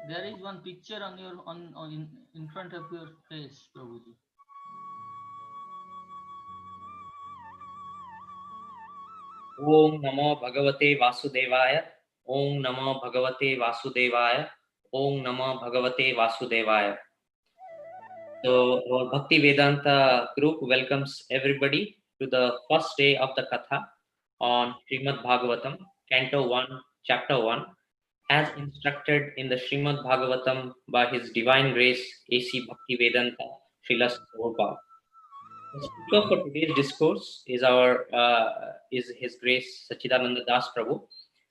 There is one picture on your in front of your face, Prabhuji. Om Namo Bhagavate Vasudevaya. Om Namo Bhagavate Vasudevaya. Om Namo Bhagavate Vasudevaya. So, our Bhakti Vedanta group welcomes everybody to the first day of the Katha on Srimad Bhagavatam, Canto 1, Chapter 1, as instructed in the Srimad Bhagavatam by His Divine Grace A.C. Bhaktivedanta Srila Prabhupada. The speaker for today's discourse is is His Grace Satchidananda Das Prabhu,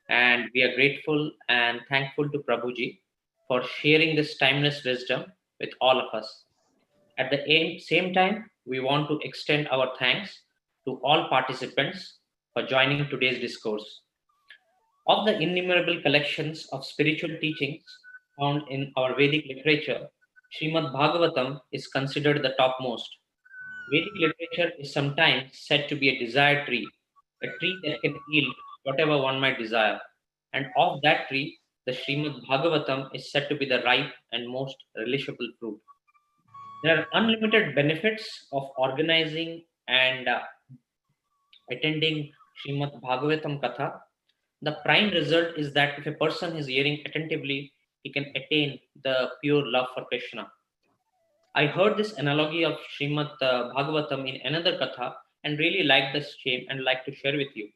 and we are grateful and thankful to Prabhuji for sharing this timeless wisdom with all of us. At the same time, we want to extend our thanks to all participants for joining today's discourse. Of the innumerable collections of spiritual teachings found in our Vedic literature, Srimad Bhagavatam is considered the topmost. Vedic literature is sometimes said to be a desire tree, a tree that can yield whatever one might desire. And of that tree, the Srimad Bhagavatam is said to be the ripe and most relishable fruit. There are unlimited benefits of organizing and attending Srimad Bhagavatam Katha. The prime result is that if a person is hearing attentively, he can attain the pure love for Krishna. I heard this analogy of Srimad Bhagavatam in another Katha and really liked the same and like to share with you.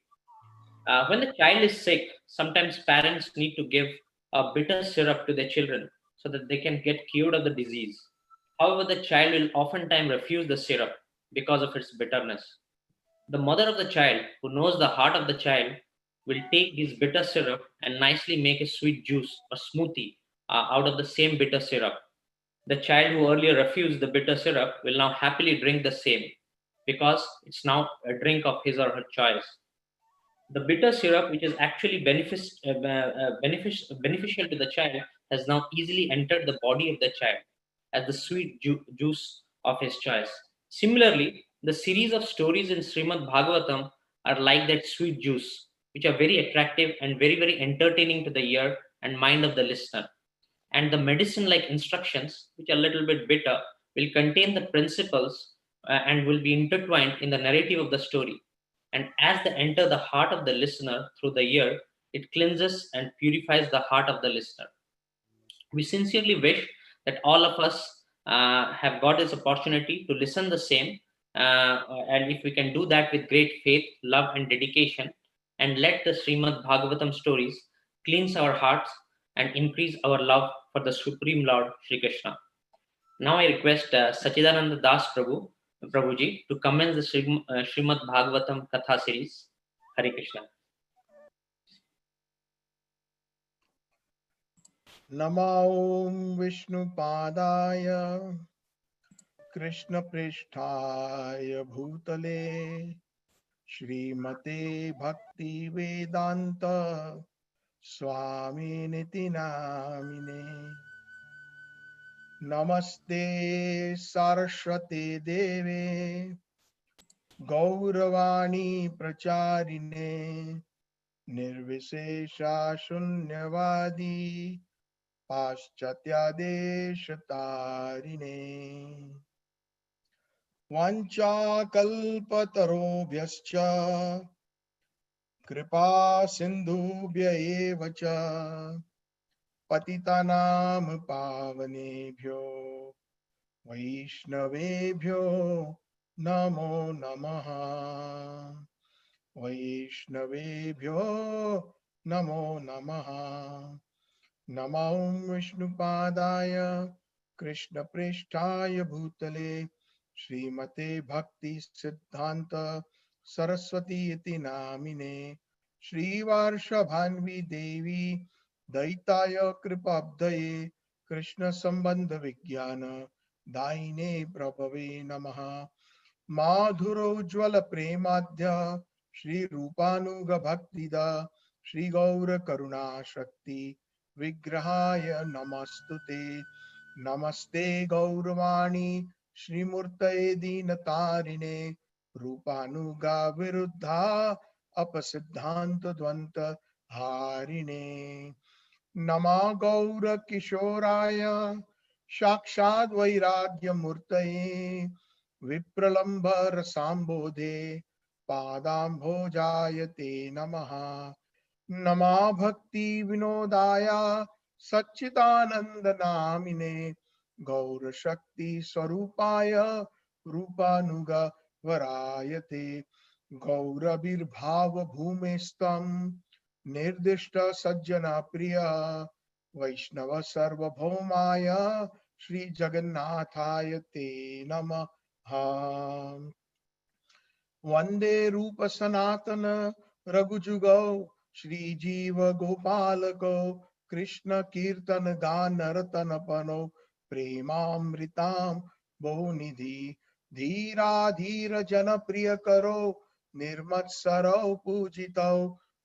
When the child is sick, sometimes parents need to give a bitter syrup to their children so that they can get cured of the disease. However, the child will oftentimes refuse the syrup because of its bitterness. The mother of the child, who knows the heart of the child, will take this bitter syrup and nicely make a sweet juice or smoothie out of the same bitter syrup. The child who earlier refused the bitter syrup will now happily drink the same because it's now a drink of his or her choice. The bitter syrup, which is actually beneficial to the child, has now easily entered the body of the child as the sweet juice of his choice. Similarly, the series of stories in Srimad Bhagavatam are like that sweet juice, which are very attractive and very, very entertaining to the ear and mind of the listener. And the medicine like instructions, which are a little bit bitter, will contain the principles and will be intertwined in the narrative of the story. And as they enter the heart of the listener through the ear, it cleanses and purifies the heart of the listener. We sincerely wish that all of us have got this opportunity to listen the same, and if we can do that with great faith, love, and dedication, and let the Srimad Bhagavatam stories cleanse our hearts and increase our love for the Supreme Lord Sri Krishna. Now I request Sachidananda Das Prabhuji to commence the Srimad Bhagavatam Katha series. Hare Krishna. Namo Vishnupadaya Krishna Pristhaya Bhutale Srimate Bhakti Vedanta Swami Niti Namine Namaste Saraswate Deve Gauravani Pracharine Nirvishesha Shunyavadi Paschatyadesh Vanchakalpatarobhyascha Kripa Sindhubhya eva cha Patitanam pavanebhyo Vaishnavebhyo Namo Namaha Vaishnavebhyo Namo Namaha Namo Vishnupadaya Krishna Prishtaya Bhutale Srimate Bhakti Siddhanta Saraswati iti namine Shri Varshabhanvi Devi Daitaya Kripabdaye Krishna Sambandha Vijnana Daine Prabhave Namaha Madhuro Jwala Premadhya Shri Rupanuga Bhaktida Shri Gaura Karuna Shakti Vigrahaya Namastute Namaste Gauravani Shri Murtaye Dinatarine Rupanuga Viruddha Apasiddhanta Dvanta Harine नमा गौर किशोराय साक्षाद वैराग्य मूर्तये विप्रलंब रसाम्बोधे पादाम्भोजाय ते नमः। नमा भक्ति विनोदाय सच्चिदानंद नामिने गौर शक्ति स्वरूपाय रूपानुग वरायते गौरविर्भाव भूमेस्त्वं निर्दिष्ट सज्जन प्रिय वैष्णव सर्वभौमाय श्री जगन्नाथाय ते नमः। वंदे रूप सनातन रघुजुगौ श्री जीव गोपाल को कृष्ण कीर्तन गान रतन पनो प्रेमामृताम बहु निधि धीरा धीर जन प्रिय करो निर्मत्सरौ पूजितौ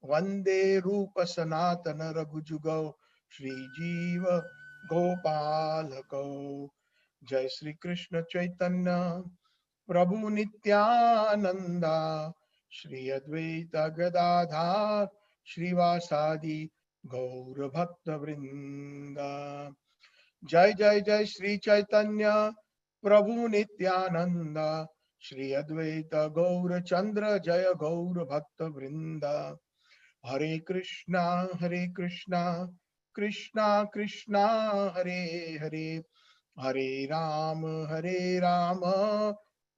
वंदे रूप सनातन रघुजुगौ श्री जीव गोपाल को। जय श्री कृष्ण चैतन्य प्रभु नित्यानंदा श्री अद्वैत गदाधार श्रीवासादि गौर भक्त वृंदा। जय जय जय श्री चैतन्य प्रभु नित्यानंद श्री अद्वैत गौर चंद्र जय गौर भक्त वृंदा। हरे कृष्णा कृष्णा कृष्णा हरे हरे हरे राम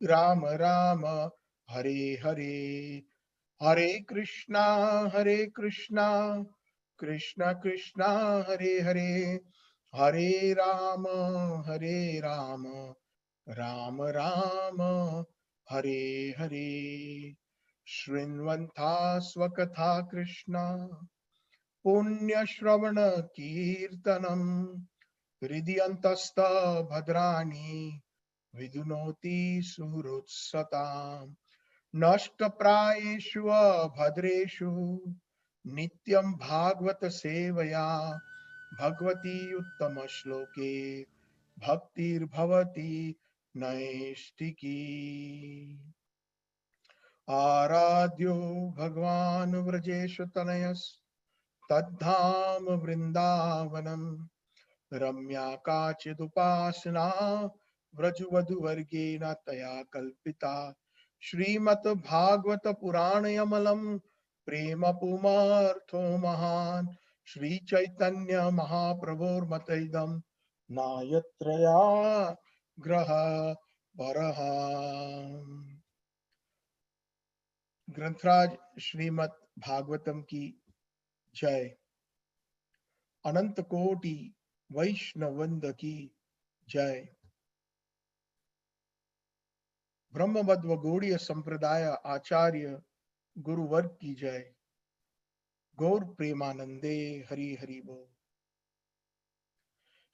राम राम हरे हरे। हरे कृष्णा कृष्णा कृष्णा हरे हरे हरे राम राम राम हरे हरे। शृण्वन्ता स्वकथा कृष्ण पुण्यश्रवण कीर्तनम् हृदयन्तस्त भद्राणि विदुनोति सुहृत्सताम् नष्टप्रायेषु भद्रेषु नित्यं भागवत सेवया भगवती उत्तम श्लोके भक्तिर्भवति नैष्टिकी। आराध्यो भगवान् व्रजेश तनयस् तद्धाम वृन्दावनम् रम्या काचिदुपासना व्रजवधूवर्गेण तया कल्पिता श्रीमद् भागवत पुराणयमलं प्रेम पुमार्थो महान् श्री चैतन्य महाप्रभोर्मतैदं नायत्रया ग्रह परः। ग्रंथराज श्रीमद् भागवतम की जय। अनंत कोटि वैष्णवंद की जय। ब्रह्मवद्व गौड़ीय संप्रदाय आचार्य गुरुवर्ग की जय। गौर प्रेमानंदे हरि हरि बोल।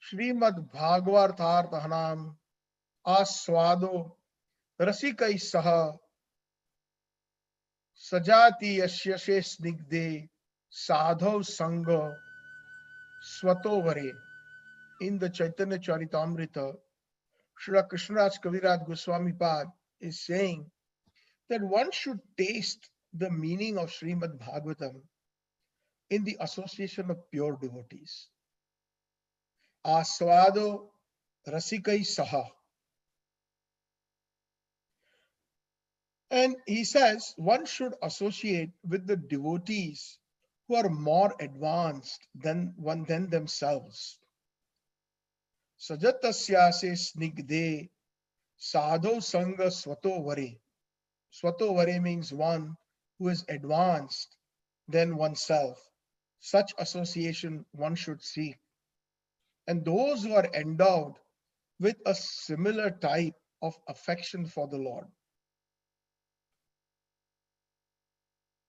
श्रीमद् भागवतार्थानाम आस्वादो रसिकै सह सजाति यस्य स्निग्धे साधौ संग स्वतो वरे। In the Chaitanya Charitamrita, Srila Krishnaraj Kaviraj Goswami Pad is saying that one should taste the meaning of Srimad Bhagavatam in the association of pure devotees. Aswado rasikai saha. And he says one should associate with the devotees who are more advanced than themselves. Sajatasya snigde sadho sanga swato vare. Swato vare means one who is advanced than oneself. Such association one should seek. And those who are endowed with a similar type of affection for the Lord.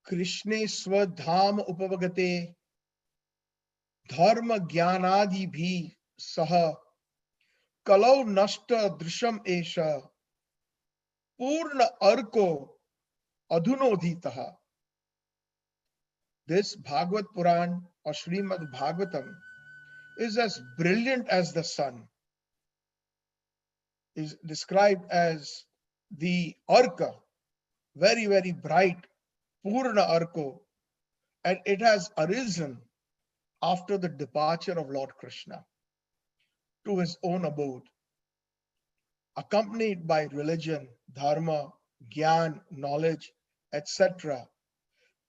Krishne swadham upavagate dharma jnanadi bhi saha kalau nashta drisham esha purna arko adhunodhitaha. This Bhagavad Purana or Srimad Bhagavatam is as brilliant as the sun, is described as the arka, very, very bright, Purna Arko, and it has arisen after the departure of Lord Krishna to his own abode, accompanied by religion, dharma, gyan, knowledge, etc.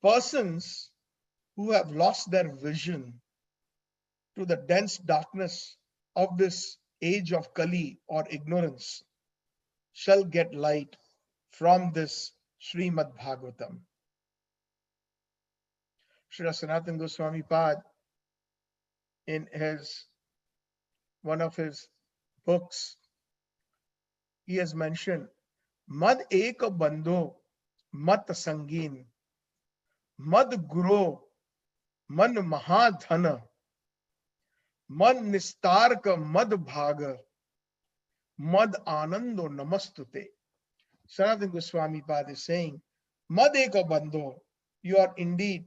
Persons who have lost their vision to the dense darkness of this age of Kali or ignorance shall get light from this Srimad Bhagavatam. Srila Sanatana Goswami Pad, in one of his books, he has mentioned Mad Eka Bandho Mat Sangin, Mad Guru Man Mahadhana, Man Nistarka Mad Bhaga, Mad Anando Namastute. Sanatana Goswami Pad is saying, Mad Eka Bandho, you are indeed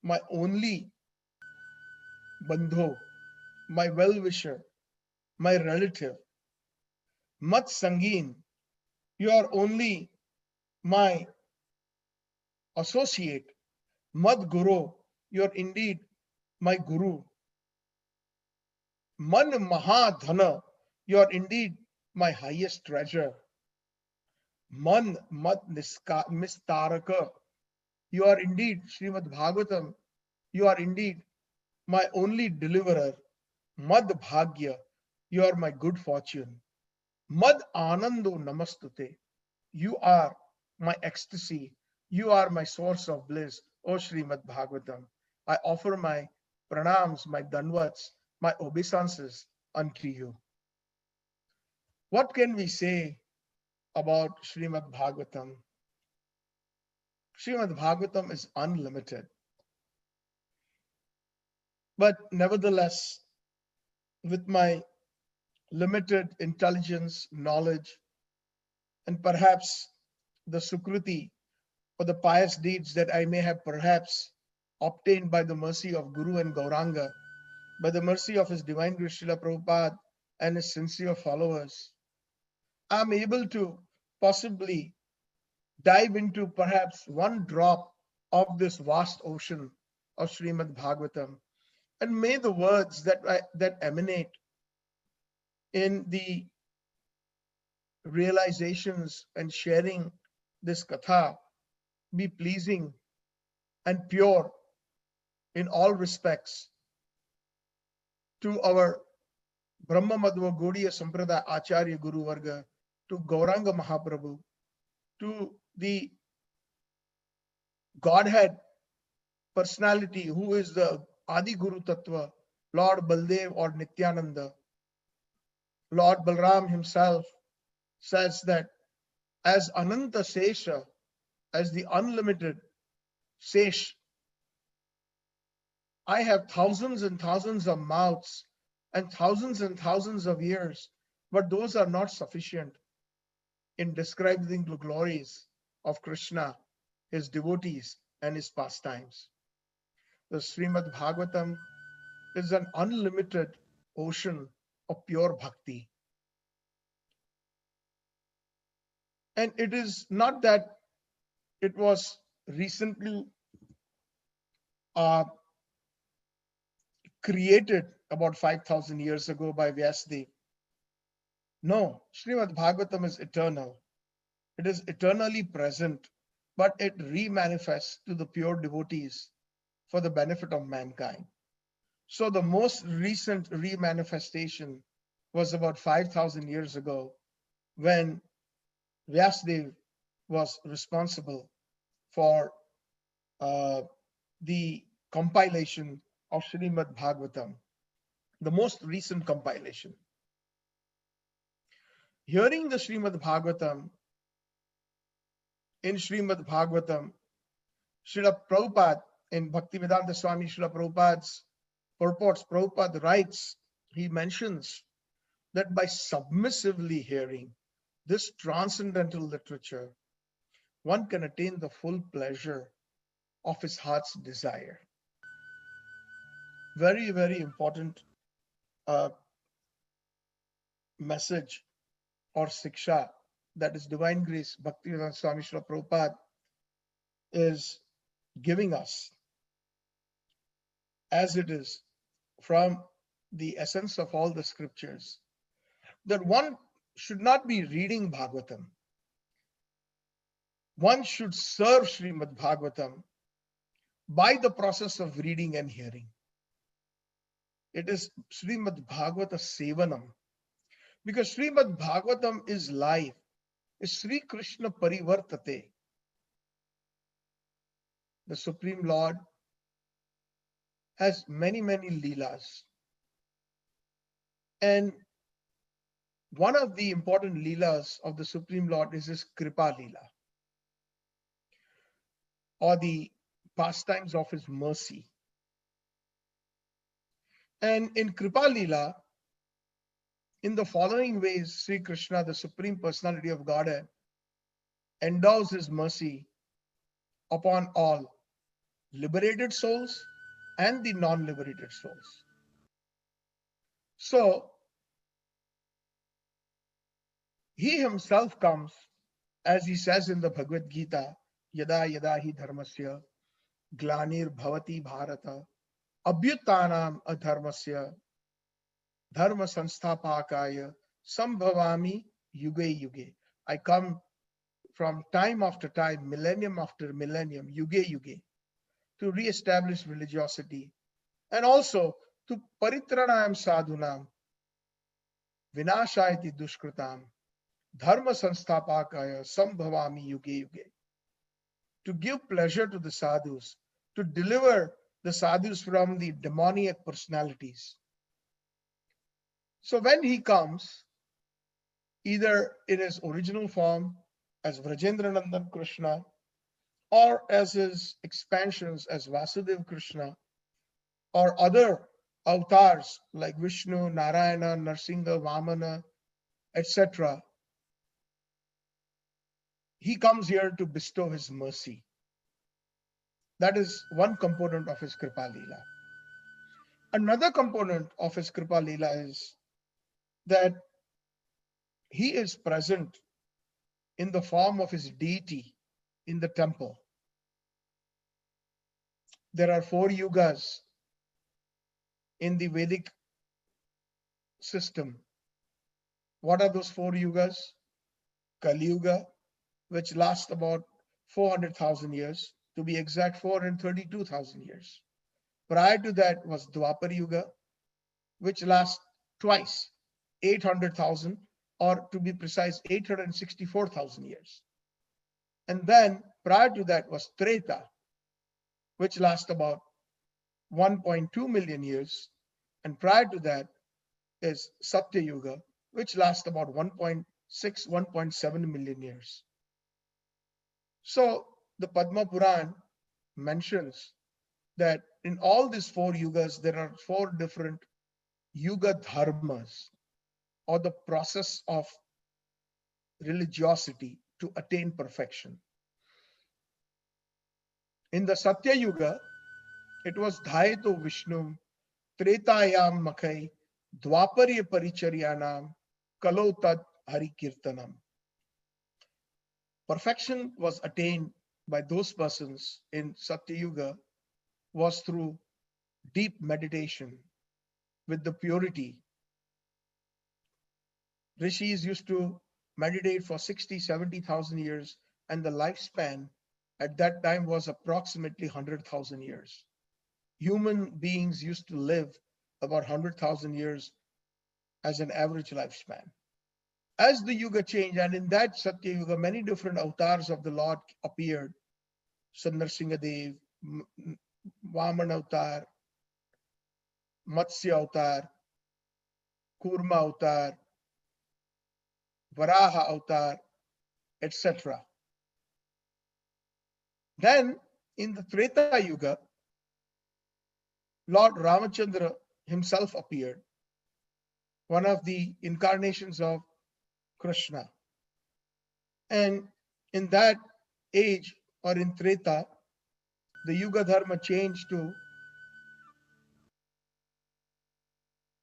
my only bandho, my well-wisher, my relative. Mat Sangin, you are only my associate. Mad Guru, you are indeed my guru. Man Mahadhana, you are indeed my highest treasure. Man Mad Mistaraka, you are indeed Srimad Bhagavatam, you are indeed my only deliverer. Mad Bhagya, you are my good fortune. Mad Anando Namastute, you are my ecstasy, you are my source of bliss, O Srimad Bhagavatam. I offer my pranams, my danvats, my obeisances unto you. What can we say about Srimad Bhagavatam? Srimad Bhagavatam is unlimited. But nevertheless, with my limited intelligence, knowledge, and perhaps the Sukruti or the pious deeds that I may have perhaps obtained by the mercy of Guru and Gauranga, by the mercy of His Divine Grace Srila Prabhupada and his sincere followers, I'm able to possibly dive into perhaps one drop of this vast ocean of Srimad Bhagavatam. And may the words that emanate in the realizations and sharing this katha be pleasing and pure in all respects to our Brahma Madhva Gaudiya Sampradaya Acharya Guru Varga, to Gauranga Mahaprabhu, to the Godhead personality who is the Adi Guru Tattva, Lord Baldev or Nityananda. Lord Balram himself says that as Ananta Sesha, as the unlimited Sesh, I have thousands and thousands of mouths and thousands of ears, but those are not sufficient in describing the glories of Krishna, his devotees, and his pastimes. The Srimad Bhagavatam is an unlimited ocean of pure bhakti. And it is not that it was recently created about 5,000 years ago by Vyasadeva. No, Srimad Bhagavatam is eternal. It is eternally present, but it remanifests to the pure devotees for the benefit of mankind. So the most recent remanifestation was about 5,000 years ago when Vyasadeva was responsible for the compilation of Srimad Bhagavatam, the most recent compilation. Hearing the Srimad Bhagavatam, in Srimad Bhagavatam, Srila Prabhupada, in Bhaktivedanta Swami Srila Prabhupada's purports, Prabhupada writes, he mentions that by submissively hearing this transcendental literature, one can attain the full pleasure of his heart's desire. Very, very important message or siksha that is Divine Grace Bhaktivedanta Swami Srila Prabhupada is giving us, as it is from the essence of all the scriptures that one should not be reading Bhagavatam. One should serve Srimad Bhagavatam by the process of reading and hearing. It is Srimad Bhagavata Sevanam. Because Srimad Bhagavatam is life. Is Sri Krishna Parivartate. The Supreme Lord has many, many leelas. And one of the important leelas of the Supreme Lord is his Kripa Leela, or the pastimes of his mercy. And in Kripa Leela, in the following ways, Sri Krishna, the Supreme Personality of Godhead, endows his mercy upon all liberated souls and the non-liberated souls. So, he himself comes, as he says in the Bhagavad Gita, Yada yada hi dharmasya glanir bhavati bharata abhyutanam adharmasya dharma sanstapakaya sambhavami yuge yuge. I come from time after time, millennium after millennium, yuge yuge, to re-establish religiosity and also to paritranayam sadhunam vinashayati dushkritam dharma sanstapakaya sambhavami yuge yuge, to give pleasure to the sadhus, to deliver the sadhus from the demoniac personalities. So when he comes, either in his original form as Vrajendranandan Krishna, or as his expansions as Vasudev Krishna, or other avatars like Vishnu, Narayana, Narsingha, Vamana, etc., he comes here to bestow his mercy. That is one component of his Kripa Leela. Another component of his Kripa Leela is that he is present in the form of his deity in the temple. There are 4 yugas in the Vedic system. What are those 4 yugas? Kali Yuga, which lasts about 400,000 years, to be exact 432,000 years. Prior to that was Dwapar Yuga, which lasts twice, 800,000, or to be precise, 864,000 years. And then prior to that was Treta, which lasts about 1.2 million years. And prior to that is Satya Yuga, which lasts about 1.6, 1.7 million years. So the Padma Puran mentions that in all these 4 yugas, there are 4 different yuga dharmas, or the process of religiosity to attain perfection. In the Satya Yuga, it was Dhayato Vishnu, Tretayam Makai, Dwaparya Paricharyanam, Kalotad Hari Kirtanam. Perfection was attained by those persons in Satya Yuga was through deep meditation with the purity. Rishis used to meditate for 60, 70,000 years, and the lifespan at that time was approximately 100,000 years. Human beings used to live about 100,000 years as an average lifespan. As the Yuga changed, and in that Satya Yuga, many different avatars of the Lord appeared. Sannarsinghadev, Vaman avatar, Matsya avatar, Kurma avatar, Varaha avatar, etc. Then in the Treta Yuga, Lord Ramachandra himself appeared, one of the incarnations of Krishna. And in that age, or in Treta, the Yuga Dharma changed to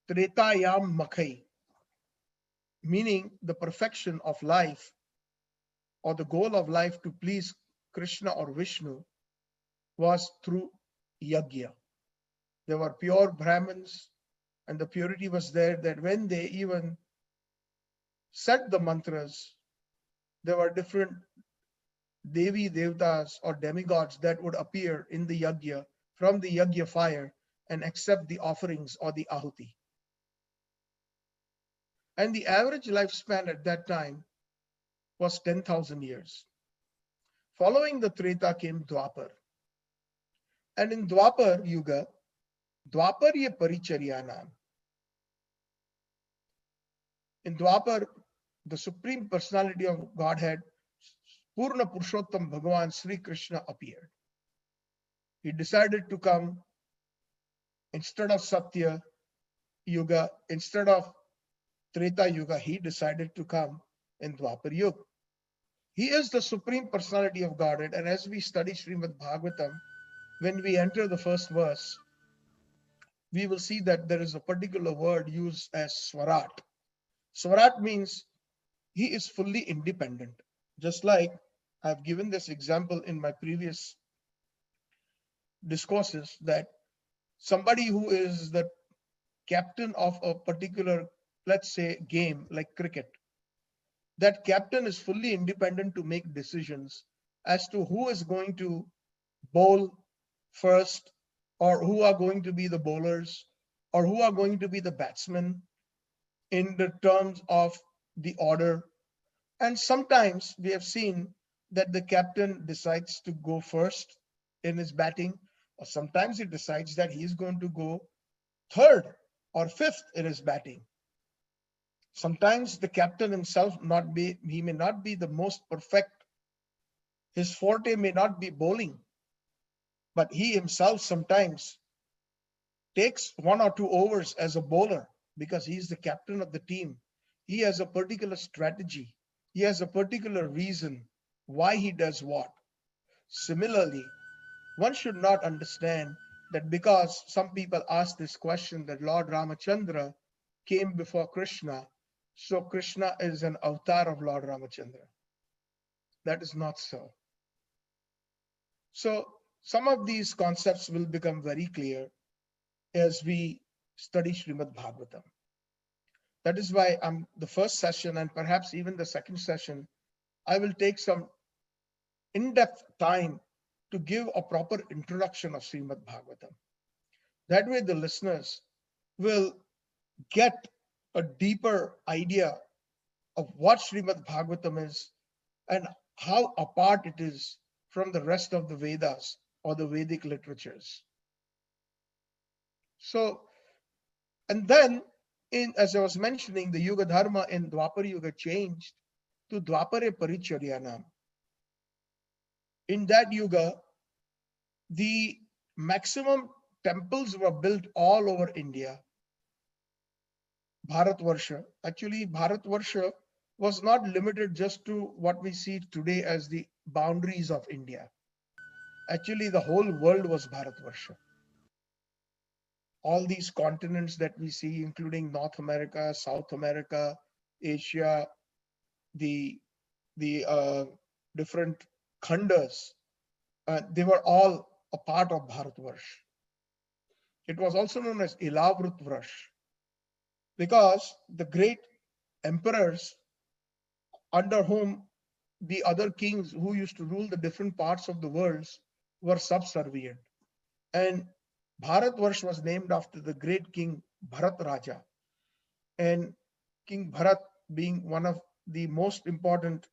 Tretayam Makai, meaning the perfection of life, or the goal of life to please Krishna or Vishnu, was through Yajna. There were pure Brahmins, and the purity was there that when they even said the mantras, there were different Devi Devtas or demigods that would appear in the yajna from the yajna fire and accept the offerings or the ahuti. And the average lifespan at that time was 10,000 years. Following the Treta came Dwapar. And in Dwapar Yuga, Dwaparya Paricharyanam. In Dwapar, the Supreme Personality of Godhead, Purna Purushottam Bhagavan Sri Krishna appeared. He decided to come instead of Satya Yuga, instead of Treta Yuga, he decided to come in Dwapar Yuga. He is the Supreme Personality of Godhead, and as we study Srimad Bhagavatam, when we enter the first verse, we will see that there is a particular word used as Swarat. Swarat means he is fully independent. Just like I've given this example in my previous discourses, that somebody who is the captain of a particular, let's say, game like cricket, that captain is fully independent to make decisions as to who is going to bowl first, or who are going to be the bowlers, or who are going to be the batsmen in the terms of the order. And sometimes we have seen that the captain decides to go first in his batting, or sometimes he decides that he's going to go third or fifth in his batting. Sometimes the captain himself he may not be the most perfect. His forte may not be bowling, but he himself sometimes takes 1 or 2 overs as a bowler because he's the captain of the team. He has a particular strategy. He has a particular reason why he does what. Similarly, one should not understand that because some people ask this question that Lord Ramachandra came before Krishna, so Krishna is an avatar of Lord Ramachandra. That is not so. So some of these concepts will become very clear as we study Srimad Bhagavatam. That is why the first session and perhaps even the second session, I will take some in-depth time to give a proper introduction of Srimad Bhagavatam. That way the listeners will get a deeper idea of what Srimad Bhagavatam is and how apart it is from the rest of the Vedas or the Vedic literatures. So, and then, as I was mentioning, the Yuga Dharma in Dwapar Yuga changed to Dwapare Paricharyanam. In that Yuga, the maximum temples were built all over India. Bharatvarsha. Actually, Bharatvarsha was not limited just to what we see today as the boundaries of India. Actually, the whole world was Bharatvarsha. All these continents that we see, including North America, South America, Asia, the different khandas, they were all a part of Bharatvarsh. It was also known as Ilavritvarsh because the great emperors under whom the other kings who used to rule the different parts of the world were subservient. And Bharatvarsh was named after the great king Bharat Raja. And King Bharat being one of the most important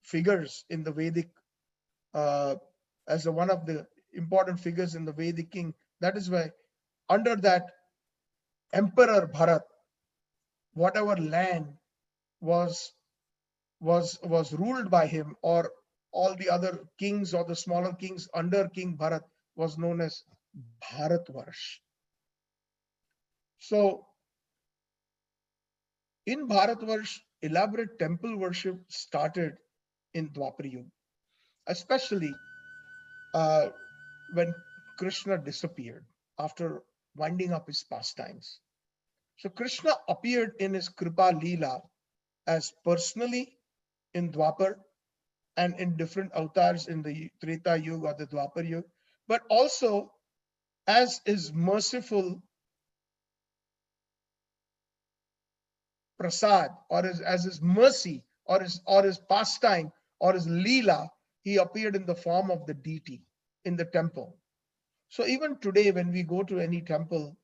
figures in the Vedic, as one of the important figures in the Vedic king. That is why under that Emperor Bharat, whatever land was ruled by him, or all the other kings or the smaller kings under King Bharat, was known as Bharatvarsh. So in Bharatvarsh, elaborate temple worship started in Dwapar Yuga, especially when Krishna disappeared after winding up his pastimes. So Krishna appeared in his Kripa Leela as personally in Dwapar and in different avatars in the Treta Yuga or the Dwapar Yuga, but also as his merciful prasad, or as his mercy, or his pastime, or his leela, he appeared in the form of the deity in the temple. So even today, when we go to any temple,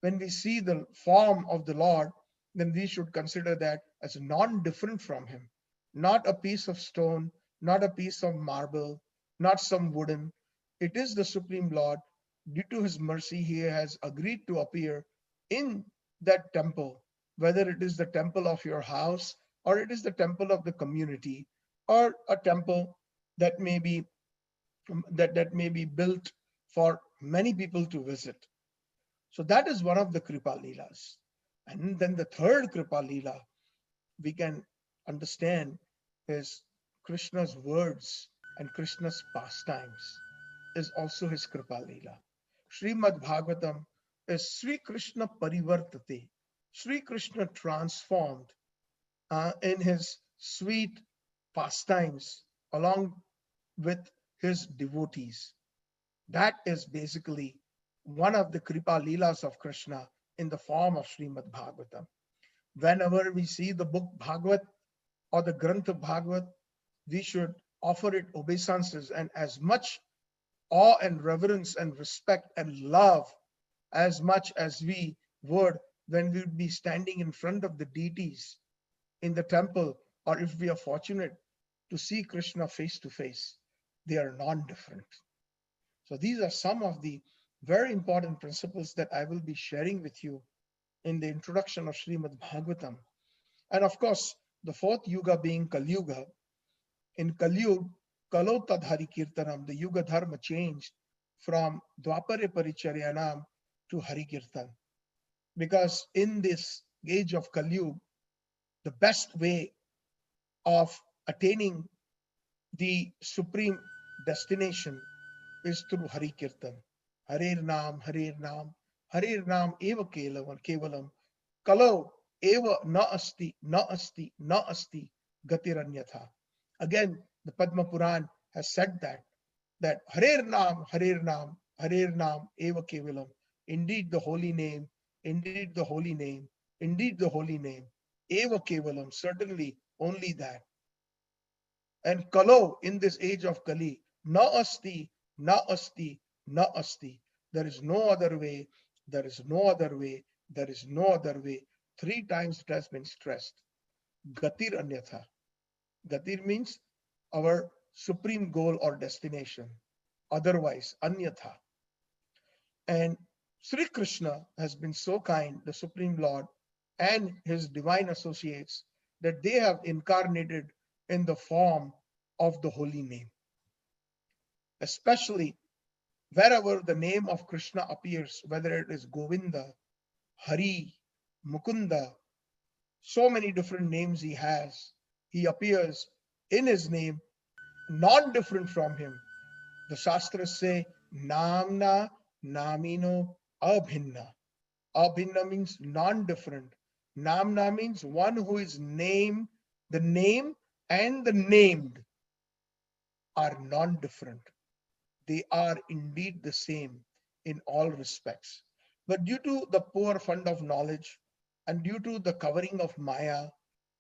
when we see the form of the Lord, then we should consider that as non-different from him, not a piece of stone, not a piece of marble, not some wooden. It is the Supreme Lord. Due to his mercy, he has agreed to appear in that temple, whether it is the temple of your house, or it is the temple of the community, or a temple that may be that may be built for many people to visit. So that is one of the Kripa Leelas. And then the third Kripa Leela we can understand is Krishna's words and Krishna's pastimes is also his Kripa Leela. Srimad Bhagavatam is Sri Krishna Parivartate. Sri Krishna transformed in his sweet pastimes along with his devotees. That is basically one of the Kripa Leelas of Krishna in the form of Srimad Bhagavatam. Whenever we see the book Bhagavat or the Grantha Bhagavat, we should offer it obeisances and as much awe and reverence and respect and love as much as we would when we would be standing in front of the deities in the temple, or if we are fortunate to see Krishna face to face. They are non-different. So these are some of the very important principles that I will be sharing with you in the introduction of Srimad Bhagavatam. And of course, the fourth yuga being Kali Yuga. In Kali Yuga, Kalo Tad Hari Kirtanam, the Yuga Dharma changed from Dwapare Paricharyanam to Hari Kirtan. Because in this age of Kali Yuga, the best way of attaining the supreme destination is through Hari Kirtan. Harir Nam, Harir Nam, Harir Nam eva kevalam, Kalo eva na asti, na asti, na asti, gatiranyatha. Again, the Padma Puran has said that Harir Nam, Harir Nam, Harir Nam eva kevalam. Indeed the holy name, indeed the holy name, indeed the holy name, eva kevalam, certainly only that. And Kalo, in this age of Kali, na asti, na asti, na asti. There is no other way, there is no other way, there is no other way. 3 times it has been stressed. Gatir anyatha. Gatir means our supreme goal or destination. Otherwise, anyatha. And Sri Krishna has been so kind, the Supreme Lord, and his divine associates, that they have incarnated in the form of the holy name. Especially wherever the name of Krishna appears, whether it is Govinda, Hari, Mukunda, so many different names he has, he appears in his name, non-different from him. The Shastras say, Namna Namino Abhinna. Abhinna means non-different. Namna means one who is named, the name and the named are non-different. They are indeed the same in all respects. But due to the poor fund of knowledge and due to the covering of Maya,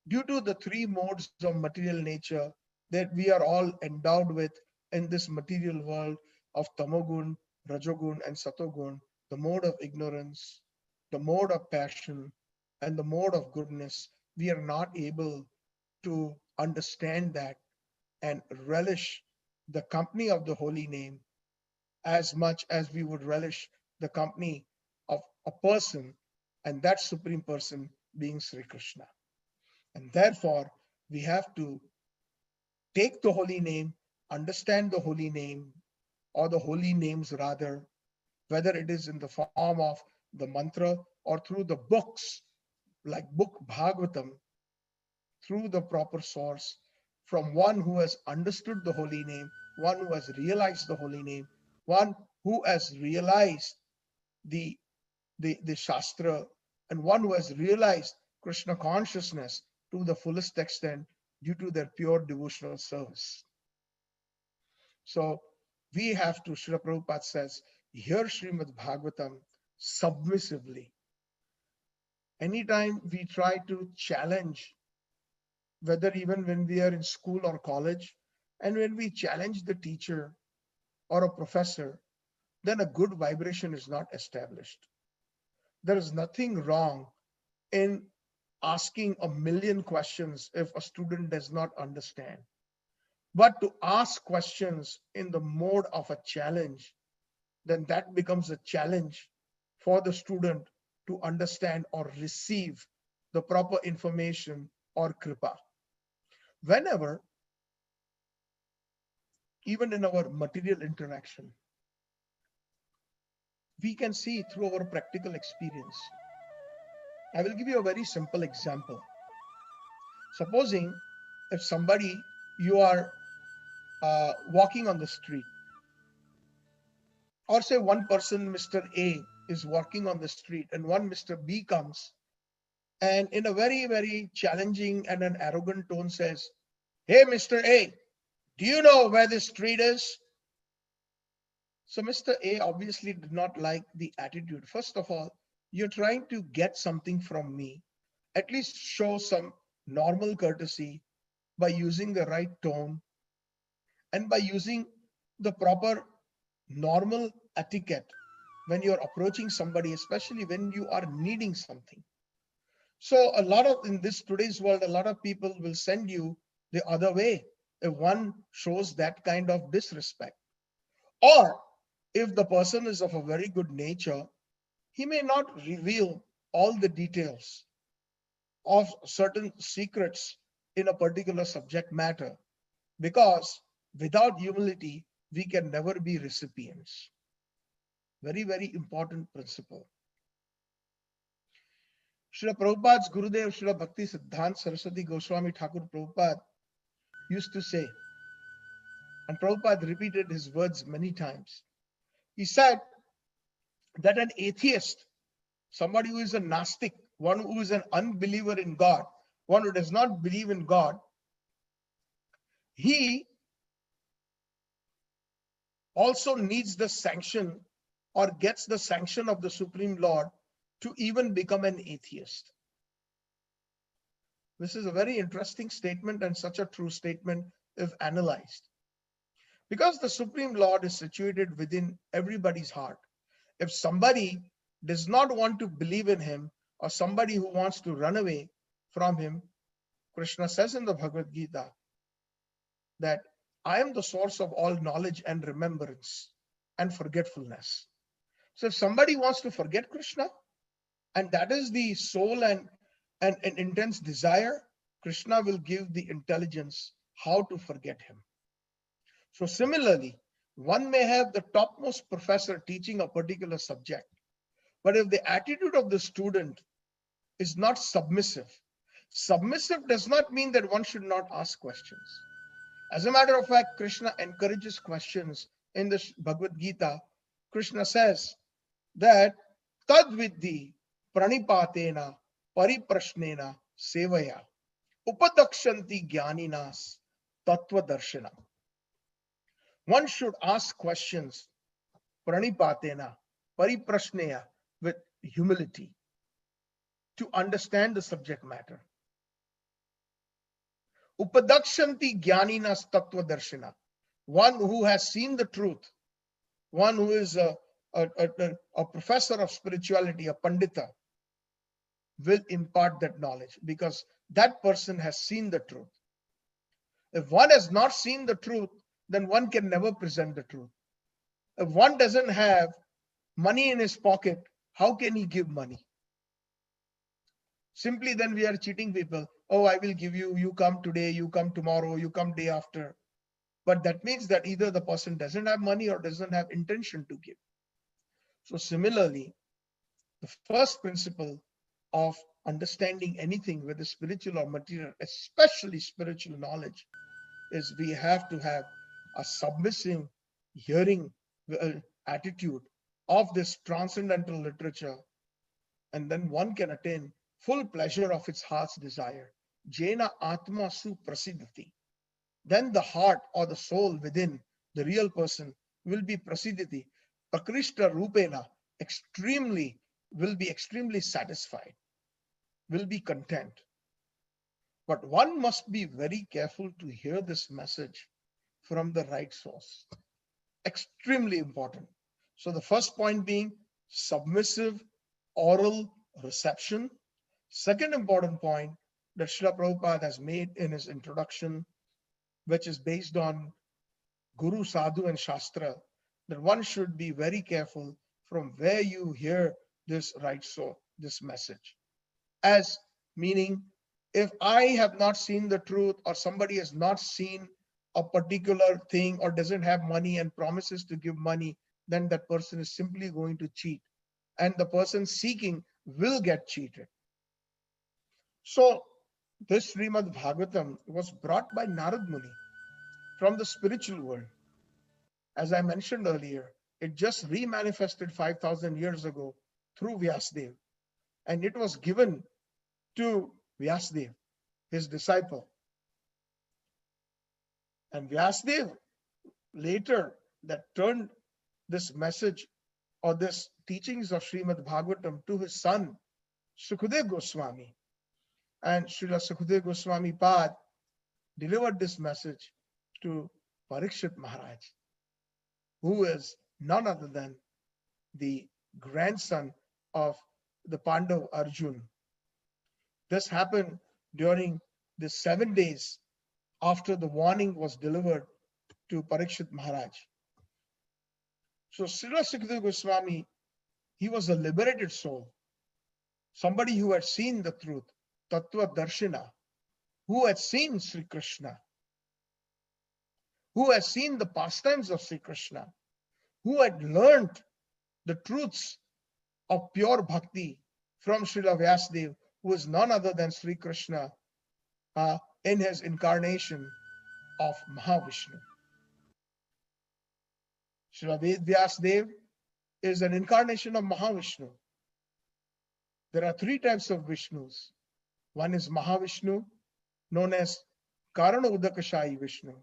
due to the 3 modes of material nature that we are all endowed with in this material world of Tamogun, Rajogun, and Satogun, the mode of ignorance, the mode of passion, and the mode of goodness, we are not able to understand that and relish the company of the holy name as much as we would relish the company of a person, and that supreme person being Sri Krishna. And therefore, we have to take the holy name, understand the holy name, or the holy names rather, whether it is in the form of the mantra or through the books like book Bhagavatam, through the proper source, from one who has understood the holy name, one who has realized the holy name, one who has realized the Shastra, and one who has realized Krishna consciousness to the fullest extent due to their pure devotional service. So we have to, Srila Prabhupada says, hear Srimad Bhagavatam submissively. Anytime we try to challenge, whether even when we are in school or college, and when we challenge the teacher or a professor, then a good vibration is not established. There is nothing wrong in asking a million questions if a student does not understand. But to ask questions in the mode of a challenge, then that becomes a challenge for the student to understand or receive the proper information or kripa. Whenever, even in our material interaction, we can see through our practical experience. I will give you a very simple example. Supposing if somebody, you are walking on the street, or say one person, Mr. A, is walking on the street, and one Mr. B comes and in a very, very challenging and an arrogant tone says, "Hey, Mr. A, do you know where this street is?" So Mr. A obviously did not like the attitude. First of all, you're trying to get something from me. At least show some normal courtesy by using the right tone and by using the proper normal etiquette when you're approaching somebody, especially when you are needing something. So a lot of, in this today's world, a lot of people will send you the other way if one shows that kind of disrespect. Or if the person is of a very good nature, he may not reveal all the details of certain secrets in a particular subject matter, because without humility, we can never be recipients. Very, very important principle. Srila Prabhupada's Gurudev, Srila Bhakti Siddhanta Saraswati Goswami Thakur Prabhupada used to say, and Prabhupada repeated his words many times. He said that an atheist, somebody who is a Gnostic, one who is an unbeliever in God, one who does not believe in God, he also needs the sanction or gets the sanction of the Supreme Lord to even become an atheist. This is a very interesting statement and such a true statement if analyzed. Because the Supreme Lord is situated within everybody's heart. If somebody does not want to believe in him, or somebody who wants to run away from him, Krishna says in the Bhagavad Gita that I am the source of all knowledge and remembrance and forgetfulness. So if somebody wants to forget Krishna, and that is the soul and an intense desire, Krishna will give the intelligence how to forget him. So similarly, one may have the topmost professor teaching a particular subject, but if the attitude of the student is not submissive, submissive does not mean that one should not ask questions. As a matter of fact, Krishna encourages questions in the Bhagavad Gita. Krishna says that tad viddhi pranipatena pariprashnena sevaya upadakshanti jnaninas tattva darshana. One should ask questions pranipatena pariprashneya, with humility, to understand the subject matter. Upadakshanti jnaninas tattva darshana. One who has seen the truth, one who is a professor of spirituality, a pandita, will impart that knowledge because that person has seen the truth. If one has not seen the truth, then one can never present the truth. If one doesn't have money in his pocket, how can he give money? Simply then we are cheating people. Oh, I will give you, you come today, you come tomorrow, you come day after. But that means that either the person doesn't have money or doesn't have intention to give. So similarly, the first principle of understanding anything, whether spiritual or material, especially spiritual knowledge, is we have to have a submissive hearing attitude of this transcendental literature, and then one can attain full pleasure of its heart's desire. Jena Atma Su Prasidhati. Then the heart or the soul within the real person will be prasidhati. Prakrishta Rupena will be extremely satisfied, will be content. But one must be very careful to hear this message from the right source. Extremely important. So the first point being submissive oral reception. Second important point that Srila Prabhupada has made in his introduction, which is based on Guru, Sadhu, and Shastra, that one should be very careful from where you hear this right source, this message. As meaning, if I have not seen the truth, or somebody has not seen a particular thing, or doesn't have money and promises to give money, then that person is simply going to cheat, and the person seeking will get cheated. So this Srimad Bhagavatam was brought by Narad Muni from the spiritual world. As I mentioned earlier, it just remanifested 5,000 years ago through Vyasadeva, and it was given to Vyasadeva, his disciple. And Vyasadeva later that turned this message or this teachings of Srimad Bhagavatam to his son, Sukadeva Goswami. And Srila Sukadeva Goswami Pad delivered this message to Parikshit Maharaj, who is none other than the grandson of the Pandav Arjun. This happened during the 7 days after the warning was delivered to Parikshit Maharaj. So Srila Sukadeva Goswami, he was a liberated soul, somebody who had seen the truth, Tattva Darshina, who had seen Sri Krishna, who had seen the pastimes of Sri Krishna, who had learned the truths of pure bhakti from Srila Vyasadeva, who is none other than Sri Krishna in his incarnation of Mahavishnu. Srila Vyasadeva is an incarnation of Mahavishnu. There are 3 types of Vishnus. One is Mahavishnu, known as Karana Udakashayi Vishnu.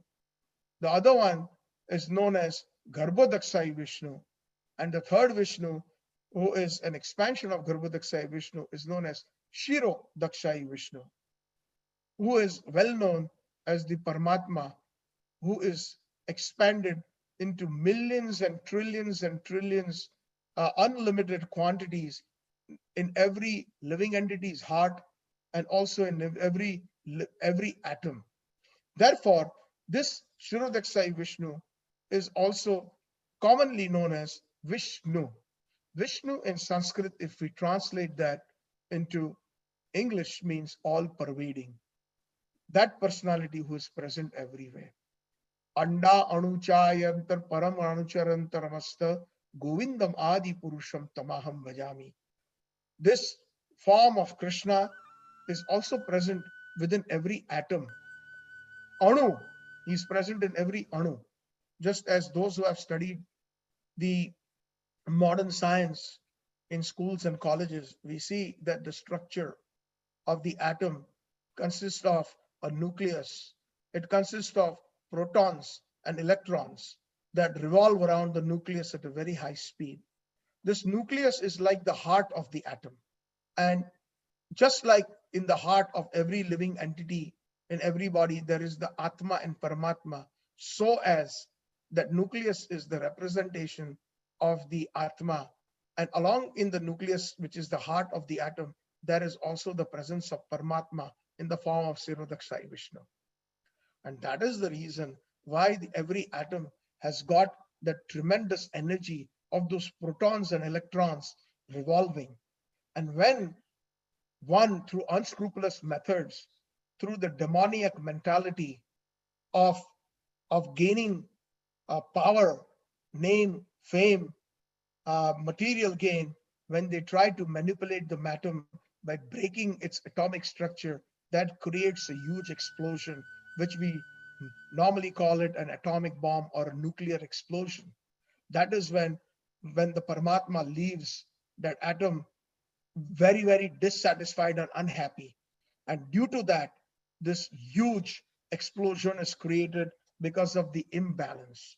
The other one is known as Garbhodaksayi Vishnu. And the third Vishnu, who is an expansion of Garbhodaksayi Vishnu, is known as Shiro Dakshayi Vishnu, who is well known as the Paramatma, who is expanded into millions and trillions, unlimited quantities in every living entity's heart, and also in every atom. Therefore, this Shirodaksai Vishnu is also commonly known as Vishnu. Vishnu in Sanskrit, if we translate that into English, means all pervading. That personality who is present everywhere. Anda anuchayantar param anucharantaramasta govindam adi purusham tamaham bhajami. This form of Krishna is also present within every atom. Anu, he is present in every anu. Just as those who have studied the modern science in schools and colleges, we see that the structure of the atom consists of a nucleus. It consists of protons and electrons that revolve around the nucleus at a very high speed. This nucleus is like the heart of the atom. And just like in the heart of every living entity, in everybody, there is the Atma and Paramatma, so as that nucleus is the representation of the Atma. And along in the nucleus, which is the heart of the atom, there is also the presence of Paramatma in the form of Sirodakshai Vishnu. And that is the reason why every atom has got that tremendous energy of those protons and electrons revolving. And when one, through unscrupulous methods, through the demoniac mentality of gaining power, name, fame, material gain, when they try to manipulate the atom by breaking its atomic structure, that creates a huge explosion, which we normally call it an atomic bomb or a nuclear explosion. That is when the Paramatma leaves that atom very, very dissatisfied and unhappy. And due to that, this huge explosion is created because of the imbalance,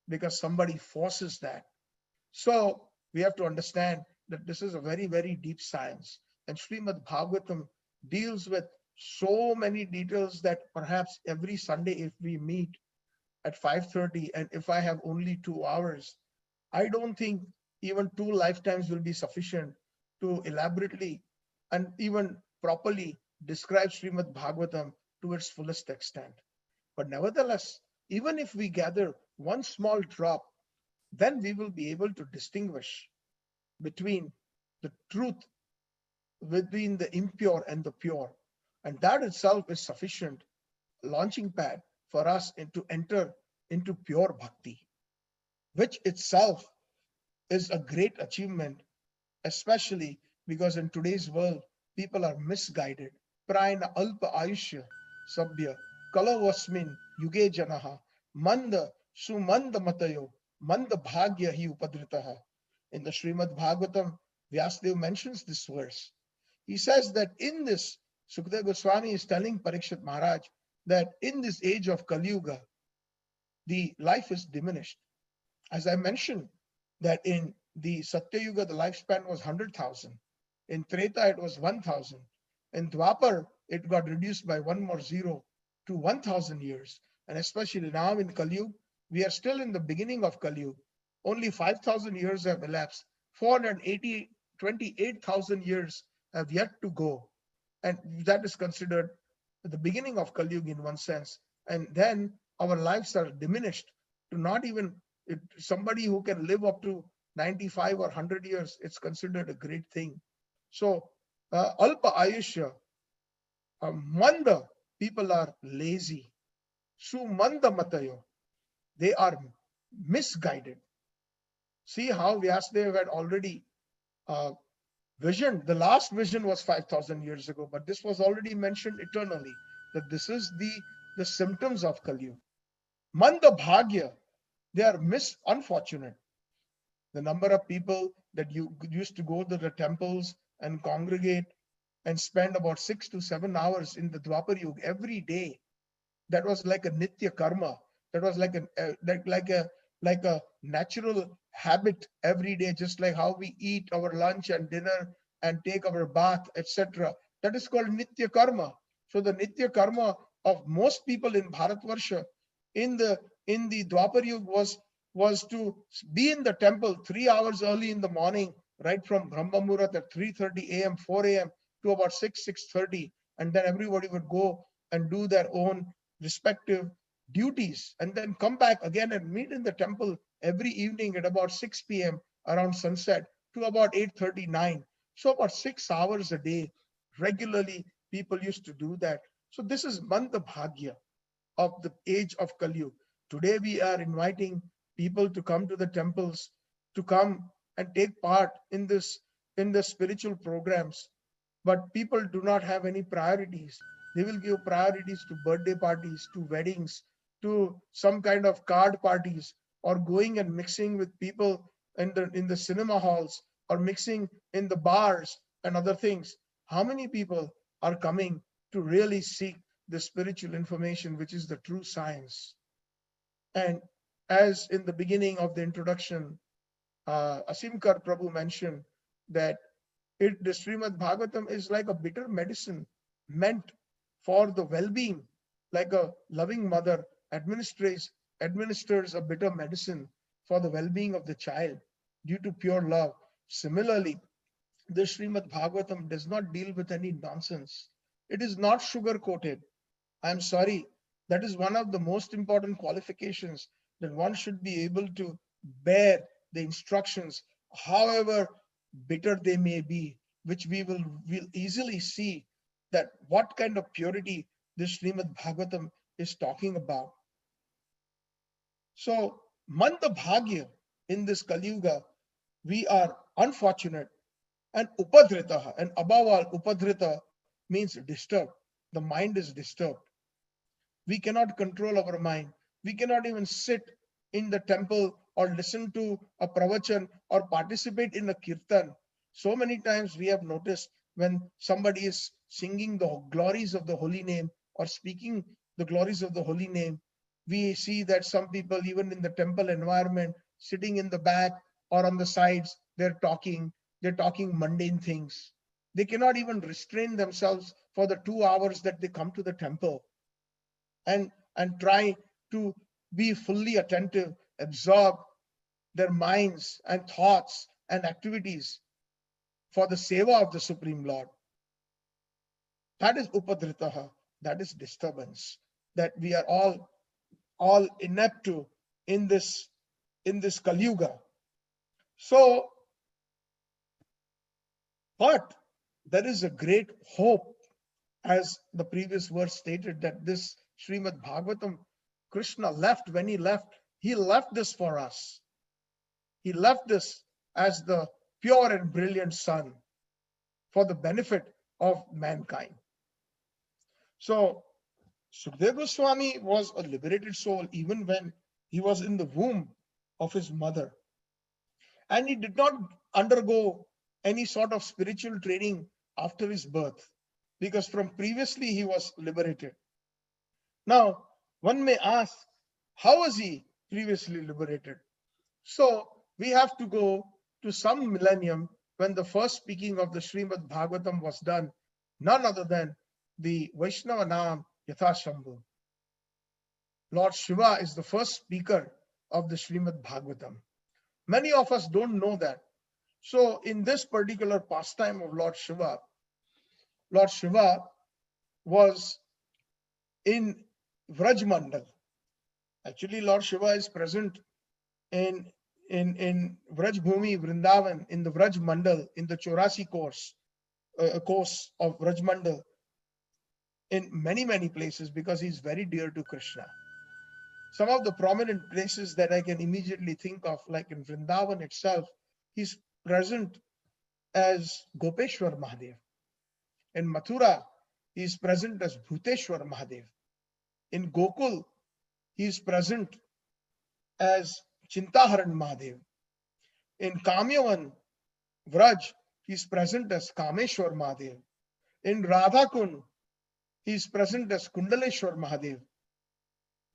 because somebody forces that. So we have to understand that this is a very, very deep science. And Srimad Bhagavatam deals with so many details that perhaps every Sunday, if we meet at 5:30, and if I have only 2 hours, I don't think even 2 lifetimes will be sufficient to elaborately and even properly describe Srimad Bhagavatam to its fullest extent. But nevertheless, even if we gather one small drop, then we will be able to distinguish between the truth, between the impure and the pure. And that itself is sufficient launching pad for us to enter into pure bhakti, which itself is a great achievement, especially because in today's world, people are misguided. Prayana alpa ayushya sabhya kalavasmin yuge janaha manda sumanda matayo manda bhagya hi upadritaha. In the Srimad Bhagavatam, Vyasadeva mentions this verse. He says that in this, Sukadeva Goswami is telling Parikshit Maharaj that in this age of Kali Yuga, the life is diminished. As I mentioned, that in the Satya Yuga, the lifespan was 100,000. In Treta, it was 1,000. In Dwapar, it got reduced by one more zero to 1,000 years. And especially now in Kali Yuga, we are still in the beginning of Kali Yuga. Only 5,000 years have elapsed. 428,000 years have yet to go. And that is considered the beginning of Kali Yuga in one sense. And then our lives are diminished to not even somebody who can live up to 95 or 100 years, it's considered a great thing. So, Alpa Ayushya, Manda, people are lazy. Sumanda Matayo, they are misguided. See how Vyasadeva had already vision. The last vision was 5,000 years ago, but this was already mentioned eternally, that this is the symptoms of Kali Yuga. Manda Bhagya, they are unfortunate. The number of people that you used to go to the temples and congregate and spend about 6 to 7 hours in the Dwapar Yuga every day, that was like a nitya karma. That was like a natural habit every day, just like how we eat our lunch and dinner and take our bath, etc. That is called nitya karma. So the nitya karma of most people in Bharatvarsha in the Dwapar Yuga was to be in the temple 3 hours early in the morning, right from Brahma Muhurat at 3:30 a.m., 4 a.m. to about 6:30, and then everybody would go and do their own respective duties and then come back again and meet in the temple every evening at about 6 p.m. around sunset to about 8:39. So about 6 hours a day regularly people used to do that. So this is Manda Bhagya of the age of Kali Yuga. Today we are inviting people to come to the temples, to come and take part in the spiritual programs. But people do not have any priorities. They will give priorities to birthday parties, to weddings, to some kind of card parties, or going and mixing with people in the cinema halls, or mixing in the bars and other things. How many people are coming to really seek the spiritual information, which is the true science? And as in the beginning of the introduction, Asimkar Prabhu mentioned that the Srimad Bhagavatam is like a bitter medicine meant for the well-being, like a loving mother administers a bitter medicine for the well-being of the child due to pure love. Similarly, the Srimad Bhagavatam does not deal with any nonsense. It is not sugar-coated. I'm sorry, that is one of the most important qualifications, that one should be able to bear the instructions, however bitter they may be, which will easily see that what kind of purity this Srimad Bhagavatam is talking about. So, Manda Bhagya in this Kali Yuga, we are unfortunate and upadhrita, and above all, upadhrita means disturbed. The mind is disturbed. We cannot control our mind. We cannot even sit in the temple or listen to a pravachan or participate in a kirtan. So many times we have noticed when somebody is singing the glories of the holy name or speaking the glories of the holy name, we see that some people, even in the temple environment, sitting in the back or on the sides, they're talking mundane things. They cannot even restrain themselves for the 2 hours that they come to the temple and try to be fully attentive, absorb their minds and thoughts and activities for the seva of the Supreme Lord. That is upadritaha, that is disturbance, that we are all inept to in this Kali Yuga. So, but there is a great hope, as the previous verse stated, that this Srimad Bhagavatam, Krishna left, when he left this for us. He left this as the pure and brilliant sun for the benefit of mankind. So, Sukadeva Goswami was a liberated soul even when he was in the womb of his mother. And he did not undergo any sort of spiritual training after his birth, because from previously he was liberated. Now, one may ask, how was he previously liberated? So, we have to go to some millennium when the first speaking of the Srimad Bhagavatam was done, none other than the Vaishnava Nam Yathashambhu. Lord Shiva is the first speaker of the Srimad Bhagavatam. Many of us don't know that. So in this particular pastime of Lord Shiva was in Vraj Mandal. Actually, Lord Shiva is present in Vraj Bhumi, Vrindavan, in the Vraj Mandal, in the Chorasi course of Vraj Mandal, in many places, because he's very dear to Krishna. Some of the prominent places that I can immediately think of, like in Vrindavan itself, he's present as Gopeshwar Mahadev. In Mathura, he is present as Bhuteshwar Mahadev. In Gokul, he is present as Chintaharan Mahadev. In Kamyavan, Vraj, he is present as Kameshwar Mahadev. In Radhakund, he is present as Kundaleshwar Mahadev.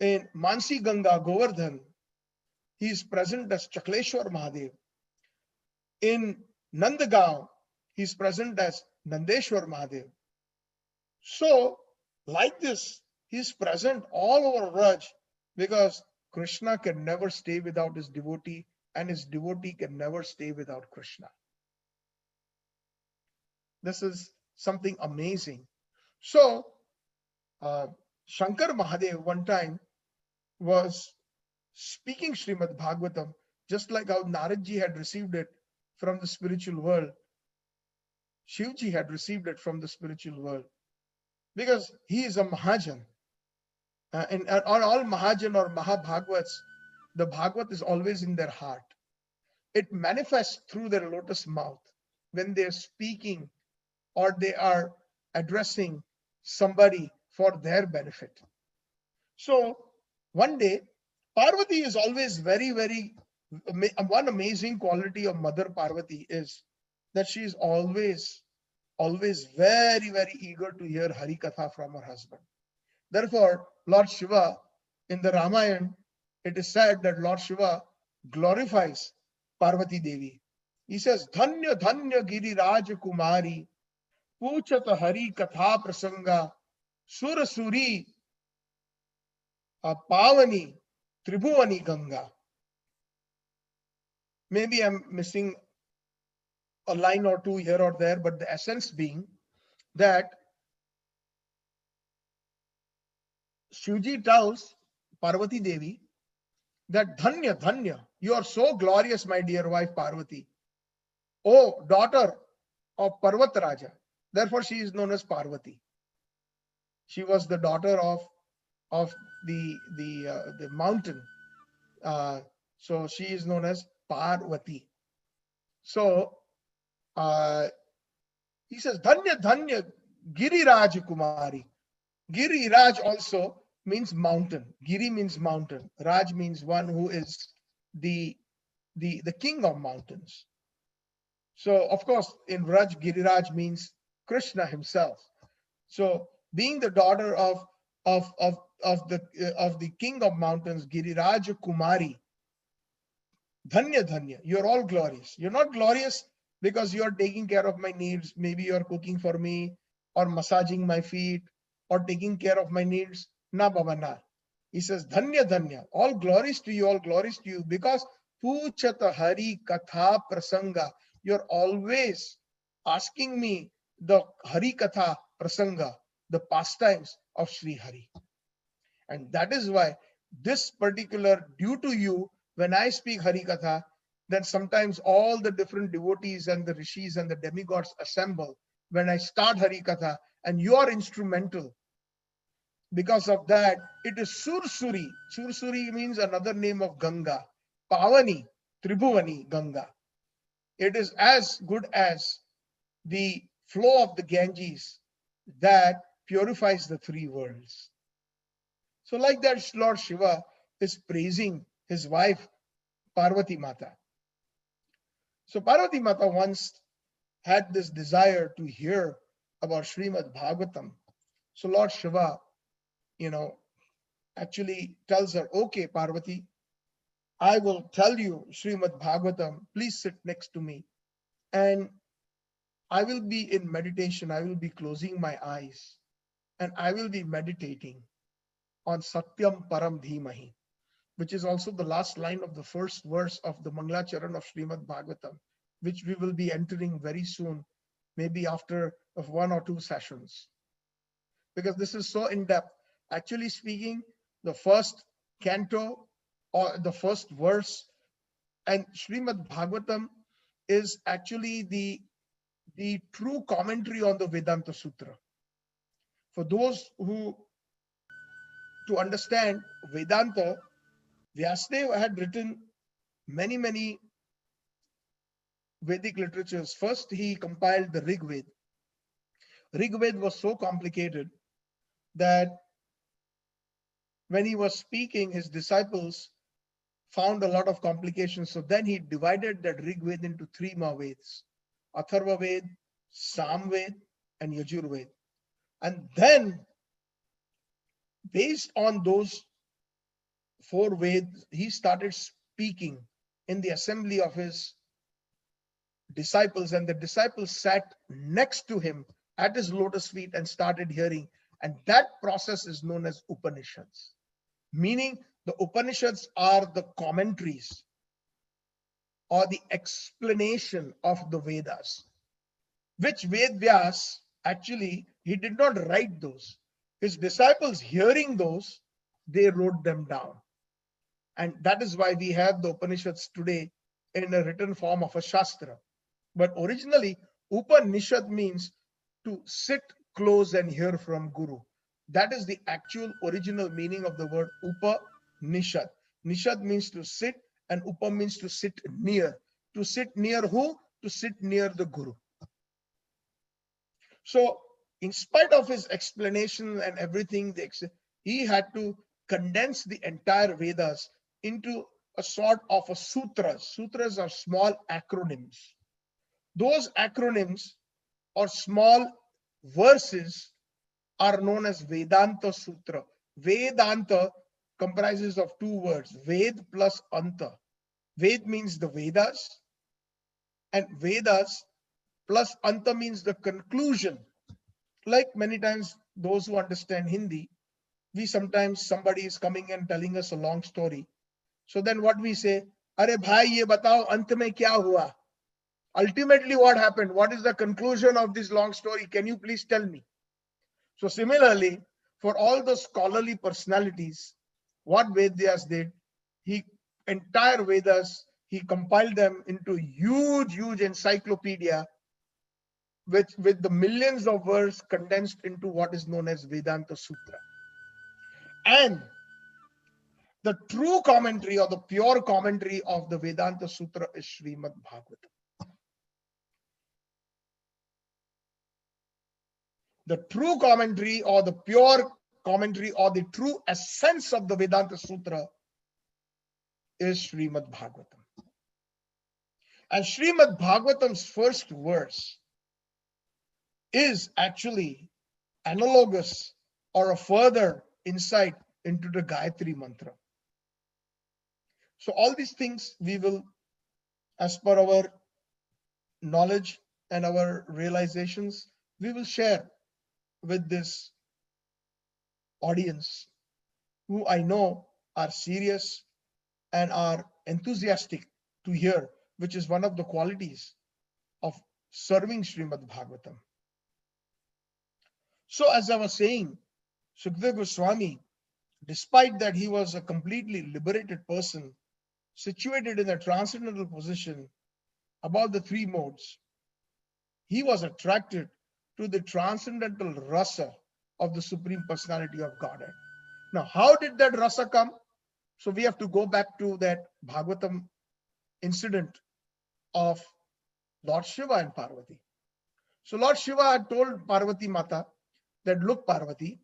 In Mansi Ganga, Govardhan, he is present as Chakleshwar Mahadev. In Nandagaon, he is present as Nandeshwar Mahadev. So, like this, he is present all over Vraj, because Krishna can never stay without his devotee, and his devotee can never stay without Krishna. This is something amazing. So, Shankar Mahadev one time was speaking Srimad Bhagavatam, just like how Naradji had received it from the spiritual world. Shivji had received it from the spiritual world, because he is a Mahajan. And on all Mahajan or Mahabhagavats, the Bhagavat is always in their heart. It manifests through their lotus mouth when they're speaking or they are addressing somebody for their benefit. So one day, Parvati is always one amazing quality of Mother Parvati is that she is always very eager to hear Hari Katha from her husband. Therefore, Lord Shiva, in the Ramayana, it is said that Lord Shiva glorifies Parvati Devi. He says, Dhanya Dhanya Giri Raj Kumari, Puchata Hari Katha Prasanga, Sura Suri, Pavani, Tribhuvani Ganga. Maybe I'm missing a line or two here or there, but the essence being that Shivji tells Parvati Devi that Dhanya, Dhanya, you are so glorious, my dear wife Parvati. Oh, daughter of Parvat Raja. Therefore, she is known as Parvati. She was the daughter of the mountain. So she is known as Parvati. So he says, Dhanya, Dhanya, Giriraj Kumari. Giriraj also means mountain. Giri means mountain. Raj means one who is the king of mountains. So of course, in Raj, Giriraj means Krishna himself. So being the daughter of the king of mountains, Giriraj Kumari, Dhanya, dhanya. You're all glorious. You're not glorious because you're taking care of my needs. Maybe you're cooking for me or massaging my feet or taking care of my needs. Na, Baba, na. He says, Dhanya, dhanya. All glories to you, all glories to you because Puchata Hari Katha Prasanga. You're always asking me the Hari Katha Prasanga, the pastimes of Sri Hari. And that is why this particular, due to you, when I speak Harikatha, then sometimes all the different devotees and the rishis and the demigods assemble when I start Harikatha, and you are instrumental. Because of that, it is Sursuri. Sursuri means another name of Ganga. Pavani, Tribhuvani Ganga. It is as good as the flow of the Ganges that purifies the three worlds. So like that, Lord Shiva is praising his wife, Parvati Mata. So Parvati Mata once had this desire to hear about Srimad Bhagavatam. So Lord Shiva, actually tells her, okay, Parvati, I will tell you Srimad Bhagavatam. Please sit next to me. And I will be in meditation. I will be closing my eyes. And I will be meditating on Satyam Param Dhimahi, which is also the last line of the first verse of the Mangalacharan of Srimad Bhagavatam, which we will be entering very soon, maybe after of 1 or 2 sessions. Because this is so in-depth. Actually speaking, the first canto or the first verse and Srimad Bhagavatam is actually the true commentary on the Vedanta Sutra. For those who to understand Vedanta, Vyasadeva had written many Vedic literatures. First, he compiled the Rig Veda. Rig Veda was so complicated that when he was speaking, his disciples found a lot of complications. So then he divided that Rig Veda into 3 more Vedas: Atharva Veda, Sam Veda, and Yajur Veda. And then, based on those 4 Vedas, he started speaking in the assembly of his disciples, and the disciples sat next to him at his lotus feet and started hearing. And that process is known as Upanishads, meaning the Upanishads are the commentaries or the explanation of the Vedas, which Ved Vyas, actually, he did not write those. His disciples, hearing those, they wrote them down. And that is why we have the Upanishads today in a written form of a Shastra. But originally, Upanishad means to sit close and hear from Guru. That is the actual original meaning of the word Upanishad. Nishad means to sit, and Upa means to sit near. To sit near who? To sit near the Guru. So, in spite of his explanation and everything, he had to condense the entire Vedas into a sort of a sutras. Sutras are small acronyms. Those acronyms or small verses are known as Vedanta Sutra. Vedanta comprises of 2 words, Ved plus Anta. Ved means the Vedas, and Vedas plus Anta means the conclusion. Like many times, those who understand Hindi, somebody is coming and telling us a long story. So then what we say, Are bhai, ye batao, ant mein kya hua? Ultimately, what happened? What is the conclusion of this long story? Can you please tell me? So similarly, for all the scholarly personalities, what Vedyas did, entire Vedas, he compiled them into huge encyclopedia with the millions of words condensed into what is known as Vedanta Sutra. And the true commentary or the pure commentary of the Vedanta Sutra is Srimad Bhagavatam. The true commentary or the pure commentary or the true essence of the Vedanta Sutra is Srimad Bhagavatam. And Srimad Bhagavatam's first verse is actually analogous or a further insight into the Gayatri Mantra. So all these things we will as per our knowledge and our realizations, we will share with this audience who I know are serious and are enthusiastic to hear, which is one of the qualities of serving Srimad Bhagavatam. So, as I was saying, Sukadeva Goswami, despite that he was a completely liberated person, situated in a transcendental position above the three modes, he was attracted to the transcendental rasa of the Supreme Personality of Godhead. Now, how did that rasa come? So we have to go back to that Bhagavatam incident of Lord Shiva and Parvati. So Lord Shiva had told Parvati Mata that, look, Parvati,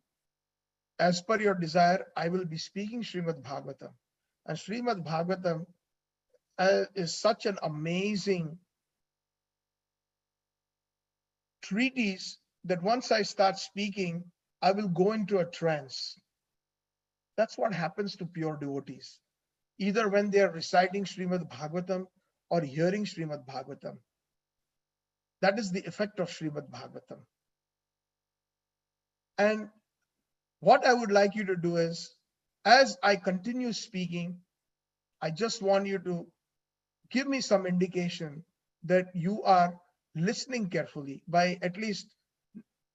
as per your desire, I will be speaking Srimad Bhagavatam. And Srimad Bhagavatam is such an amazing treatise that once I start speaking, I will go into a trance. That's what happens to pure devotees, either when they are reciting Srimad Bhagavatam or hearing Srimad Bhagavatam. That is the effect of Srimad Bhagavatam. And what I would like you to do is, as I continue speaking, I just want you to give me some indication that you are listening carefully by at least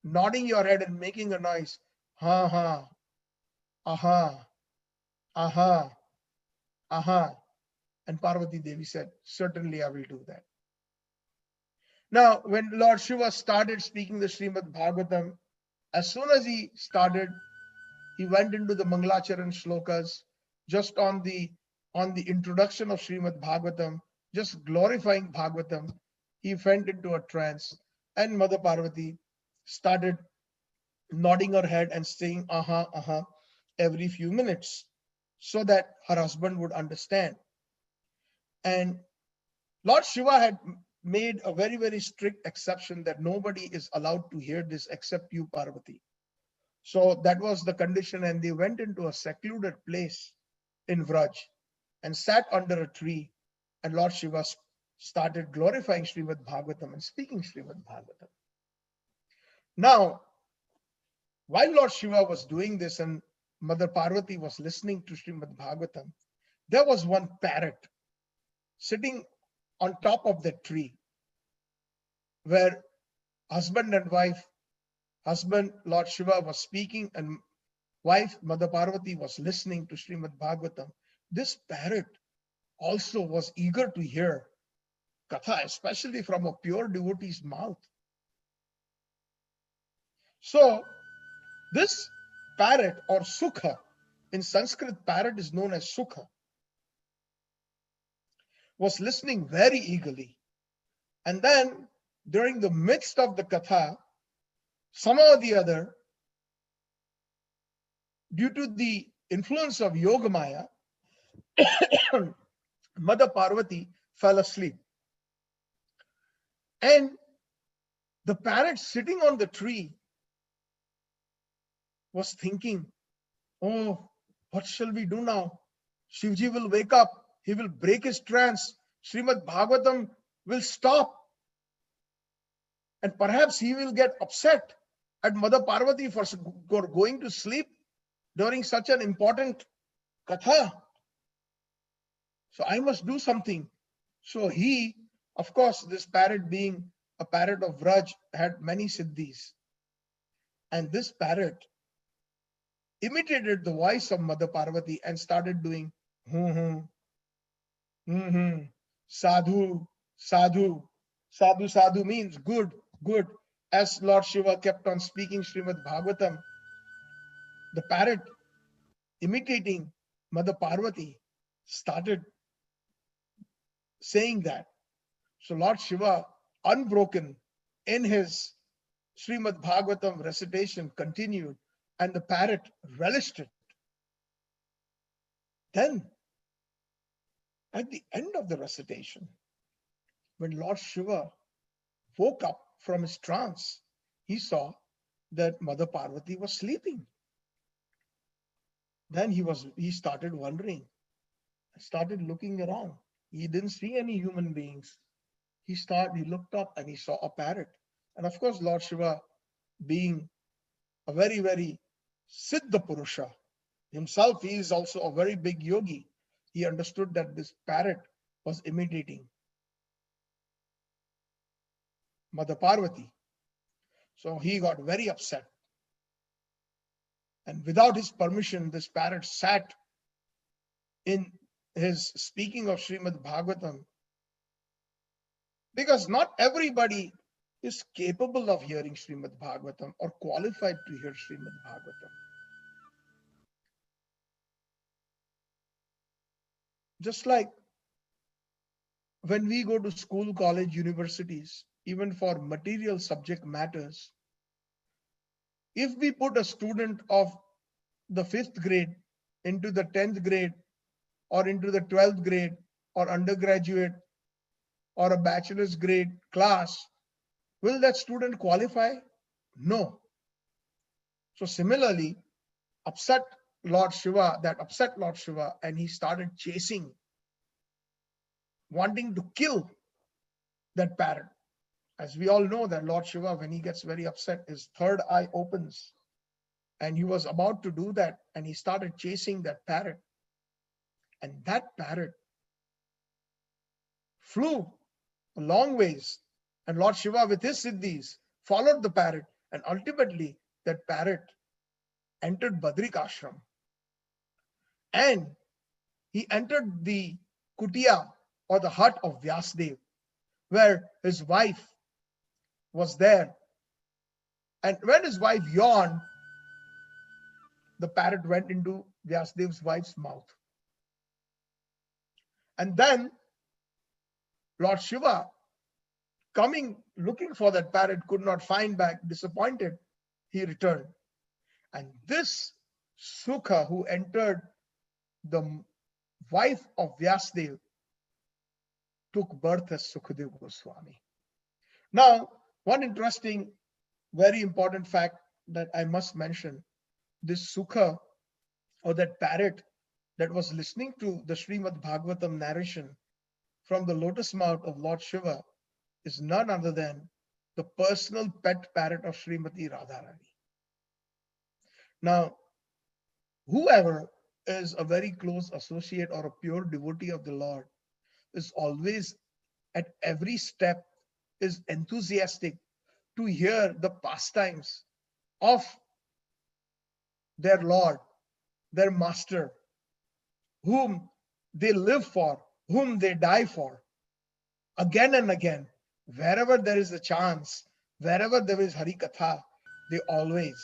nodding your head and making a noise. Ha ha, aha, aha, aha. And Parvati Devi said, certainly I will do that. Now, when Lord Shiva started speaking the Srimad Bhagavatam, as soon as he started, he went into the Mangalacharan shlokas, just on the introduction of Srimad Bhagavatam, just glorifying Bhagavatam. He went into a trance, and Mother Parvati started nodding her head and saying aha, aha every few minutes, so that her husband would understand. And Lord Shiva had made a very, very strict exception that nobody is allowed to hear this except you, Parvati. So that was the condition, and they went into a secluded place in Vraj and sat under a tree, and Lord Shiva started glorifying Srimad Bhagavatam and speaking Srimad Bhagavatam. Now, while Lord Shiva was doing this and Mother Parvati was listening to Srimad Bhagavatam, there was one parrot sitting on top of that tree, where husband and wife, husband Lord Shiva was speaking and wife Mother Parvati was listening to Srimad Bhagavatam. This parrot also was eager to hear katha, especially from a pure devotee's mouth. So this parrot, or sukha, in Sanskrit parrot is known as sukha, was listening very eagerly. And then during the midst of the katha, somehow or the other, due to the influence of Yogamaya, Mother Parvati fell asleep. And the parrot sitting on the tree was thinking, oh, what shall we do now? Shivji will wake up. He will break his trance. Srimad Bhagavatam will stop. And perhaps he will get upset at Mother Parvati for going to sleep during such an important katha. So I must do something. So he, of course, this parrot being a parrot of Vraj, had many siddhis. And this parrot imitated the voice of Mother Parvati and started doing sadhu, sadhu. Sadhu, sadhu means good, good. As Lord Shiva kept on speaking Srimad Bhagavatam, the parrot, imitating Mother Parvati, started saying that. So Lord Shiva, unbroken in his Srimad Bhagavatam recitation, continued, and the parrot relished it. Then, at the end of the recitation, when Lord Shiva woke up from his trance, he saw that Mother Parvati was sleeping. Then he started wondering, started looking around. He didn't see any human beings. He looked up and he saw a parrot. And of course, Lord Shiva, being a very, very Siddha Purusha himself, he is also a very big yogi. He understood that this parrot was imitating Mother Parvati. So he got very upset. And without his permission, this parrot sat in his speaking of Srimad Bhagavatam, because not everybody is capable of hearing Srimad Bhagavatam or qualified to hear Srimad Bhagavatam. Just like when we go to school, college, universities, even for material subject matters, if we put a student of the 5th grade into the 10th grade or into the 12th grade or undergraduate or a bachelor's grade class, will that student qualify? No. So similarly, that upset Lord Shiva, and he started chasing, wanting to kill that parrot. As we all know that Lord Shiva, when he gets very upset, his third eye opens. And he was about to do that, and he started chasing that parrot. And that parrot flew a long ways. And Lord Shiva, with his siddhis, followed the parrot. And ultimately, that parrot entered Badrik Ashram. And he entered the kutia, or the hut of Vyasdev, where his wife was there. And when his wife yawned, the parrot went into Vyasdev's wife's mouth. And then Lord Shiva, coming, looking for that parrot, could not find back, disappointed, he returned. And this Sukha, who entered the wife of Vyasdev, took birth as Sukadev Goswami. Now, one interesting, very important fact that I must mention, this Sukha, or that parrot that was listening to the Srimad Bhagavatam narration from the lotus mouth of Lord Shiva, is none other than the personal pet parrot of Srimati Radharani. Now, whoever is a very close associate or a pure devotee of the Lord is always, at every step, is enthusiastic to hear the pastimes of their Lord, their Master, whom they live for, whom they die for. Again and again, wherever there is a chance, wherever there is Hari Katha, they always,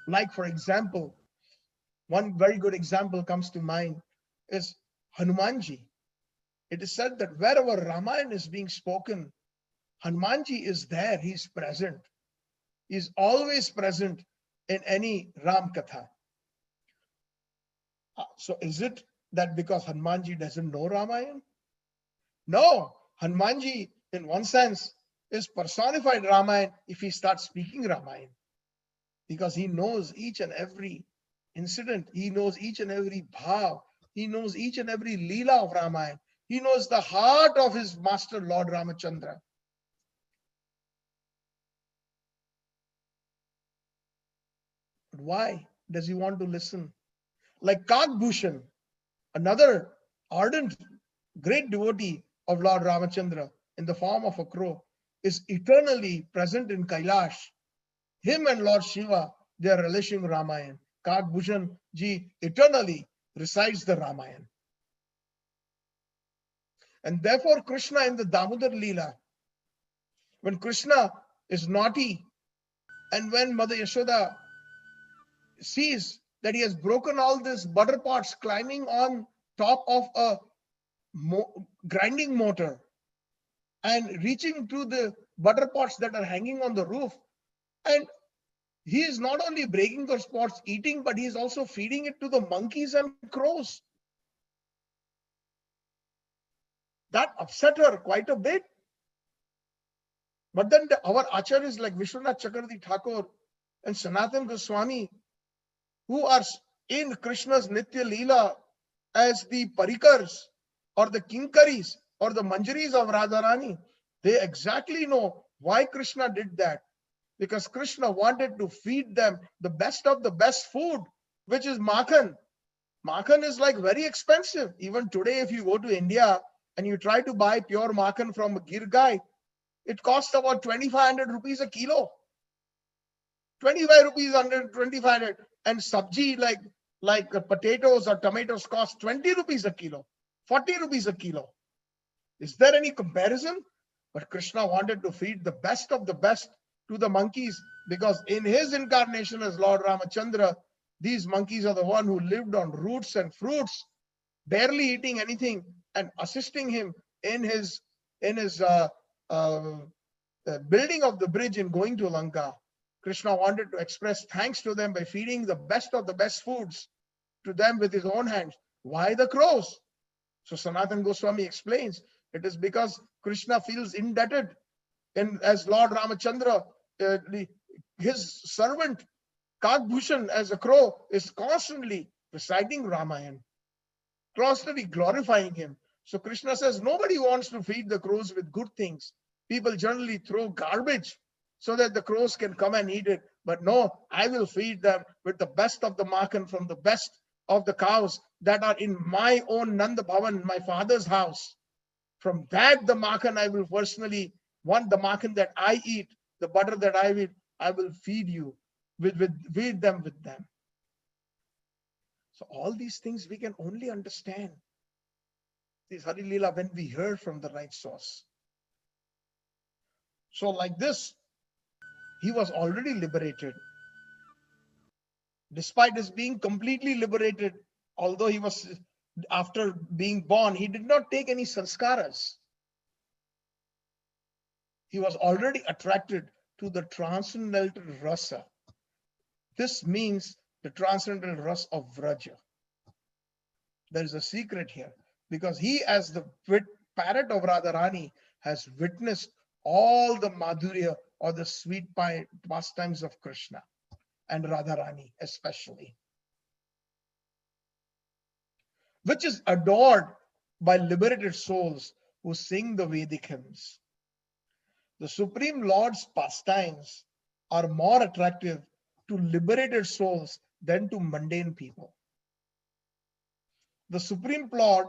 like for example, one very good example comes to mind is Hanumanji. It is said that wherever Ramayana is being spoken, Hanumanji is there, he's present. He's always present in any Ram Katha. So is it that because Hanumanji doesn't know Ramayana? No, Hanumanji, in one sense, is personified Ramayana if he starts speaking Ramayana, because he knows each and every incident, he knows each and every bhav, he knows each and every leela of Ramayana, he knows the heart of his master Lord Ramachandra. But why does he want to listen? Like Kagbhushan, another ardent, great devotee of Lord Ramachandra in the form of a crow, is eternally present in Kailash. Him and Lord Shiva, they are relishing Ramayana. Kagbhushan ji eternally recites the Ramayana. And therefore Krishna in the Damodar Leela, when Krishna is naughty and when Mother Yashoda sees that he has broken all these butter pots climbing on top of a grinding motor and reaching to the butter pots that are hanging on the roof, and he is not only breaking those pots, eating, but he is also feeding it to the monkeys and crows. That upset her quite a bit. But then our acharyas like Vishwanath Chakravarti Thakur and Sanatan Goswami, who are in Krishna's Nitya Leela as the Parikars, or the kinkaris or the manjaris of Radharani, they exactly know why Krishna did that. Because Krishna wanted to feed them the best of the best food, which is makhan. Makhan is like very expensive. Even today, if you go to India and you try to buy pure makhan from a Gir guy, it costs about 2,500 rupees a kilo. 25 rupees under 2,500. And sabji like potatoes or tomatoes cost 20 rupees a kilo, 40 rupees a kilo. Is there any comparison? But Krishna wanted to feed the best of the best to the monkeys, because in his incarnation as Lord Ramachandra, these monkeys are the one who lived on roots and fruits, barely eating anything, and assisting him in his building of the bridge in going to Lanka. Krishna wanted to express thanks to them by feeding the best of the best foods to them with his own hands. Why the crows? So Sanatana Goswami explains, it is because Krishna feels indebted, and as Lord Ramachandra, his servant Kagbhushan as a crow is constantly reciting Ramayana, constantly glorifying him. So Krishna says nobody wants to feed the crows with good things. People generally throw garbage so that the crows can come and eat it. But no, I will feed them with the best of the makhan from the best of the cows that are in my own Nanda Bhavan, my father's house. From that, the makhan I will personally want, the makhan that I eat, the butter that I eat, I will feed you feed them with them. So all these things we can only understand this Hari Leela when we hear from the right source. So like this, he was already liberated. Despite his being completely liberated, although he was, after being born, he did not take any sanskaras. He was already attracted to the transcendental rasa. This means the transcendental rasa of Vraja. There is a secret here, because he, as the parrot of Radharani, has witnessed all the madhurya or the sweet pastimes of Krishna and Radharani especially, which is adored by liberated souls who sing the Vedic hymns. The Supreme Lord's pastimes are more attractive to liberated souls than to mundane people. The Supreme Lord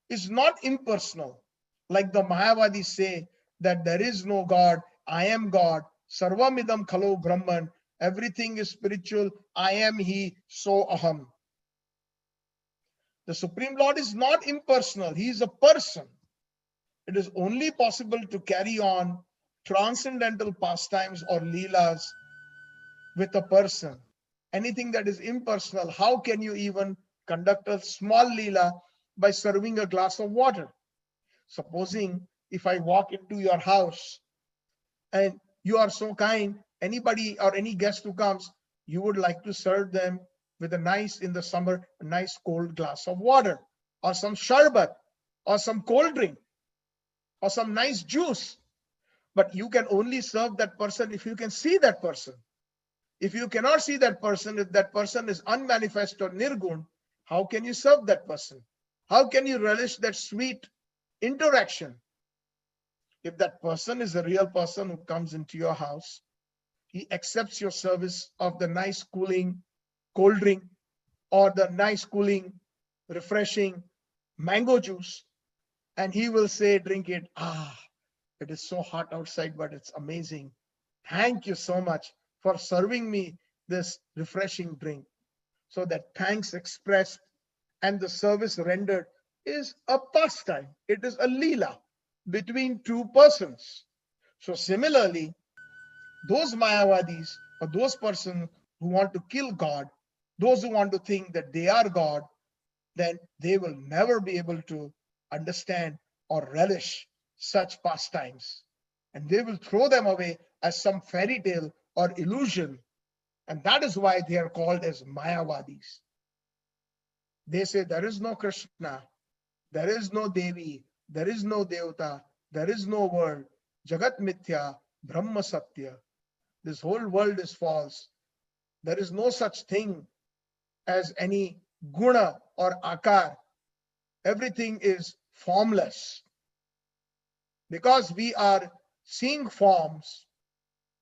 is not impersonal, like the Mayavadis say that there is no God, I am God, Sarvamidam Khalo Brahman, everything is spiritual, I am He, so aham. The Supreme Lord is not impersonal, He is a person. It is only possible to carry on transcendental pastimes or leelas with a person. Anything that is impersonal, how can you even conduct a small leela by serving a glass of water? Supposing if I walk into your house and you are so kind, anybody or any guest who comes, you would like to serve them with a nice, in the summer, a nice cold glass of water, or some sharbat, or some cold drink, or some nice juice. But you can only serve that person if you can see that person. If you cannot see that person, if that person is unmanifest or nirgun, how can you serve that person? How can you relish that sweet interaction? If that person is a real person who comes into your house, he accepts your service of the nice cooling cold drink or the nice cooling refreshing mango juice, and he will say, drink it, it is so hot outside, but it's amazing. Thank you so much for serving me this refreshing drink. So that thanks expressed and the service rendered is a pastime. It is a leela between two persons. So similarly, those Mayavadis or those persons who want to kill God, those who want to think that they are God, then they will never be able to understand or relish such pastimes. And they will throw them away as some fairy tale or illusion. And that is why they are called as Mayavadis. They say there is no Krishna, there is no Devi, there is no Devata, there is no world. Jagat Mithya, Brahma Satya. This whole world is false. There is no such thing as any guna or akar. Everything is formless. Because we are seeing forms,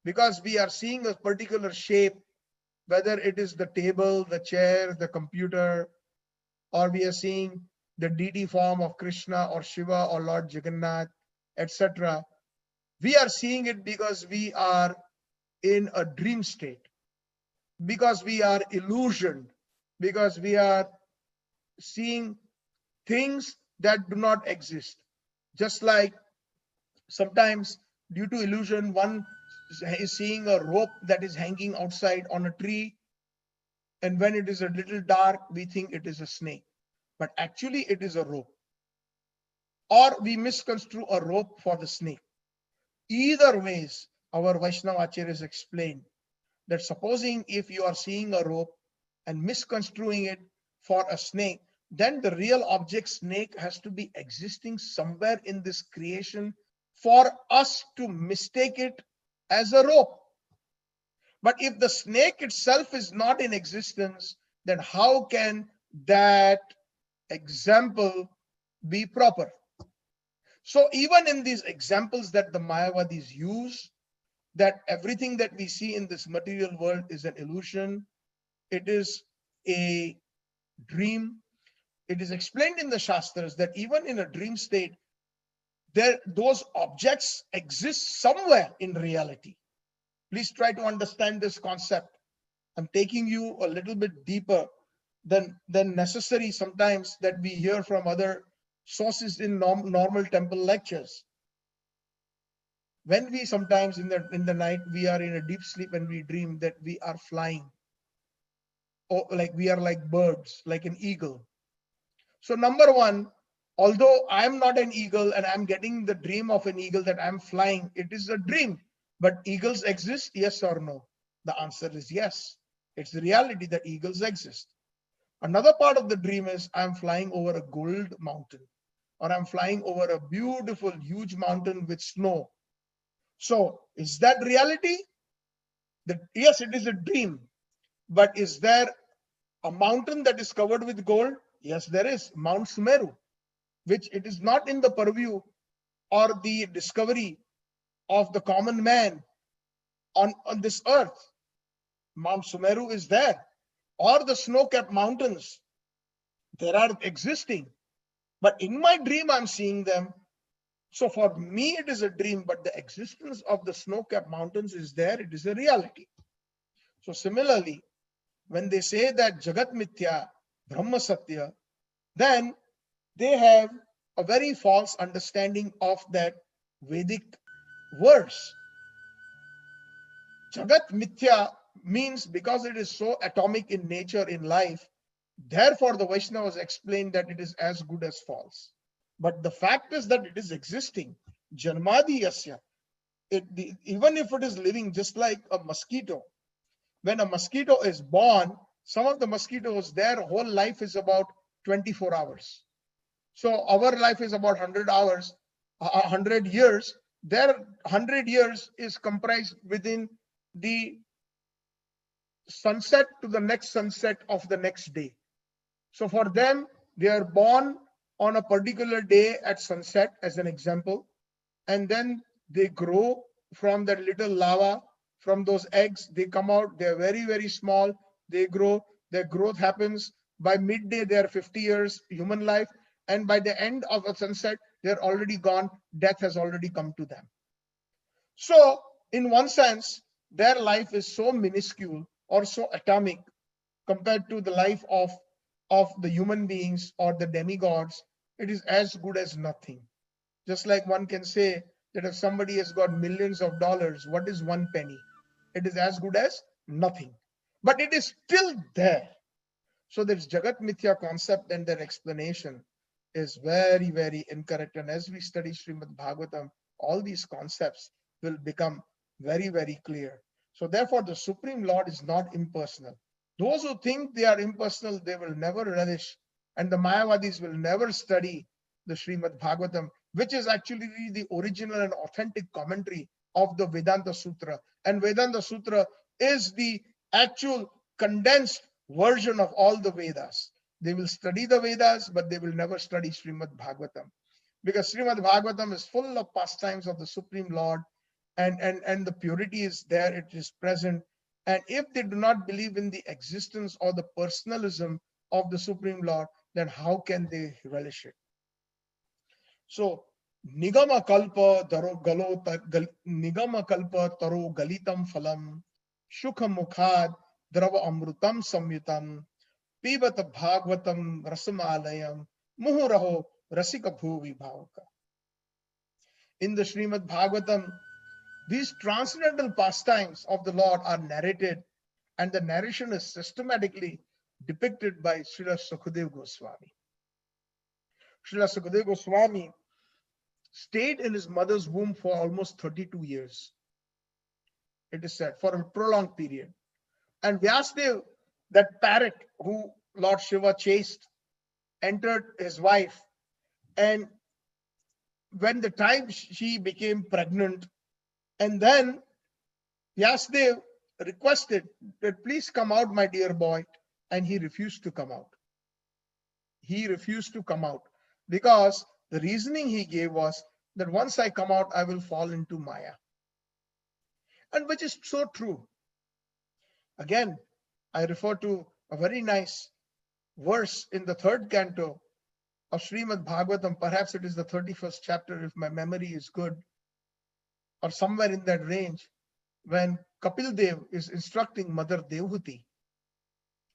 because we are seeing a particular shape, whether it is the table, the chair, the computer, or we are seeing the deity form of Krishna or Shiva or Lord Jagannath, etc. We are seeing it because we are in a dream state, because we are illusioned, because we are seeing things that do not exist. Just like sometimes, due to illusion, one is seeing a rope that is hanging outside on a tree, and when it is a little dark, we think it is a snake, but actually it is a rope. Or we misconstrue a rope for the snake. Either ways, our Vaishnava acharyas explain that supposing if you are seeing a rope and misconstruing it for a snake, then the real object snake has to be existing somewhere in this creation for us to mistake it as a rope. But if the snake itself is not in existence, then how can that example be proper? So even in these examples that the Mayavadis use, that everything that we see in this material world is an illusion, it is a dream. It is explained in the Shastras that even in a dream state, those objects exist somewhere in reality. Please try to understand this concept. I'm taking you a little bit deeper than necessary sometimes that we hear from other sources in normal temple lectures. When we sometimes in the night, we are in a deep sleep and we dream that we are flying, or like we are like birds, like an eagle. So number one, although I'm not an eagle and I'm getting the dream of an eagle that I'm flying, it is a dream. But eagles exist, yes or no? The answer is yes. It's the reality that eagles exist. Another part of the dream is I'm flying over a gold mountain, or I'm flying over a beautiful, huge mountain with snow. So is that reality? Yes, it is a dream. But is there a mountain that is covered with gold? Yes, there is. Mount Sumeru, which it is not in the purview or the discovery of the common man on this earth. Mount Sumeru is there. Or the snow-capped mountains, there are existing. But in my dream, I'm seeing them. So for me, it is a dream, but the existence of the snow-capped mountains is there. It is a reality. So similarly, when they say that Jagat Mithya, Brahma Satya, then they have a very false understanding of that Vedic verse. Jagat Mithya means because it is so atomic in nature in life, therefore the Vaishnavas explain that it is as good as false. But the fact is that it is existing. Janmadi Yasya. Even if it is living, just like a mosquito. When a mosquito is born, some of the mosquitoes, their whole life is about 24 hours. So our life is about 100 hours, 100 years. Their 100 years is comprised within the sunset to the next sunset of the next day. So for them, they are born on a particular day at sunset, as an example, and then they grow from that little lava, from those eggs. They come out, they're very, very small, they grow, their growth happens. By midday, they're 50 years human life, and by the end of a sunset, they're already gone. Death has already come to them. So in one sense, their life is so minuscule or so atomic compared to the life of the human beings or the demigods. It is as good as nothing. Just like one can say that if somebody has got millions of dollars, what is one penny? It is as good as nothing. But it is still there. So this Jagat Mithya concept and their explanation is very, very incorrect. And as we study Srimad Bhagavatam, all these concepts will become very, very clear. So therefore, the Supreme Lord is not impersonal. Those who think they are impersonal, they will never relish. And the Mayavadis will never study the Srimad Bhagavatam, which is actually the original and authentic commentary of the Vedanta Sutra. And Vedanta Sutra is the actual condensed version of all the Vedas. They will study the Vedas, but they will never study Srimad Bhagavatam. because Srimad Bhagavatam is full of pastimes of the Supreme Lord, and the purity is there, it is present. And if they do not believe in the existence or the personalism of the Supreme Lord, then how can they relish it? So, Nigama Kalpa Nigama Kalpa Taro Galitam Phalam Shukha Mukhad Drava Amrutam Samyutam Pibata Bhagavatam Rasamalayam Muhuraho Rasika Bhuvi Bhavaka. In the Srimad Bhagavatam, these transcendental pastimes of the Lord are narrated, and the narration is systematically depicted by Srila Sukadeva Goswami. Srila Sukadeva Goswami stayed in his mother's womb for almost 32 years. It is said, for a prolonged period. And Vyasadeva, that parrot who Lord Shiva chased, entered his wife, and when the time she became pregnant, and then Vyasadeva requested that please come out, my dear boy, and he refused to come out. He refused to come out because the reasoning he gave was that once I come out, I will fall into Maya. And which is so true. Again, I refer to a very nice verse in the third canto of Srimad Bhagavatam. Perhaps it is the 31st chapter, if my memory is good, or somewhere in that range, when Kapil Dev is instructing Mother Devhuti.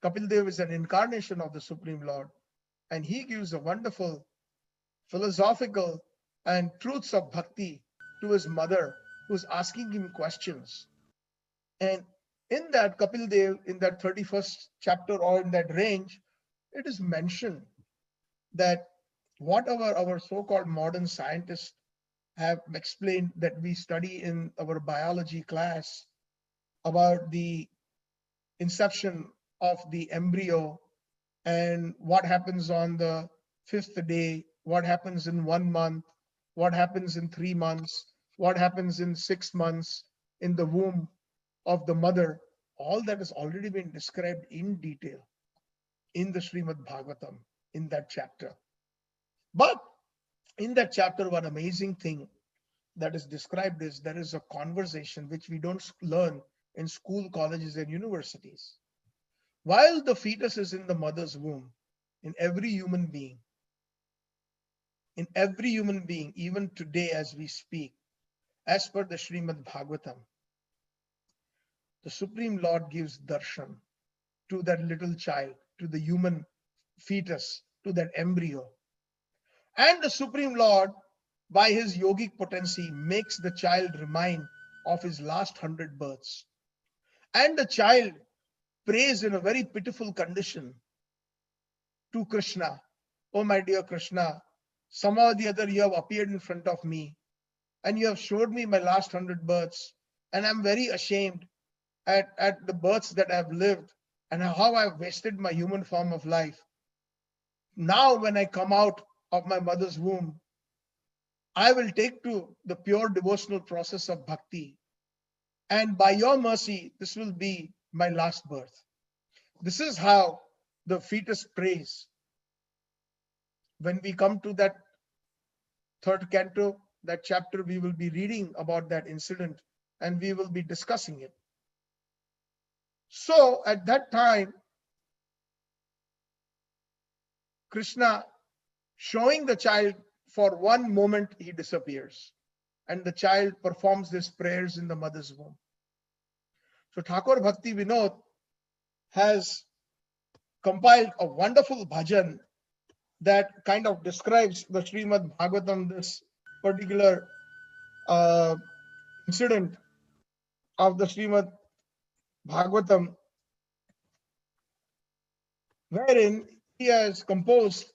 Kapil Dev is an incarnation of the Supreme Lord, and he gives a wonderful philosophical and truths of bhakti to his mother, who's asking him questions. And in that Kapil Dev, in that 31st chapter or in that range, it is mentioned that whatever our so-called modern scientists have explained that we study in our biology class about the inception of the embryo and what happens on the 5th day, what happens in 1 month, what happens in 3 months, what happens in 6 months in the womb of the mother, all that has already been described in detail in the Srimad Bhagavatam, in that chapter. But in that chapter, one amazing thing that is described is there is a conversation which we don't learn in school, colleges, and universities. While the fetus is in the mother's womb, in every human being, even today as we speak, as per the Srimad Bhagavatam, the Supreme Lord gives darshan to that little child, to the human fetus, to that embryo. And the Supreme Lord, by his yogic potency, makes the child remind of his last 100 births. And the child prays in a very pitiful condition to Krishna, oh my dear Krishna, somehow or the other you have appeared in front of me and you have showed me my last 100 births, and I'm very ashamed at the births that I've lived and how I've wasted my human form of life. Now when I come out of my mother's womb, I will take to the pure devotional process of bhakti, and by your mercy this will be my last birth. This is how the fetus prays. When we come to that third canto, that chapter, we will be reading about that incident and we will be discussing it. So at that time, Krishna, showing the child, for one moment he disappears and the child performs his prayers in the mother's womb. So Thakur Bhakti Vinod has compiled a wonderful bhajan that kind of describes the Srimad Bhagavatam, this particular incident of the Srimad Bhagavatam, wherein he has composed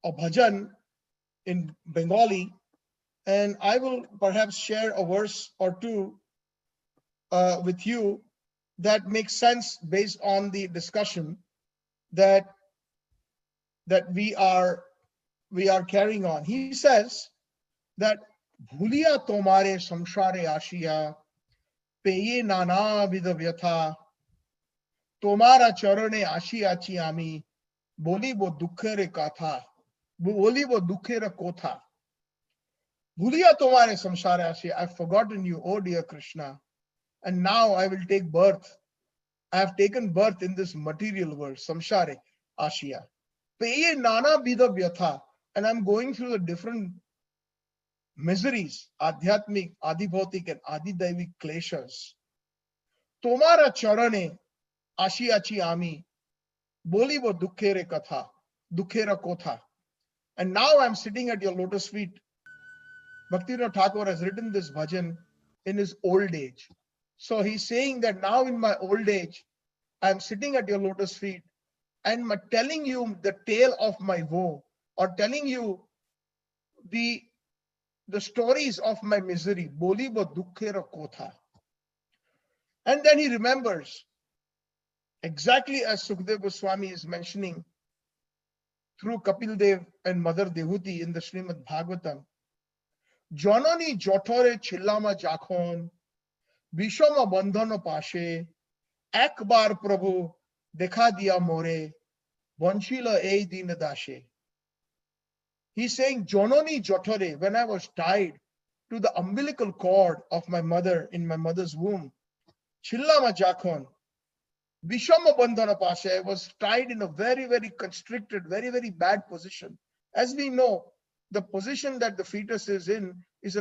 a bhajan in Bengali, and I will perhaps share a verse or two with you that makes sense based on the discussion that we are carrying on. He says that Bhuliya tomare samsare ashiya peye nana vida vyatha tomara charane ashi achi ami boli bo dukkhe re katha. बोली वो दुखेर कोथा, भूलिया तुम्हारे संसार आशे, I've forgotten you, oh dear Krishna, and now I will take birth. I have taken birth in this material world, samsare, Ashia. Peye nana bida vyatha, and I'm going through the different miseries, adhyatmik, adibhautik, and adidaivik kleshas. Tomara charane, ashiachi ami, boli wo dukkhere katha, dukkhera kotha. And now I'm sitting at your lotus feet. Bhaktivinoda Thakur has written this bhajan in his old age. So he's saying that now in my old age, I'm sitting at your lotus feet and telling you the tale of my woe, or telling you the stories of my misery. Boli bo dukkhera kotha. And then he remembers, exactly as Sukdev Goswami is mentioning through Kapil Dev and Mother Dehuti in the Srimad Bhagavatam. Janani jotore chillama jakhon, bishama bandhano pashe, ekbar Prabhu dekha diya more, vanshila ei din dashe. He's saying, Janani jotore, when I was tied to the umbilical cord of my mother in my mother's womb, chillama jakhon, bishama bandhana pashe, I was tied in a very, very constricted, very, very bad position. As we know, the position that the fetus is in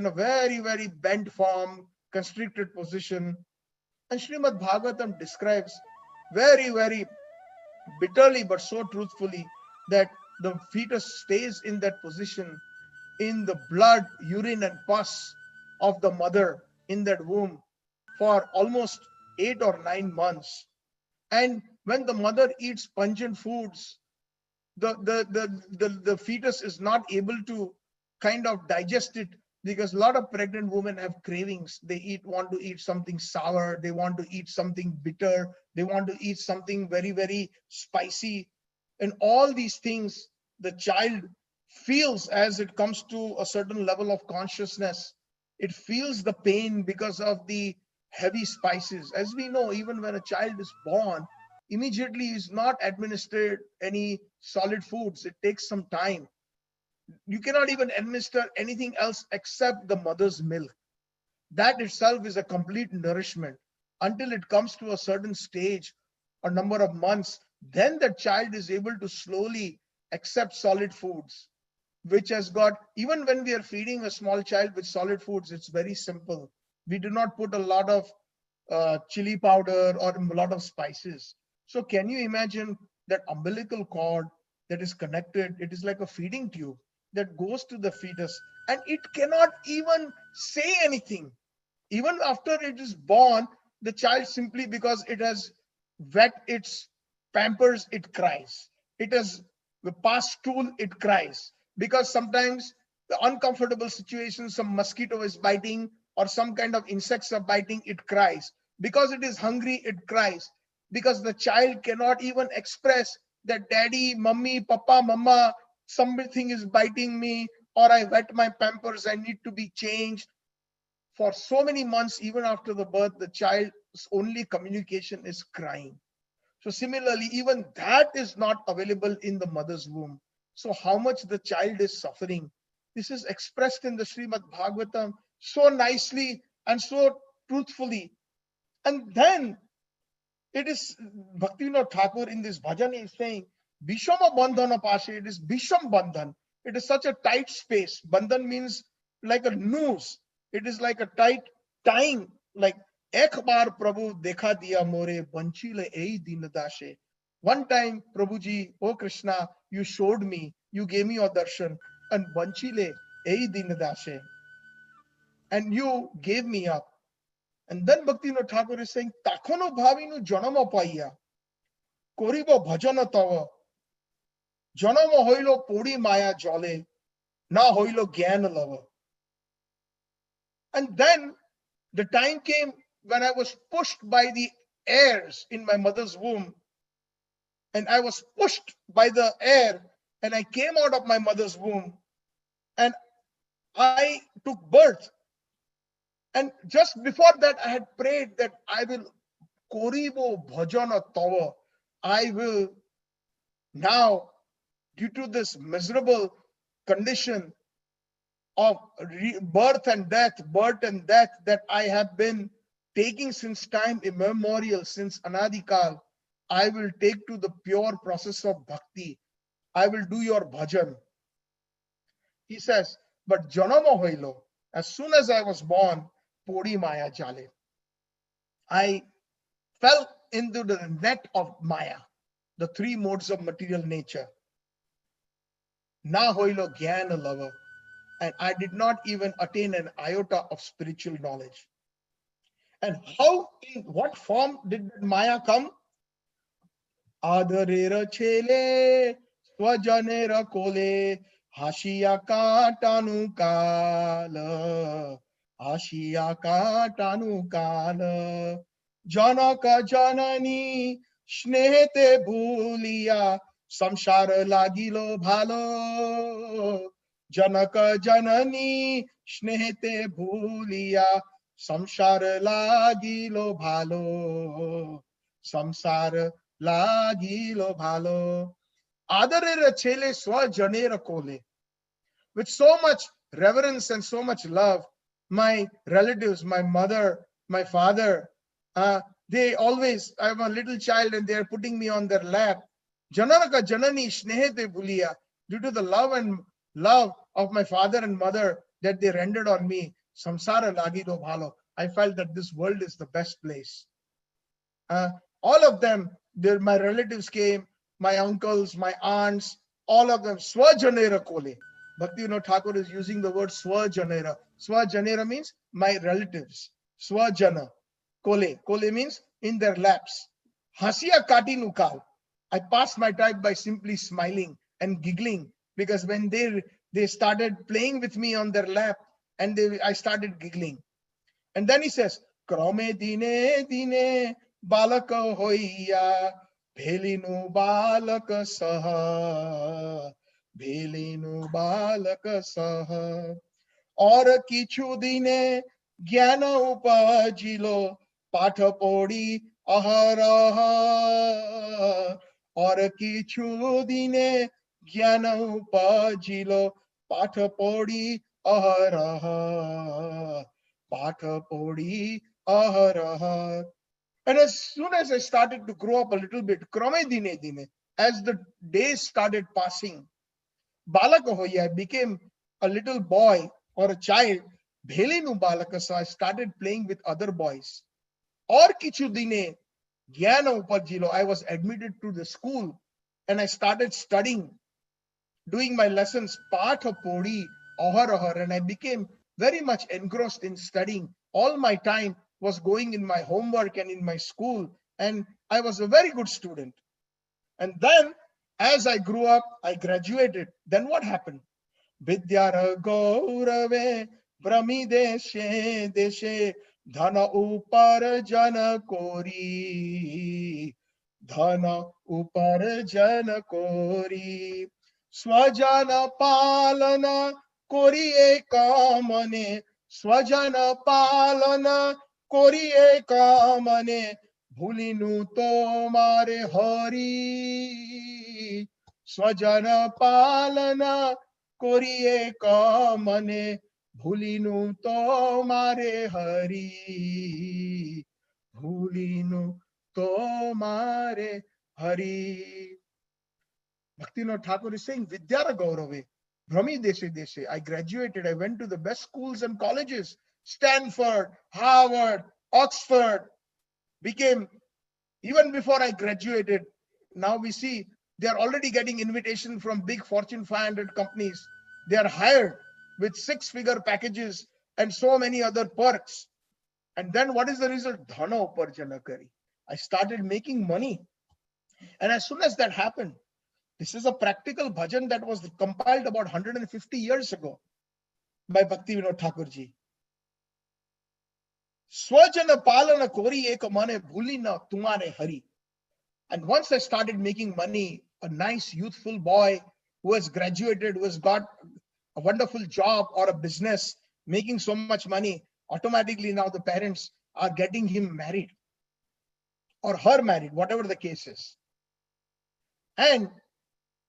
a very, very bent form, constricted position. And Srimad Bhagavatam describes very, very bitterly but so truthfully that the fetus stays in that position in the blood, urine, and pus of the mother in that womb for almost 8 or 9 months. And when the mother eats pungent foods, the fetus is not able to kind of digest it, because a lot of pregnant women have cravings. They want to eat something sour, they want to eat something bitter, they want to eat something very, very spicy. And all these things the child feels as it comes to a certain level of consciousness. It feels the pain because of the heavy spices. As we know, even when a child is born, immediately is not administered any solid foods. It takes some time. You cannot even administer anything else except the mother's milk. That itself is a complete nourishment until it comes to a certain stage or number of months. Then the child is able to slowly accept solid foods, which has got, even when we are feeding a small child with solid foods, it's very simple. We do not put a lot of chili powder or a lot of spices. So can you imagine that umbilical cord that is connected? It is like a feeding tube that goes to the fetus, and it cannot even say anything. Even after it is born, the child, simply because it has wet its pampers, it cries. It has passed stool, it cries. Because sometimes the uncomfortable situation, some mosquito is biting or some kind of insects are biting, it cries. Because it is hungry, it cries. Because the child cannot even express that daddy, mummy, papa, mama, something is biting me, or I wet my pampers, I need to be changed. For so many months, even after the birth, the child's only communication is crying. So similarly, even that is not available in the mother's womb. So how much the child is suffering, this is expressed in the Srimad Bhagavatam so nicely and so truthfully. And then it is Bhaktivinoda Thakur in this bhajan is saying, Bishama Bandhana Pashe, it is Bisham Bandhan. It is such a tight space. Bandhan means like a noose. It is like a tight tying, like Ek bar Prabhu dekha diya more, banchile ei dinadashe. One time, Prabhuji, oh Krishna, you showed me, you gave me your darshan, and banchile ei dinadashe. And you gave me up. And then Bhaktivinoda Thakur is saying, Takhono bhavinu janama paiya, koribo bhajana tava, janama hoilo podi maya jale, na hoilo gyan lava. And then the time came when I was pushed by the airs in my mother's womb, and I was pushed by the air, and I came out of my mother's womb, and I took birth. And just before that, I had prayed that I will koribo bhajana tava. I will now, due to this miserable condition of birth and death that I have been taking since time immemorial, since Anadikal, I will take to the pure process of bhakti. I will do your bhajan. He says, but janama hoilo, as soon as I was born, podi maya jale, I fell into the net of maya, the three modes of material nature. Na hoilo jnana lava, and I did not even attain an iota of spiritual knowledge. And how, in what form did Maya come? Adarera chele, swajanera kole, hashiya katanu kala, hashiya katanu kala, janaka janani, snehete bhuliya, samsara lagilo bhalo, janaka janani, snehete bhuliya, samsara lagilo bhalo, samsara lagilo bhalo. Adarera chele swajanera kole. With so much reverence and so much love, my relatives, my mother, my father, they always, I'm a little child and they're putting me on their lap. Jananaka janani snehete bhuliya. Due to the love of my father and mother that they rendered on me, samsara lagilo bhalo. I felt that this world is the best place. All of them, my relatives came, my uncles, my aunts, all of them, swajanera kole. Bhaktivinoda Thakur is using the word swajanera. Swajanera means my relatives. Swajana. Kole. Kole means in their laps. Hasiya kati nukal. I passed my time by simply smiling and giggling, because when they started playing with me on their lap, and I started giggling. And then he says, Krame dine dine balaka hoiya, bhelinu balaka saha, bhelinu balaka saha. Or kichu dine jnana upajilo, patha podi aharaha. Or kichu dine jnana upajilo, patha podi aharaha. Patha podi aharaha. And as soon as I started to grow up a little bit, krame dine dine, as the days started passing, balaka hoya, I became a little boy or a child. Bhelinu balaka, so I started playing with other boys. Or kichu dine jnana upajilo, I was admitted to the school and I started studying, doing my lessons, patha podi aharaha, and I became very much engrossed in studying. All my time was going in my homework and in my school, and I was a very good student. And then, as I grew up, I graduated. Then what happened? Vidyara gaurave brahmi deshe deshe dhana uparjana kori, dhana uparjana kori, swajana palana koriye kamane, swajana palana koriye kamane, bhulinu tomare hari, swajana palana koriye kamane, bhulinu tomare hari, bhulinu tomare hari. Bhaktivinoda Thakur is saying, Vidyara Gaurave, Brahmi Deshe Deshe. I graduated, I went to the best schools and colleges, Stanford, Harvard, Oxford, became, even before I graduated, now we see they are already getting invitation from big Fortune 500 companies. They are hired with 6-figure packages and so many other perks. And then what is the result? Dhana uparjana kari. I started making money. And as soon as that happened, this is a practical bhajan that was compiled about 150 years ago by Bhaktivinoda Thakurji. Swajana palana kori eka mane bhulina tumare hari. And once I started making money, a nice youthful boy who has graduated, who has got a wonderful job or a business, making so much money, automatically now the parents are getting him married or her married, whatever the case is. And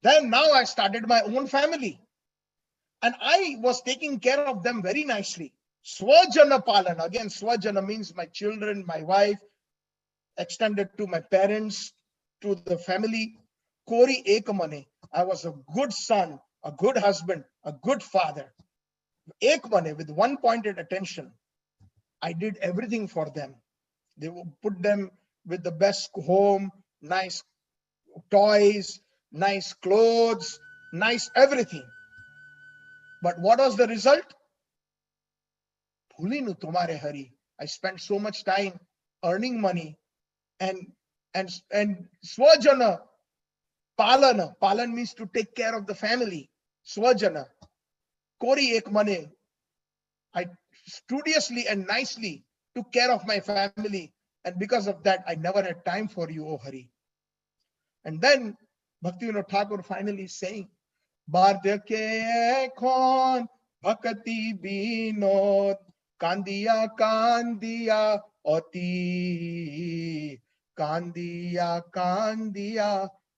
then now I started my own family. And I was taking care of them very nicely. Swajana Palana. Again, Swajana means my children, my wife, extended to my parents, to the family. Kori Ekmane. I was a good son, a good husband, a good father. Ekmane, with one pointed attention. I did everything for them. They would put them with the best home, nice toys, nice clothes, nice everything. But what was the result? Bhulinu tumhare hari. I spent so much time earning money and swajana palana. Palan means to take care of the family. Swajana. Kori ek mane. I studiously and nicely took care of my family, and because of that, I never had time for you, O Hari. And then Bhaktivinoda Thakur finally is saying, Bardya ke khon bhakti binod kandiya kandiya ati kandiya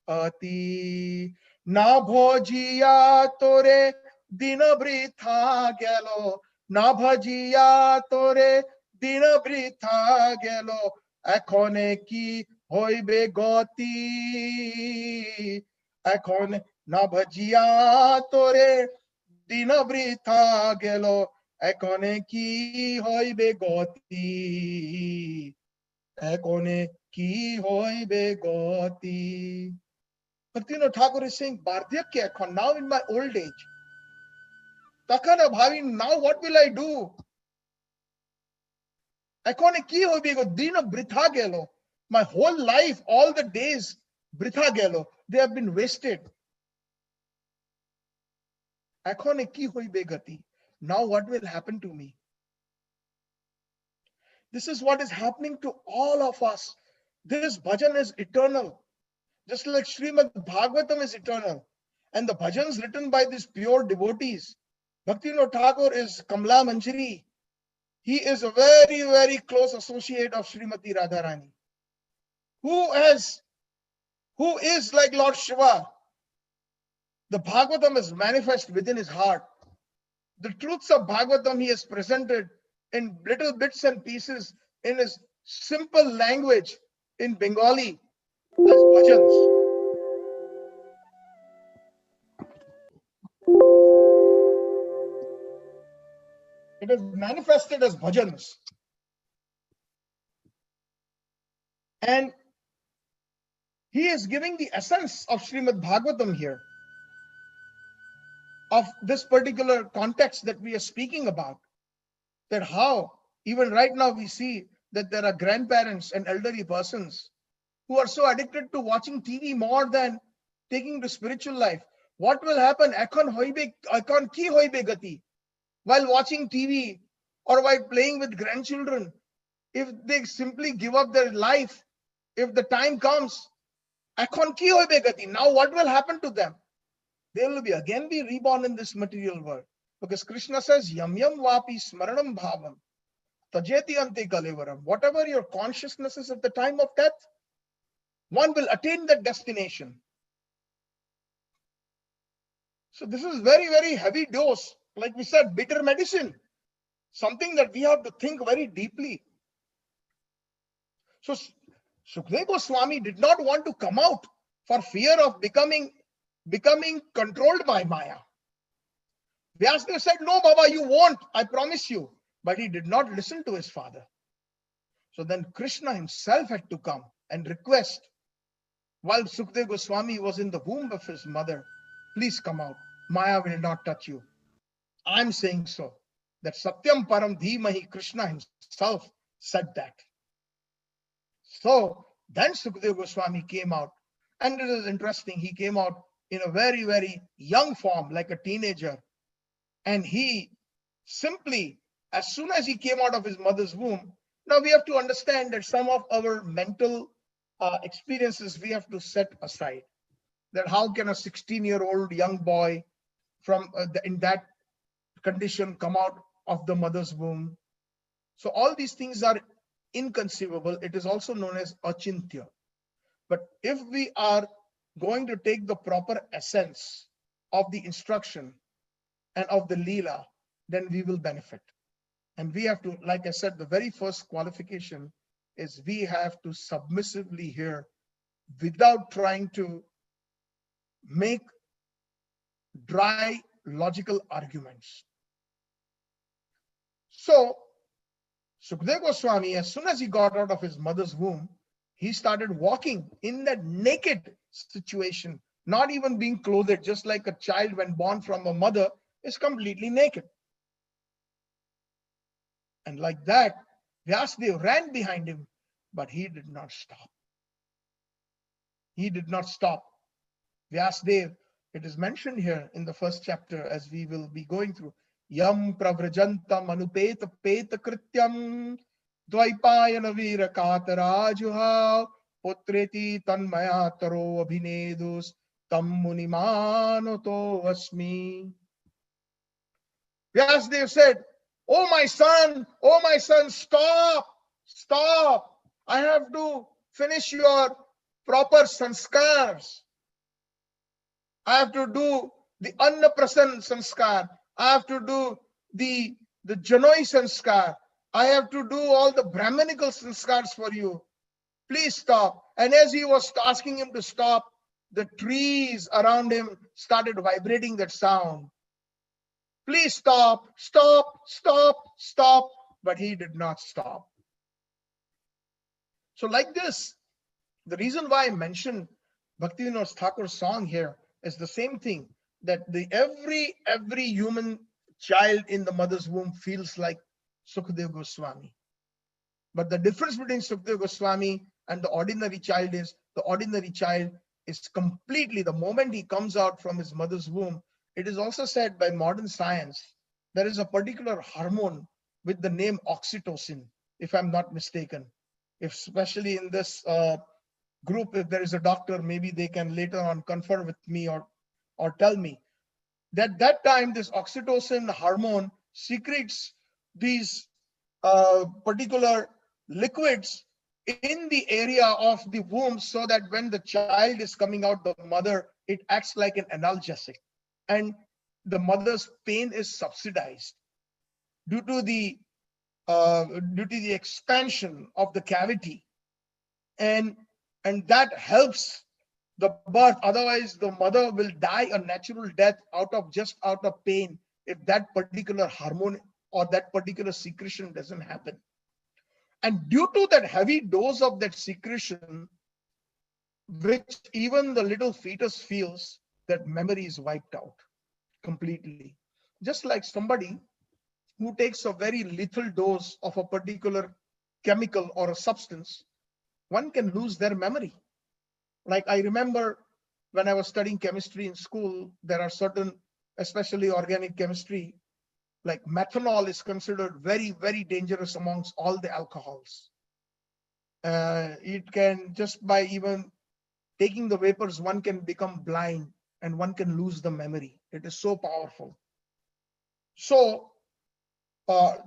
ati na bhojiya tore din britha gelo na bhajiya tore din britha gelo ekhone ki hoibe goti ekhone na bhajiya tore din britha gelo ekone ki hoibe goti ekone ki hoibe goti. Bhaktivinoda Thakur is saying, Bardhyakya ekon, now in my old age, takana bhavi, now what will I do? Ekone ki hoibe go dina britha gelo. My whole life, all the days, britha gelo, they have been wasted. Ekhone ki hoibe gati. Now what will happen to me? This is what is happening to all of us. This bhajan is eternal. Just like Srimad Bhagavatam is eternal. And the bhajans written by these pure devotees. Bhaktivinoda Thakur is Kamla Manjari. He is a very, very close associate of Srimati Radharani. Who is like Lord Shiva. The Bhagavatam is manifest within his heart. The truths of Bhagavatam he has presented in little bits and pieces in his simple language in Bengali as bhajans. It is manifested as bhajans. And he is giving the essence of Srimad Bhagavatam here, of this particular context that we are speaking about. That how, even right now, we see that there are grandparents and elderly persons who are so addicted to watching TV more than taking the spiritual life. What will happen? Ekon ki hoibe gati. While watching TV or while playing with grandchildren, if they simply give up their life, if the time comes, ekon ki hoibe gati. Now what will happen to them? They will again be reborn in this material world. Because Krishna says, Yam yam vapi smaranam bhavam tajeti ante kalevaram. Whatever your consciousness is at the time of death, one will attain that destination. So this is very, very heavy dose. Like we said, bitter medicine. Something that we have to think very deeply. So Sukadeva Goswami did not want to come out for fear of becoming controlled by Maya. Vyasdev said, no, Baba, you won't, I promise you. But he did not listen to his father. So then Krishna himself had to come and request, while Sukadeva Goswami was in the womb of his mother, please come out. Maya will not touch you. I'm saying so. That Satyam Param Dhimahi, Krishna himself said that. So then Sukadeva Goswami came out. And it is interesting, he came out in a very, very young form, like a teenager. And he simply, as soon as he came out of his mother's womb, now we have to understand that some of our mental experiences we have to set aside. That how can a 16-year-old young boy from in that condition come out of the mother's womb? So all these things are inconceivable. It is also known as achintya. But if we are going to take the proper essence of the instruction, and of the Leela, then we will benefit. And we have to, like I said, the very first qualification is we have to submissively hear without trying to make dry logical arguments. So Sukadeva Goswami, as soon as he got out of his mother's womb, he started walking in that naked situation, not even being clothed, just like a child when born from a mother is completely naked. And like that, Vyasadeva ran behind him, but he did not stop. He did not stop. Vyasadeva, it is mentioned here in the first chapter as we will be going through. Yam pravrajantam anupeta peta krityam dvaipayana vira katarajuha putreti tanmayataro abhinedus tam munimanoto asmi. Vyasadeva said, oh my son, stop. I have to finish your proper sanskars. I have to do the Annaprasan sanskar. I have to do the Janoi sanskar. I have to do all the Brahmanical sanskars for you. Please stop. And as he was asking him to stop, the trees around him started vibrating that sound. Please stop. But he did not stop. So like this, the reason why I mentioned Bhaktivinoda Thakur's song here is the same thing, that every human child in the mother's womb feels like Sukadeva Goswami. But the difference between Sukadeva Goswami and the ordinary child is, the ordinary child is completely, the moment he comes out from his mother's womb, it is also said by modern science, there is a particular hormone with the name oxytocin, if I'm not mistaken. If especially in this group, if there is a doctor, maybe they can later on confer with me or tell me that time this oxytocin hormone secretes these particular liquids in the area of the womb, so that when the child is coming out the mother, it acts like an analgesic, and the mother's pain is subsidized due to the expansion of the cavity, and that helps the birth. Otherwise the mother will die a natural death out of pain if that particular hormone or that particular secretion doesn't happen. And due to that heavy dose of that secretion, which even the little fetus feels, that memory is wiped out completely. Just like somebody who takes a very lethal dose of a particular chemical or a substance, one can lose their memory. Like I remember when I was studying chemistry in school, there are certain, especially organic chemistry, like methanol is considered very, very dangerous amongst all the alcohols. It can, just by even taking the vapors, one can become blind and one can lose the memory. It is so powerful. So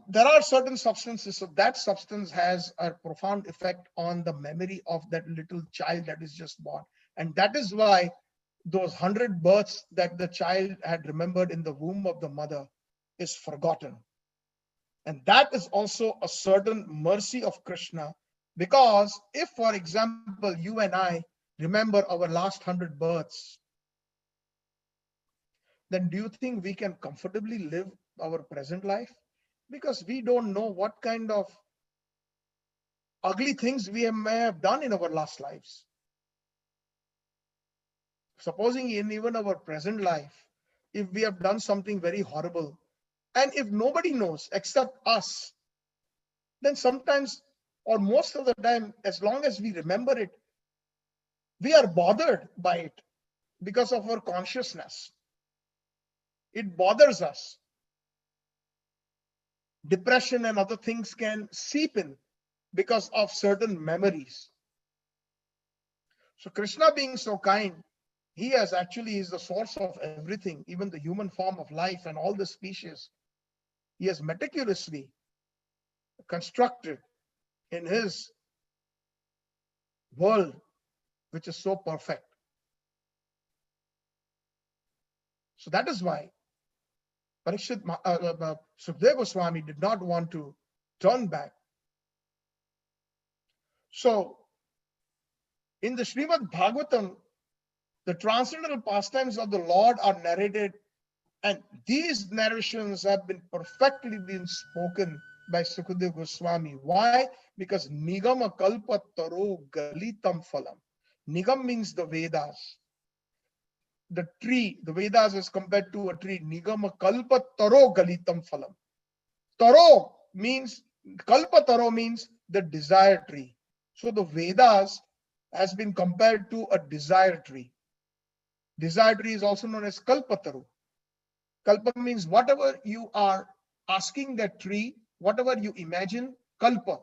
there are certain substances, so that substance has a profound effect on the memory of that little child that is just born. And that is why those 100 births that the child had remembered in the womb of the mother is forgotten. And that is also a certain mercy of Krishna, because if, for example, you and I remember our last 100 births, then do you think we can comfortably live our present life? Because we don't know what kind of ugly things we may have done in our last lives. Supposing in even our present life, if we have done something very horrible, and if nobody knows except us, then sometimes, or most of the time, as long as we remember it, we are bothered by it because of our consciousness. It bothers us. Depression and other things can seep in because of certain memories. So Krishna, being so kind, he has actually is the source of everything, even the human form of life and all the species. He has meticulously constructed in his world, which is so perfect. So that is why Sukadeva Goswami did not want to turn back. So, in the Srimad Bhagavatam, the transcendental pastimes of the Lord are narrated, and these narrations have been perfectly been spoken by Sukadeva Goswami. Why? Because Nigama Kalpa Taro Galitam Phalam. Nigam means the Vedas. The tree, the Vedas is compared to a tree. Nigama Kalpa Taro Galitam Phalam. Taro means, Kalpa Taro means the desire tree. So the Vedas has been compared to a desire tree. Desire tree is also known as Kalpataru. Kalpa means whatever you are asking that tree, whatever you imagine, kalpa,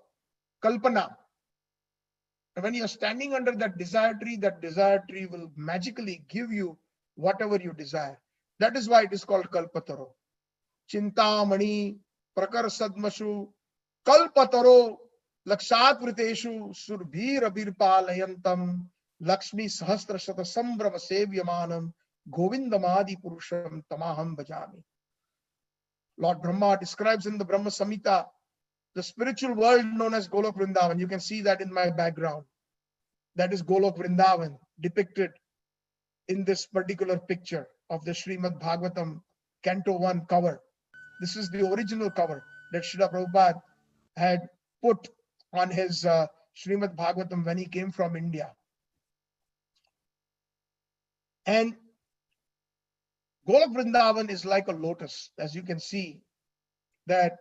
kalpana. And when you are standing under that desire tree will magically give you whatever you desire. That is why it is called Kalpataro. Chintamani, Prakar Sadmashu, Kalpataro, Lakshat Vriteshu, Surbhir Abirpalayantam, Lakshmi Sahasra Shata Sambrama Sevyamanam, Govindamadi Purusham Tamaham Bhajami. Lord Brahma describes in the Brahma Samhita the spiritual world known as Golok Vrindavan. You can see that in my background. That is Golok Vrindavan depicted in this particular picture of the Srimad Bhagavatam Canto 1 cover. This is the original cover that Srila Prabhupada had put on his Srimad Bhagavatam when he came from India. And Golok Vrindavan is like a lotus, as you can see that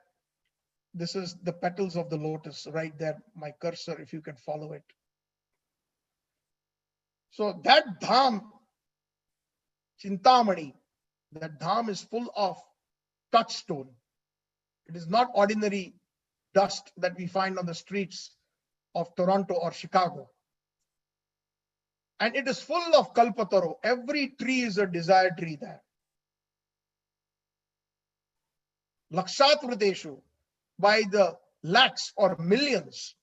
this is the petals of the lotus right there, my cursor, if you can follow it. So that dham, Chintamani, that dham is full of touchstone. It is not ordinary dust that we find on the streets of Toronto or Chicago. And it is full of Kalpataro. Every tree is a desire tree there. Lakshat Vriteshu, by the lakhs or millions,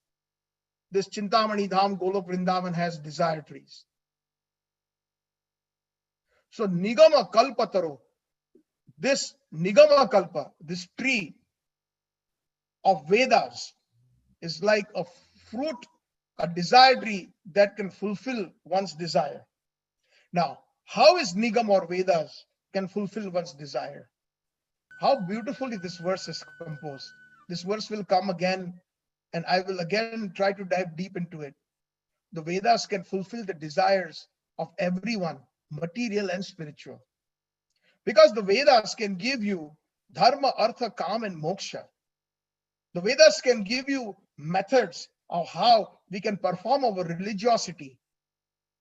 this Chintamani Dham Golok Vrindavan has desire trees. So Nigama Kalpataro, this Nigama Kalpa, this tree of Vedas is like a fruit, a desire tree that can fulfill one's desire. Now, how is Nigam or Vedas can fulfill one's desire? How beautifully this verse is composed. This verse will come again, and I will again try to dive deep into it. The Vedas can fulfill the desires of everyone, material and spiritual. Because the Vedas can give you dharma, artha, kam, and moksha. The Vedas can give you methods of how we can perform our religiosity.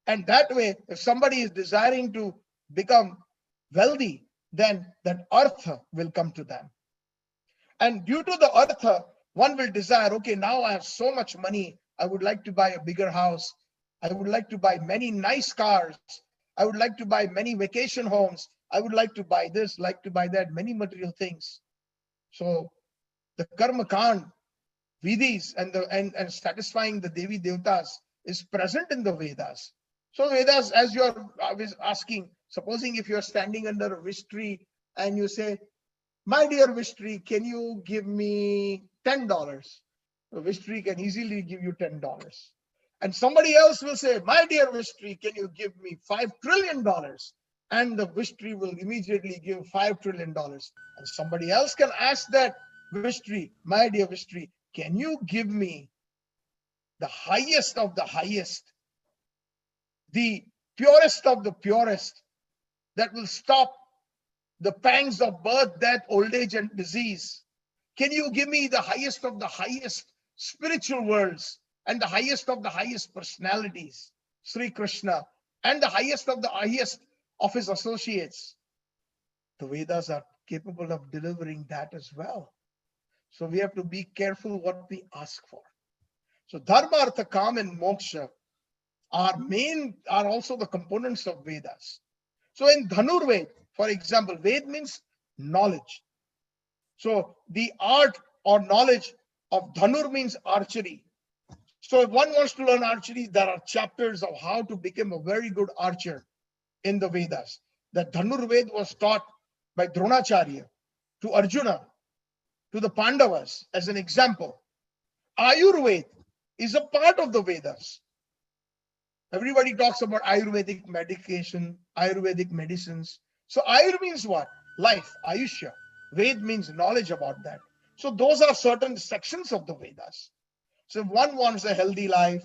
And that way, if somebody is desiring to become wealthy, then that artha will come to them. And due to the artha, one will desire, okay, now I have so much money, I would like to buy a bigger house. I would like to buy many nice cars. I would like to buy many vacation homes. I would like to buy this, like to buy that, many material things. So the karma kand, vidis, and satisfying the Devi Devtas is present in the Vedas. So Vedas, as you are asking, supposing if you are standing under a wish tree and you say, my dear wish tree, can you give me $10? The wish tree can easily give you $10. And somebody else will say, my dear wish tree, can you give me $5 trillion? And the wish tree will immediately give $5 trillion. And somebody else can ask that wish tree, my dear wish tree, can you give me the highest of the highest, the purest of the purest, that will stop the pangs of birth, death, old age, and disease? Can you give me the highest of the highest spiritual worlds and the highest of the highest personalities, Sri Krishna, and the highest of the highest of his associates? The Vedas are capable of delivering that as well. So we have to be careful what we ask for. So dharma, artha, kam, and moksha are also the components of Vedas. So in Dhanurved, for example, Ved means knowledge. So the art or knowledge of Dhanur means archery. So if one wants to learn archery, there are chapters of how to become a very good archer in the Vedas. The Dhanurved was taught by Dronacharya. to Arjuna, to the Pandavas as an example. Ayurveda is a part of the Vedas. Everybody talks about Ayurvedic medication, Ayurvedic medicines. So Ayur means what? Life, Ayushya. Ved means knowledge about that. So those are certain sections of the Vedas. So if one wants a healthy life,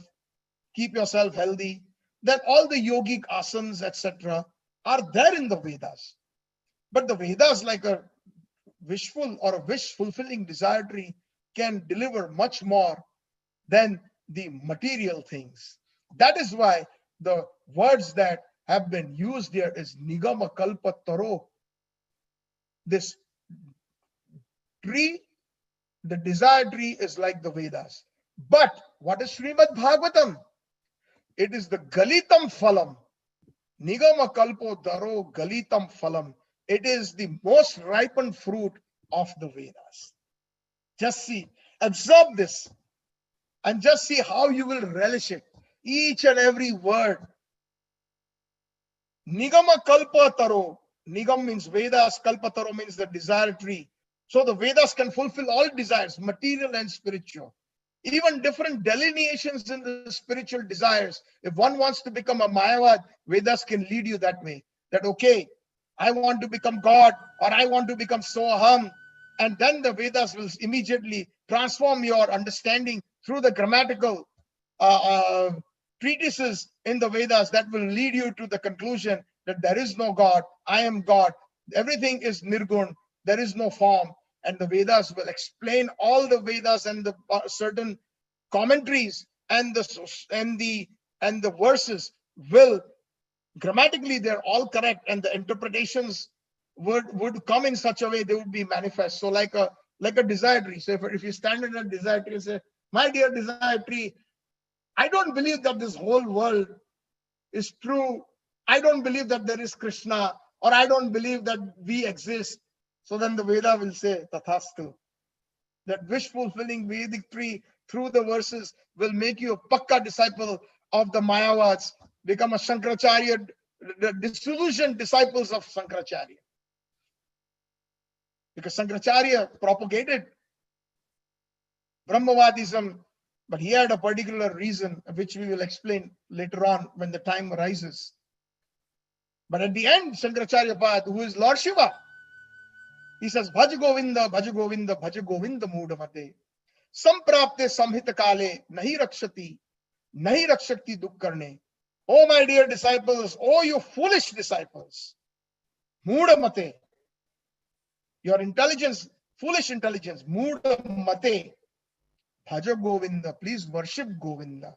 keep yourself healthy, then all the yogic asanas, etc., are there in the Vedas. But the Vedas, like a wishful or a wish fulfilling desire tree, can deliver much more than the material things. That is why the words that have been used here is Nigama Kalpa Taro. This tree, the desire tree, is like the Vedas. But what is Srimad Bhagavatam? It is the Galitam Phalam. Nigama Kalpo Daro Galitam Phalam. It is the most ripened fruit of the Vedas. Just see, absorb this, and just see how you will relish it. Each and every word. Nigama Kalpa Taro. Nigam means Vedas, Kalpa Taro means the desire tree. So the Vedas can fulfill all desires, material and spiritual. Even different delineations in the spiritual desires. If one wants to become a Mayavad, Vedas can lead you that way. That, okay, I want to become God, or I want to become Soham. And then the Vedas will immediately transform your understanding through the grammatical treatises in the Vedas that will lead you to the conclusion that there is no God, I am God. Everything is Nirgun, there is no form. And the Vedas will explain all the Vedas and the certain commentaries and the verses will grammatically, they're all correct, and the interpretations would come in such a way they would be manifest. So like a desire tree. So if you stand in a desire tree and say, my dear desire tree, I don't believe that this whole world is true. I don't believe that there is Krishna, or I don't believe that we exist. So then the Veda will say, Tathastu. That wish-fulfilling Vedic tree through the verses will make you a Pakka disciple of the Mayavads, become a Shankaracharya, the disillusioned disciples of Shankaracharya. Because Shankaracharya propagated Brahmavadism, but he had a particular reason, which we will explain later on when the time arises. But at the end, Shankaracharya Pad, who is Lord Shiva, he says, Bhaj Govinda, Bhaj Govinda, Bhaj Govinda Mudamate. Samprapte samhita kale, nahi rakshati dukkarne. Oh, my dear disciples, oh, you foolish disciples, Mudamate, your intelligence, foolish intelligence, Mudamate, Bhaja Govinda, please worship Govinda.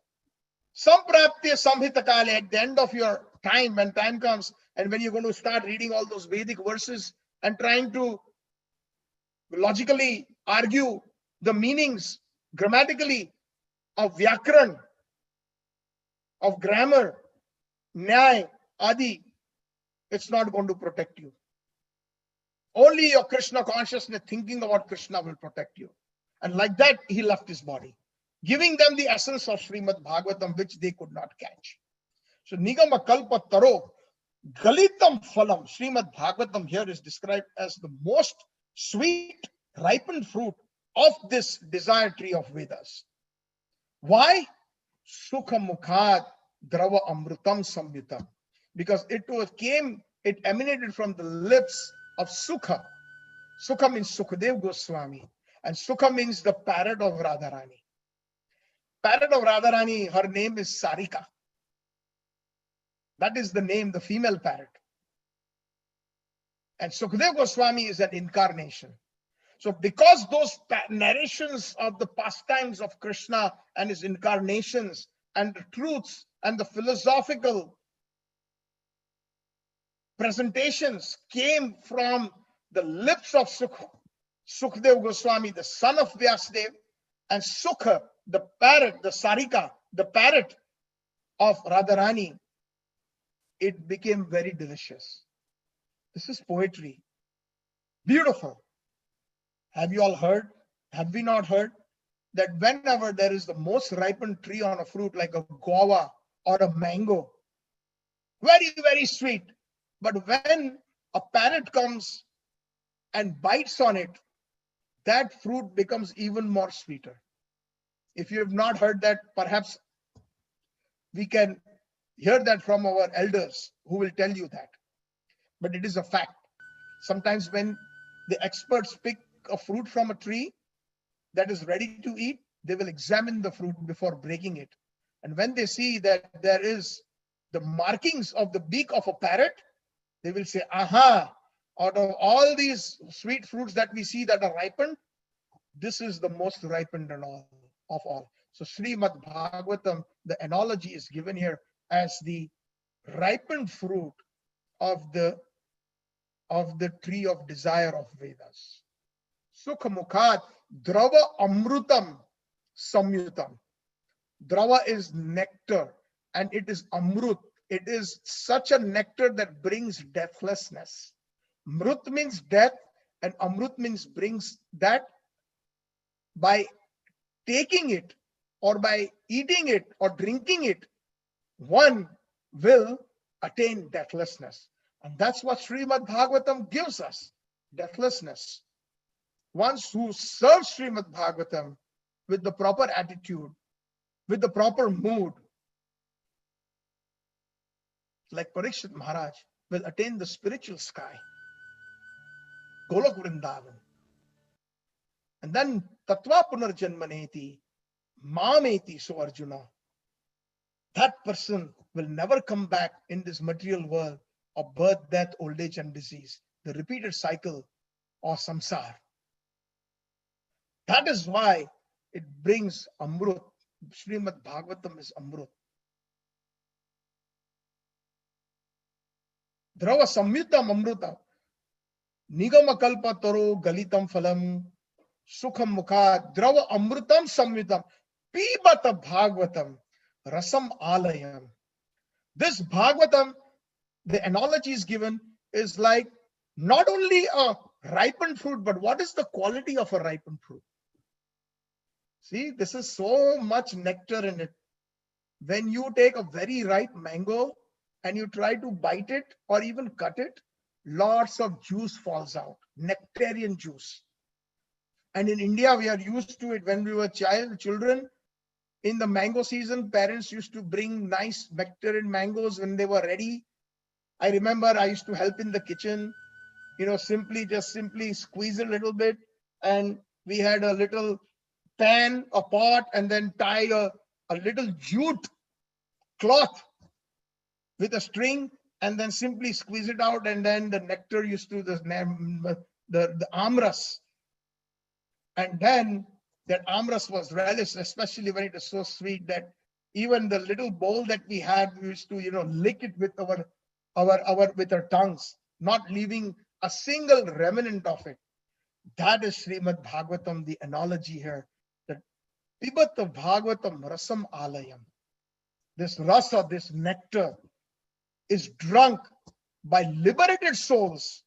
Samprapte samhita kale, at the end of your time, when time comes, and when you're going to start reading all those Vedic verses and trying to logically argue the meanings grammatically of Vyakran, of grammar, Nyay, Adi, it's not going to protect you. Only your Krishna consciousness, thinking about Krishna, will protect you. And like that, he left his body, giving them the essence of Srimad Bhagavatam, which they could not catch. So Nigama Kalpa Taro, Galitam Phalam, Srimad Bhagavatam here is described as the most sweet, ripened fruit of this desire tree of Vedas. Why? Sukha Mukhad Drava Amrutam Samyutam. Because it emanated from the lips of Sukha. Sukha means Sukadev Goswami. And Sukha means the parrot of Radharani. Parrot of Radharani, her name is Sarika. That is the name, the female parrot. And Sukadev Goswami is an incarnation. So because those narrations of the pastimes of Krishna and his incarnations and the truths and the philosophical presentations came from the lips of Sukadev Goswami, the son of Vyasadeva, and Sukha, the parrot, the Sarika, the parrot of Radharani, it became very delicious. This is poetry. Beautiful. Have you all heard? Have we not heard that whenever there is the most ripened tree on a fruit like a guava or a mango, very, very sweet. But when a parrot comes and bites on it, that fruit becomes even more sweeter. If you have not heard that, perhaps we can hear that from our elders who will tell you that. But it is a fact. Sometimes when the experts pick a fruit from a tree that is ready to eat, they will examine the fruit before breaking it. And when they see that there is the markings of the beak of a parrot, they will say, aha, out of all these sweet fruits that we see that are ripened, this is the most ripened of all. So Srimad Bhagavatam, the analogy is given here as the ripened fruit of the tree of desire of Vedas. Sukha mukhat drava amrutam samyutam. Drava is nectar and it is amrut. It is such a nectar that brings deathlessness. Mrut means death and amrut means brings that. By taking it or by eating it or drinking it, one will attain deathlessness. And that's what Srimad Bhagavatam gives us, deathlessness. One who serves Srimad Bhagavatam with the proper attitude, with the proper mood, like Parikshit Maharaj, will attain the spiritual sky, Golok Vrindavan. And then Tattva Punarjanmaneti, Mameti, so Arjuna. That person will never come back in this material world of birth, death, old age, and disease, the repeated cycle of samsara. That is why it brings Amrut. Srimad Bhagavatam is Amrut. Drava samyutam amruta. Nigama kalpa taro galitam phalam. Sukham mukha drava amrutam samyutam. Pibata Bhagavatam rasam alayam. This Bhagavatam, the analogy is given, is like not only a ripened fruit, but what is the quality of a ripened fruit? See, this is so much nectar in it. When you take a very ripe mango and you try to bite it or even cut it, lots of juice falls out, nectarian juice. And in India, we are used to it. When we were children, in the mango season, parents used to bring nice nectarian mangoes when they were ready. I remember I used to help in the kitchen, simply squeeze a little bit. And we had a little pan, a pot, and then tie a little jute cloth with a string and then simply squeeze it out. And then the nectar used to the amras. And then that amras was relished, especially when it is so sweet that even the little bowl that we had, we used to, lick it with our tongues, not leaving a single remnant of it. That is Srimad Bhagavatam, the analogy here. That Pibata Bhagavatam rasam alayam. This rasa, this nectar, is drunk by liberated souls.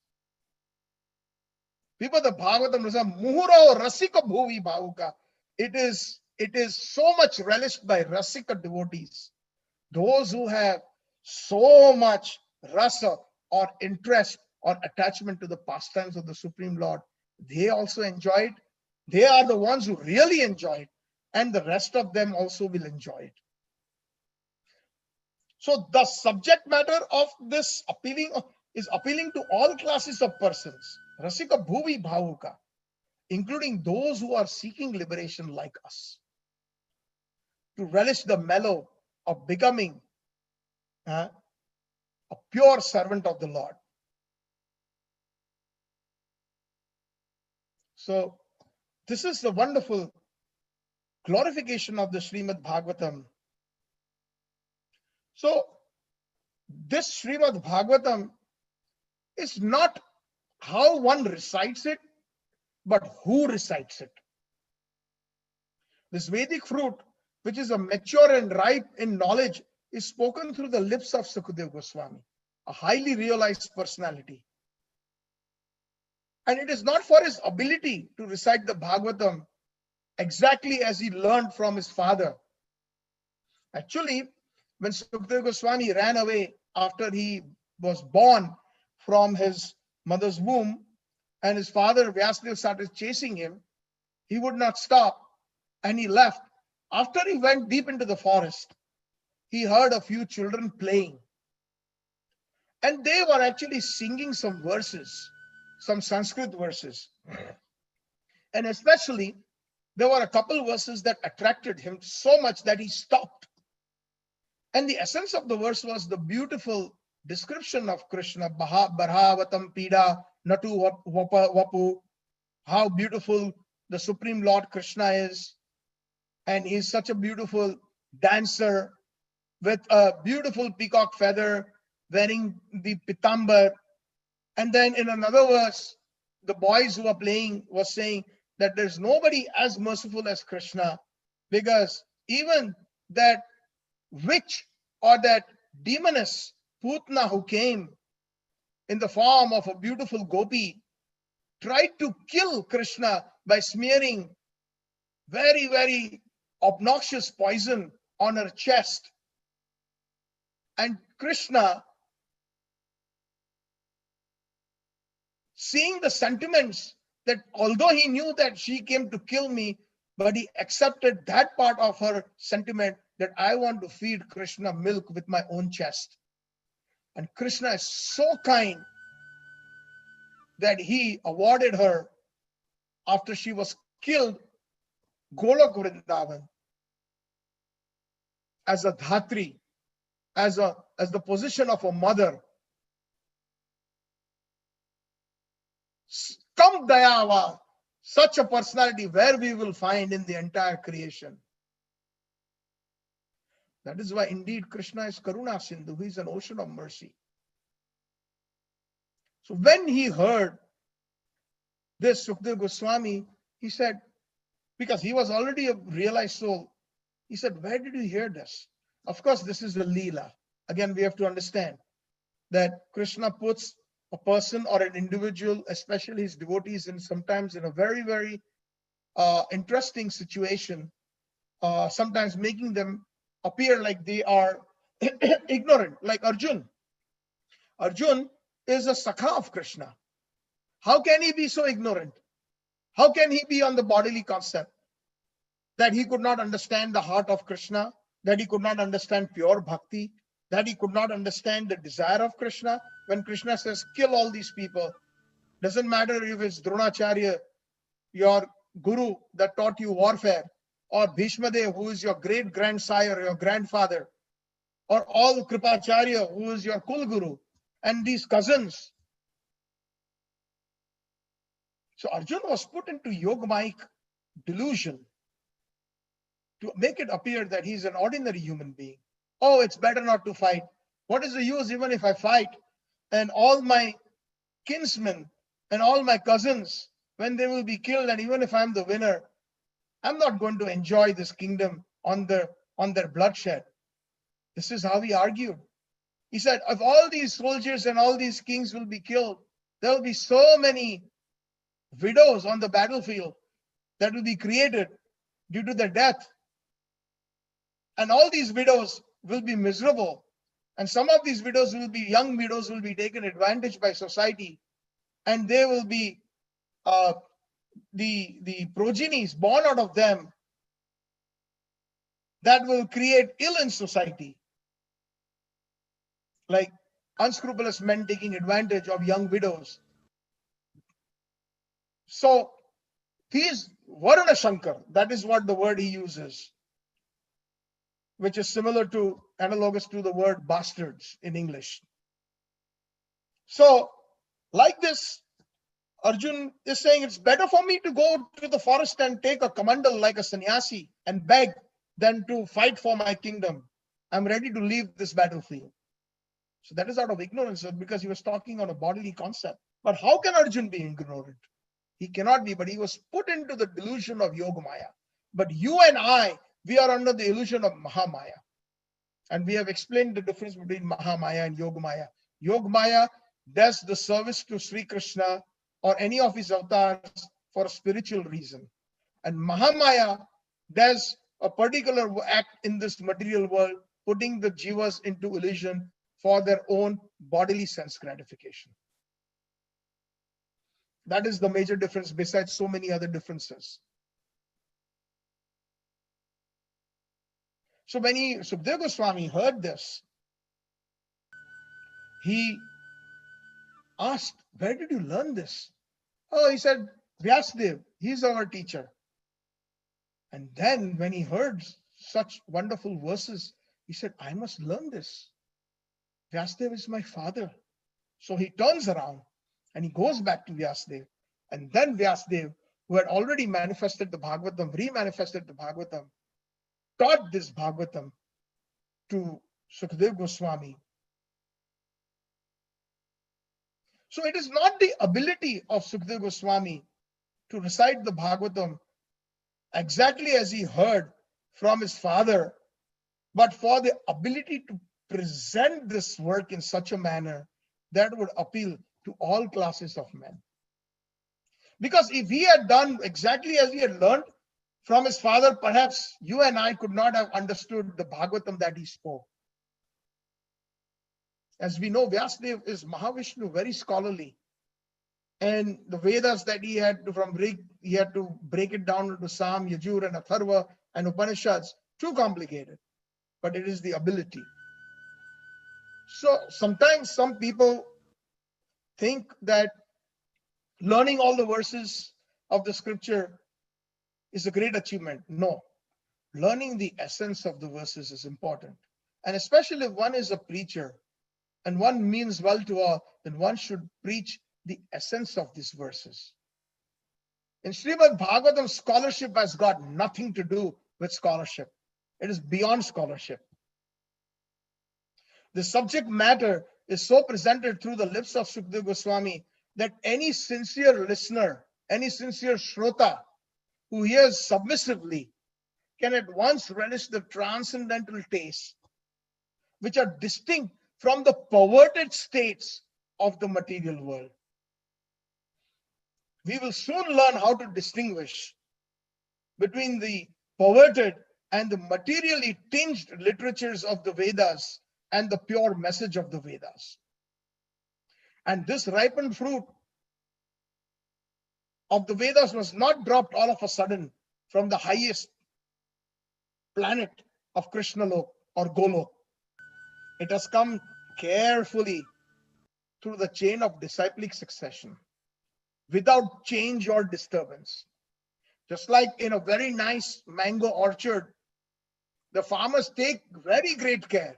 Pibata Bhagavatam rasam muhuro rasika bhuvi bhavuka. It is so much relished by rasika devotees. Those who have so much rasa or interest or attachment to the pastimes of the Supreme Lord, they also enjoy it. They are the ones who really enjoy it, and the rest of them also will enjoy it. So the subject matter of this is appealing to all classes of persons, rasika bhuvi bhavuka, including those who are seeking liberation like us, to relish the mellow of becoming a pure servant of the Lord. So this is the wonderful glorification of the Srimad Bhagavatam. So this Srimad Bhagavatam is not how one recites it, but who recites it. This Vedic fruit, which is a mature and ripe in knowledge, is spoken through the lips of Sukadeva Goswami, a highly realized personality. And it is not for his ability to recite the Bhagavatam exactly as he learned from his father. Actually, when Sukadeva Goswami ran away after he was born from his mother's womb, and his father Vyasadeva started chasing him, he would not stop and he left. After he went deep into the forest, he heard a few children playing. And they were actually singing some verses, some Sanskrit verses. And especially, there were a couple verses that attracted him so much that he stopped. And the essence of the verse was the beautiful description of Krishna, Bhagavatam Pida, Natu Vapu, how beautiful the Supreme Lord Krishna is. And he's such a beautiful dancer with a beautiful peacock feather, wearing the pitambar. And then in another verse, the boys who are playing was saying that there's nobody as merciful as Krishna, because even that witch or that demoness Putna who came in the form of a beautiful gopi tried to kill Krishna by smearing very, very obnoxious poison on her chest. And Krishna, seeing the sentiments, that although he knew that she came to kill me, but he accepted that part of her sentiment that I want to feed Krishna milk with my own chest. And Krishna is so kind that he awarded her, after she was killed, Golok Vrindavan as a dhatri, as the position of a mother. Kam Dayava, such a personality where we will find in the entire creation. That is why indeed Krishna is Karuna Sindhu. He is an ocean of mercy. So when he heard this, Sukdev Goswami, he said, because he was already a realized soul, he said, where did you hear this? Of course, this is the Leela. Again, we have to understand that Krishna puts a person or an individual, especially his devotees, in sometimes in a very, very interesting situation, sometimes making them appear like they are ignorant, like Arjun. Arjun is a Sakha of Krishna. How can he be so ignorant? How can he be on the bodily concept? That he could not understand the heart of Krishna, that he could not understand pure bhakti, that he could not understand the desire of Krishna. When Krishna says, kill all these people, doesn't matter if it's Dronacharya, your guru that taught you warfare, or Bhishmadev, who is your great grandsire, your grandfather, or all Kripacharya, who is your Kul Guru, and these cousins. So Arjuna was put into yogamaic delusion to make it appear that he's an ordinary human being. Oh, it's better not to fight. What is the use even if I fight and all my kinsmen and all my cousins, when they will be killed, and even if I'm the winner, I'm not going to enjoy this kingdom on their bloodshed. This is how he argued. He said, if all these soldiers and all these kings will be killed, there will be so many widows on the battlefield that will be created due to their death. And all these widows will be miserable. And some of these widows will be, young widows will be taken advantage by society. And they will be, the progenies born out of them that will create ill in society. Like unscrupulous men taking advantage of young widows. So he is Varuna Shankar. That is what the word he uses, which is similar to, analogous to the word bastards in English. So like this, Arjun is saying it's better for me to go to the forest and take a kamandal like a sannyasi and beg than to fight for my kingdom. I'm ready to leave this battlefield. So that is out of ignorance, because he was talking on a bodily concept. But how can Arjun be ignorant? He cannot be, but he was put into the delusion of Yogamaya. But you and I, we are under the illusion of Mahamaya. And we have explained the difference between Mahamaya and Yogamaya. Yogamaya does the service to Sri Krishna or any of his avatars for a spiritual reason. And Mahamaya does a particular act in this material world, putting the jivas into illusion for their own bodily sense gratification. That is the major difference besides so many other differences. So when Sukadeva Goswami heard this, he asked, where did you learn this? Oh, he said, Vyasdev, he's our teacher. And then when he heard such wonderful verses, he said, I must learn this. Vyasdev is my father. So he turns around and he goes back to Vyasdev. And then Vyasdev, who had already manifested the Bhagavatam, remanifested the Bhagavatam, taught this Bhagavatam to Sukadeva Goswami. So it is not the ability of Sukadeva Goswami to recite the Bhagavatam exactly as he heard from his father, but for the ability to present this work in such a manner that would appeal to all classes of men. Because if he had done exactly as he had learned from his father, perhaps you and I could not have understood the Bhagavatam that he spoke. As we know, Vyasadeva is Mahavishnu, very scholarly. And the Vedas that he had to from Rig, he had to break it down into Sam, Yajur, and Atharva and Upanishads. Too complicated, but it is the ability. So sometimes some people think that learning all the verses of the scripture is a great achievement. No, learning the essence of the verses is important. And especially if one is a preacher and one means well to all, then one should preach the essence of these verses. In Srimad Bhagavatam, scholarship has got nothing to do with scholarship. It is beyond scholarship. The subject matter is so presented through the lips of Sukadeva Goswami that any sincere listener, any sincere Shrota who hears submissively can at once relish the transcendental tastes which are distinct from the perverted states of the material world. We will soon learn how to distinguish between the perverted and the materially tinged literatures of the Vedas and the pure message of the Vedas. And this ripened fruit of the Vedas was not dropped all of a sudden from the highest planet of Krishnalok or Golok. It has come carefully through the chain of disciplic succession without change or disturbance. Just like in a very nice mango orchard, the farmers take very great care,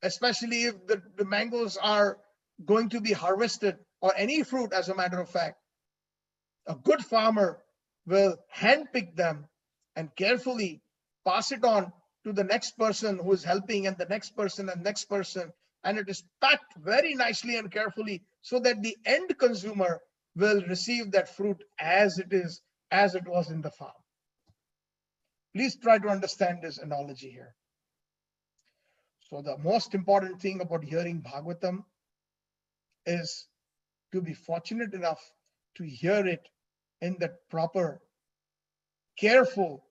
especially if the mangoes are going to be harvested, or any fruit as a matter of fact. A good farmer will handpick them and carefully pass it on to the next person who is helping, and the next person and next person, and it is packed very nicely and carefully so that the end consumer will receive that fruit as it is, as it was in the farm. Please try to understand this analogy here. So the most important thing about hearing Bhagavatam is to be fortunate enough to hear it in that proper, careful,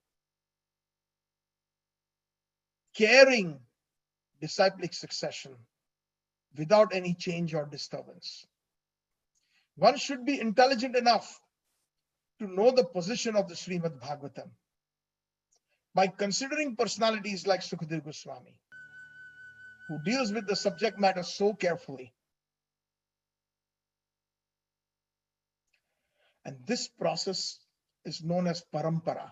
caring, disciplic succession without any change or disturbance. One should be intelligent enough to know the position of the Srimad Bhagavatam by considering personalities like Sukadeva Goswami, who deals with the subject matter so carefully. And this process is known as parampara.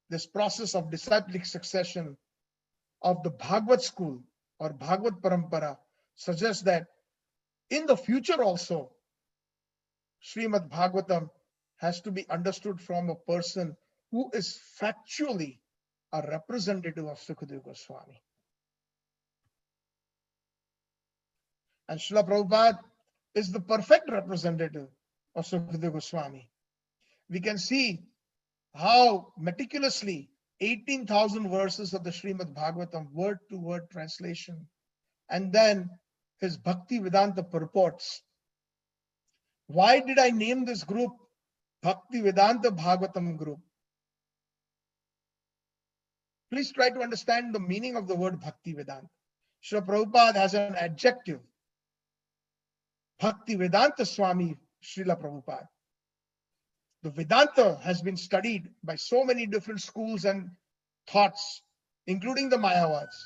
This process of disciplic succession of the Bhagavad school or Bhagavad parampara suggests that in the future also, Srimad Bhagavatam has to be understood from a person who is factually a representative of Sukadeva Goswami. And Srila Prabhupada is the perfect representative of Sukadeva Goswami. We can see how meticulously 18,000 verses of the Srimad Bhagavatam, word to word translation, and then his Bhaktivedanta purports. Why did I name this group Bhaktivedanta Bhagavatam group? Please try to understand the meaning of the word Bhaktivedanta. Srila Prabhupada has an adjective, Bhaktivedanta Swami Srila Prabhupada. The Vedanta has been studied by so many different schools and thoughts, including the Mayavads.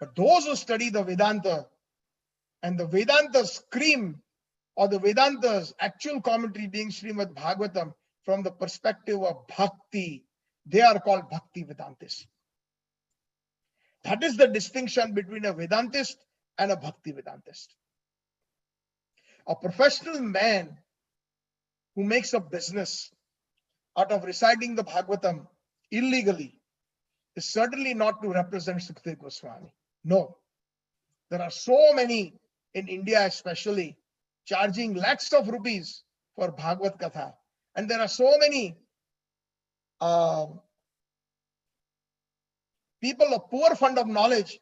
But those who study the Vedanta and the Vedanta's cream or the Vedanta's actual commentary being Srimad Bhagavatam from the perspective of bhakti, they are called Bhaktivedantists. That is the distinction between a Vedantist and a Bhaktivedantist. A professional man who makes a business out of reciting the Bhagavatam illegally is certainly not to represent Sukadeva Goswami. No. There are so many in India especially charging lakhs of rupees for Bhagavad Katha. And there are so many people of poor fund of knowledge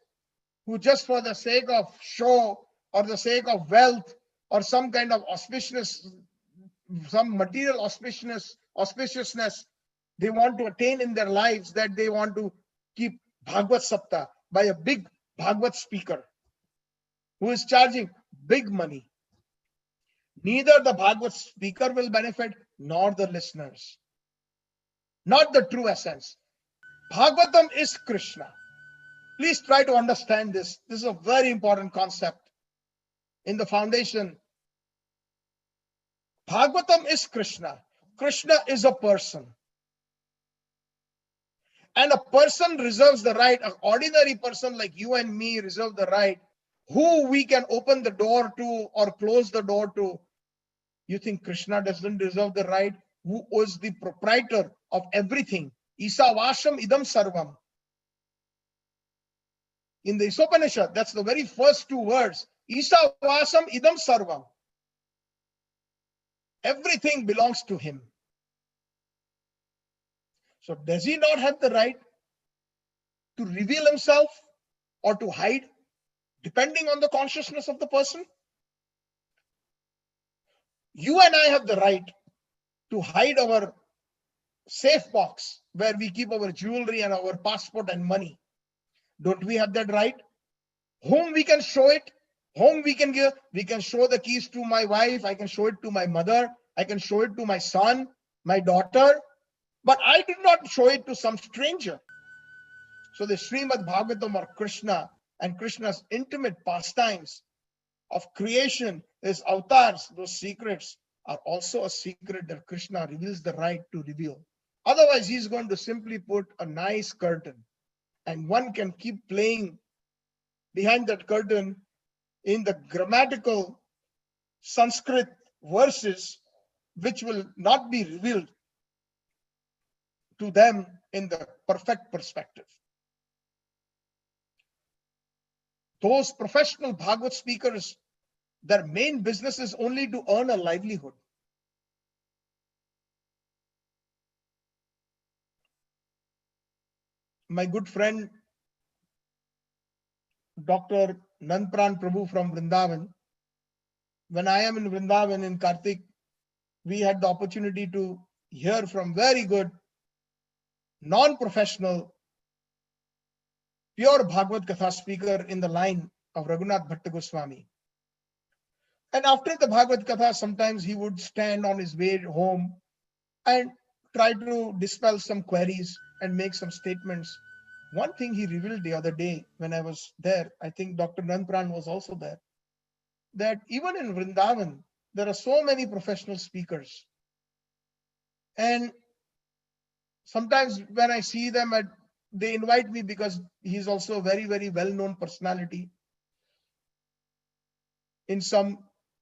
who just for the sake of show or the sake of wealth or some kind of auspiciousness, some material auspiciousness they want to attain in their lives, that they want to keep Bhagavad Sapta by a big Bhagavad speaker who is charging big money. Neither the Bhagavad speaker will benefit nor the listeners. Not the true essence. Bhagavatam is Krishna. Please try to understand this. This is a very important concept in the foundation. Bhagavatam is Krishna. Krishna is a person. And a person reserves the right, an ordinary person like you and me reserve the right, who we can open the door to or close the door to. You think Krishna doesn't deserve the right? Who is the proprietor of everything? Isavasham idam sarvam. In the Isopanishad, that's the very first two words. Isavasam idam sarvam. Everything belongs to him. So does he not have the right to reveal himself or to hide, depending on the consciousness of the person? You and I have the right to hide our safe box where we keep our jewelry and our passport and money. Don't we have that right? Whom we can show it, whom we can give. We can show the keys to my wife, I can show it to my mother, I can show it to my son, my daughter, but I did not show it to some stranger. So the Srimad Bhagavatam or Krishna and Krishna's intimate pastimes of creation, his avatars, those secrets are also a secret that Krishna reveals the right to reveal. Otherwise, he's going to simply put a nice curtain and one can keep playing behind that curtain in the grammatical Sanskrit verses, which will not be revealed to them in the perfect perspective. Those professional Bhagavad speakers, their main business is only to earn a livelihood. My good friend, Dr. Nandpran Prabhu from Vrindavan, when I am in Vrindavan in Kartik, we had the opportunity to hear from very good, non-professional, pure Bhagavad Katha speaker in the line of Raghunath Bhatta Goswami. And after the Bhagavad Katha, sometimes he would stand on his way home and try to dispel some queries and make some statements. One thing he revealed the other day when I was there, I think Dr. Nandpran was also there, that even in Vrindavan, there are so many professional speakers. And sometimes when I see them, they invite me because he's also a very, very well-known personality in some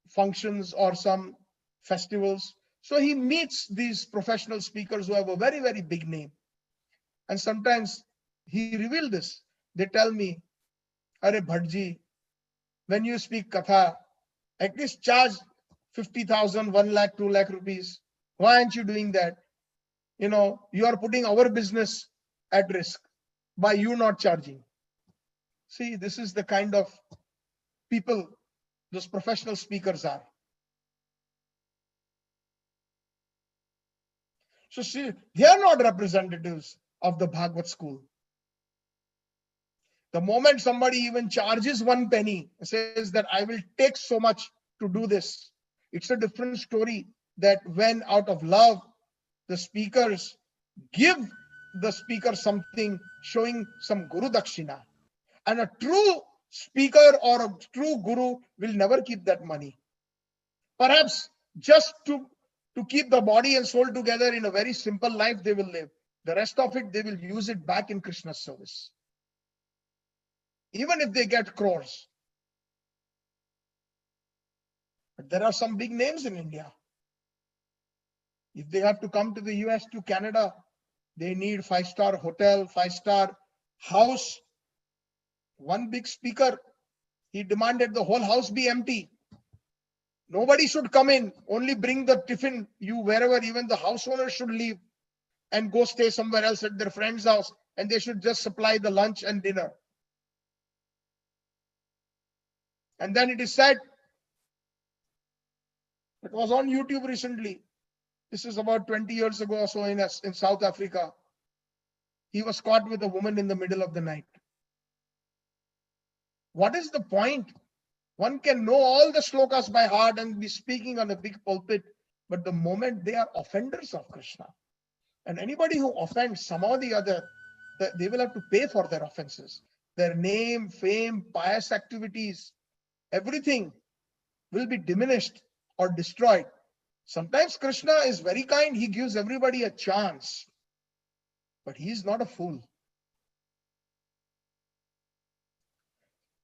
functions or some festivals. So he meets these professional speakers who have a very, very big name. And sometimes he revealed this. They tell me, Are Bhatji, when you speak Katha, at least charge 50,000, 1 lakh, 2 lakh rupees. Why aren't you doing that? You know, you are putting our business at risk by you not charging. See, this is the kind of people those professional speakers are. So see, they are not representatives of the Bhagavad school. The moment somebody even charges 1 penny, says that I will take so much to do this, It's a different story that when out of love, the speakers give the speaker something showing some Guru Dakshina. And a true speaker or a true Guru will never keep that money. Perhaps just to keep the body and soul together in a very simple life they will live. The rest of it, they will use it back in Krishna's service. Even if they get crores. But there are some big names in India. If they have to come to the US, to Canada, they need 5-star hotel, 5-star house. One big speaker, he demanded the whole house be empty. Nobody should come in, only bring the tiffin, you wherever, even the house owner should leave and go stay somewhere else at their friend's house, and they should just supply the lunch and dinner. And then it is said, it was on YouTube recently, this is about 20 years ago or so in South Africa, he was caught with a woman in the middle of the night. What is the point? One can know all the shlokas by heart and be speaking on a big pulpit, but the moment they are offenders of Krishna, and anybody who offends somehow or the other, they will have to pay for their offenses. Their name, fame, pious activities, everything will be diminished or destroyed. Sometimes Krishna is very kind. He gives everybody a chance, but he is not a fool.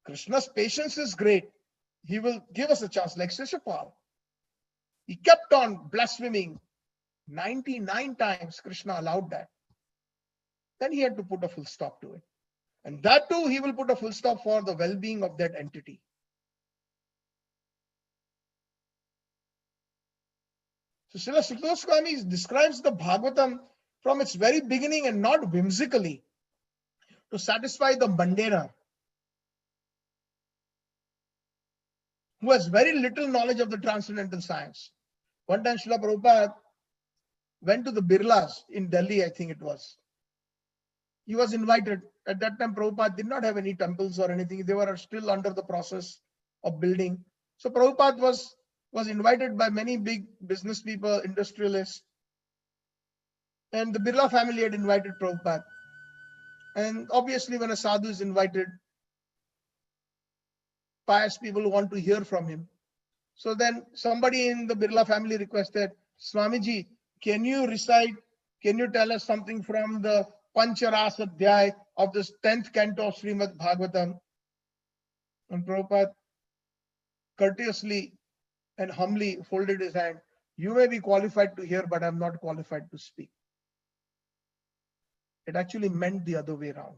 Krishna's patience is great. He will give us a chance, like Shishupal. He kept on blaspheming 99 times. Krishna allowed that. Then he had to put a full stop to it. And that too, he will put a full stop for the well-being of that entity. So Srila Sukadeva Swami describes the Bhagavatam from its very beginning and not whimsically to satisfy the mundaner who has very little knowledge of the transcendental science. One time Srila Prabhupada went to the Birlas in Delhi, I think it was. He was invited. At that time, Prabhupada did not have any temples or anything. They were still under the process of building. So Prabhupada was invited by many big business people, industrialists. And the Birla family had invited Prabhupada. And obviously, when a sadhu is invited, pious people want to hear from him. So then somebody in the Birla family requested, Swamiji, can you tell us something from the Pancharas Adhyay of this 10th canto of Srimad Bhagavatam? And Prabhupada courteously and humbly folded his hand. You may be qualified to hear, but I'm not qualified to speak. It actually meant the other way around.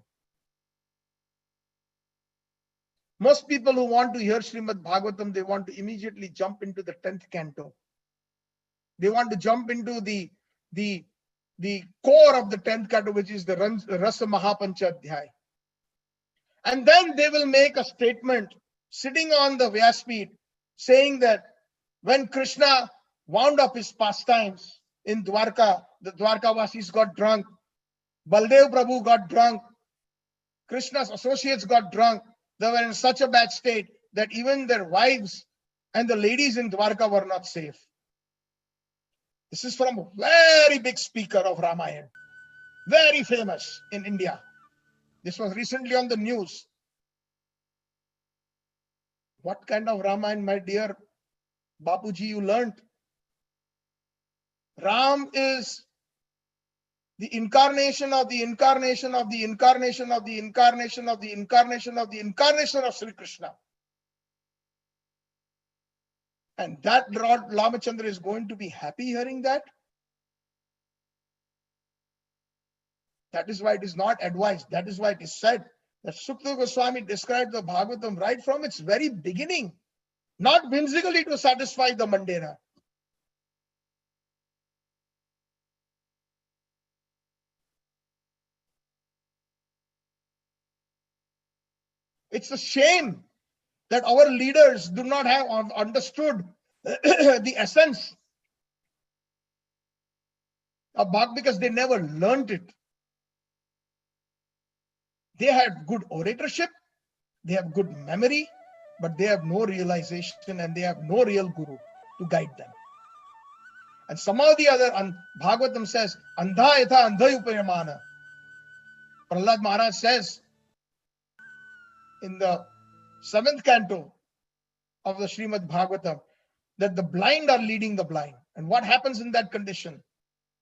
Most people who want to hear Srimad Bhagavatam, they want to immediately jump into the 10th canto. They want to jump into the core of the 10th canto, which is the Rasa Mahapanchadhyay. And then they will make a statement sitting on the Vyaspit saying that when Krishna wound up his pastimes in Dwarka, the Dwarkavasis got drunk, Baldev Prabhu got drunk, Krishna's associates got drunk. They were in such a bad state that even their wives and the ladies in Dwarka were not safe. This is from a very big speaker of Ramayana, very famous in India. This was recently on the news. What kind of Ramayana, my dear Bapuji, you learnt? Ram is the incarnation of the incarnation of the incarnation of the incarnation of the incarnation of the incarnation of Sri Krishna. And that Lord Ramachandra is going to be happy hearing that. That is why it is not advised. That is why it is said that Sukadeva Goswami described the Bhagavatam right from its very beginning, not whimsically to satisfy the mundaner. It's a shame that our leaders do not have understood the essence of Bhagavad because they never learned it. They had good oratorship, they have good memory, but they have no realization and they have no real guru. to guide them. And some of the other, Bhagavatam says, Andha yatha andhayupayamana. Prahlad Maharaj says in the 7th canto of the Srimad Bhagavatam that the blind are leading the blind. And what happens in that condition?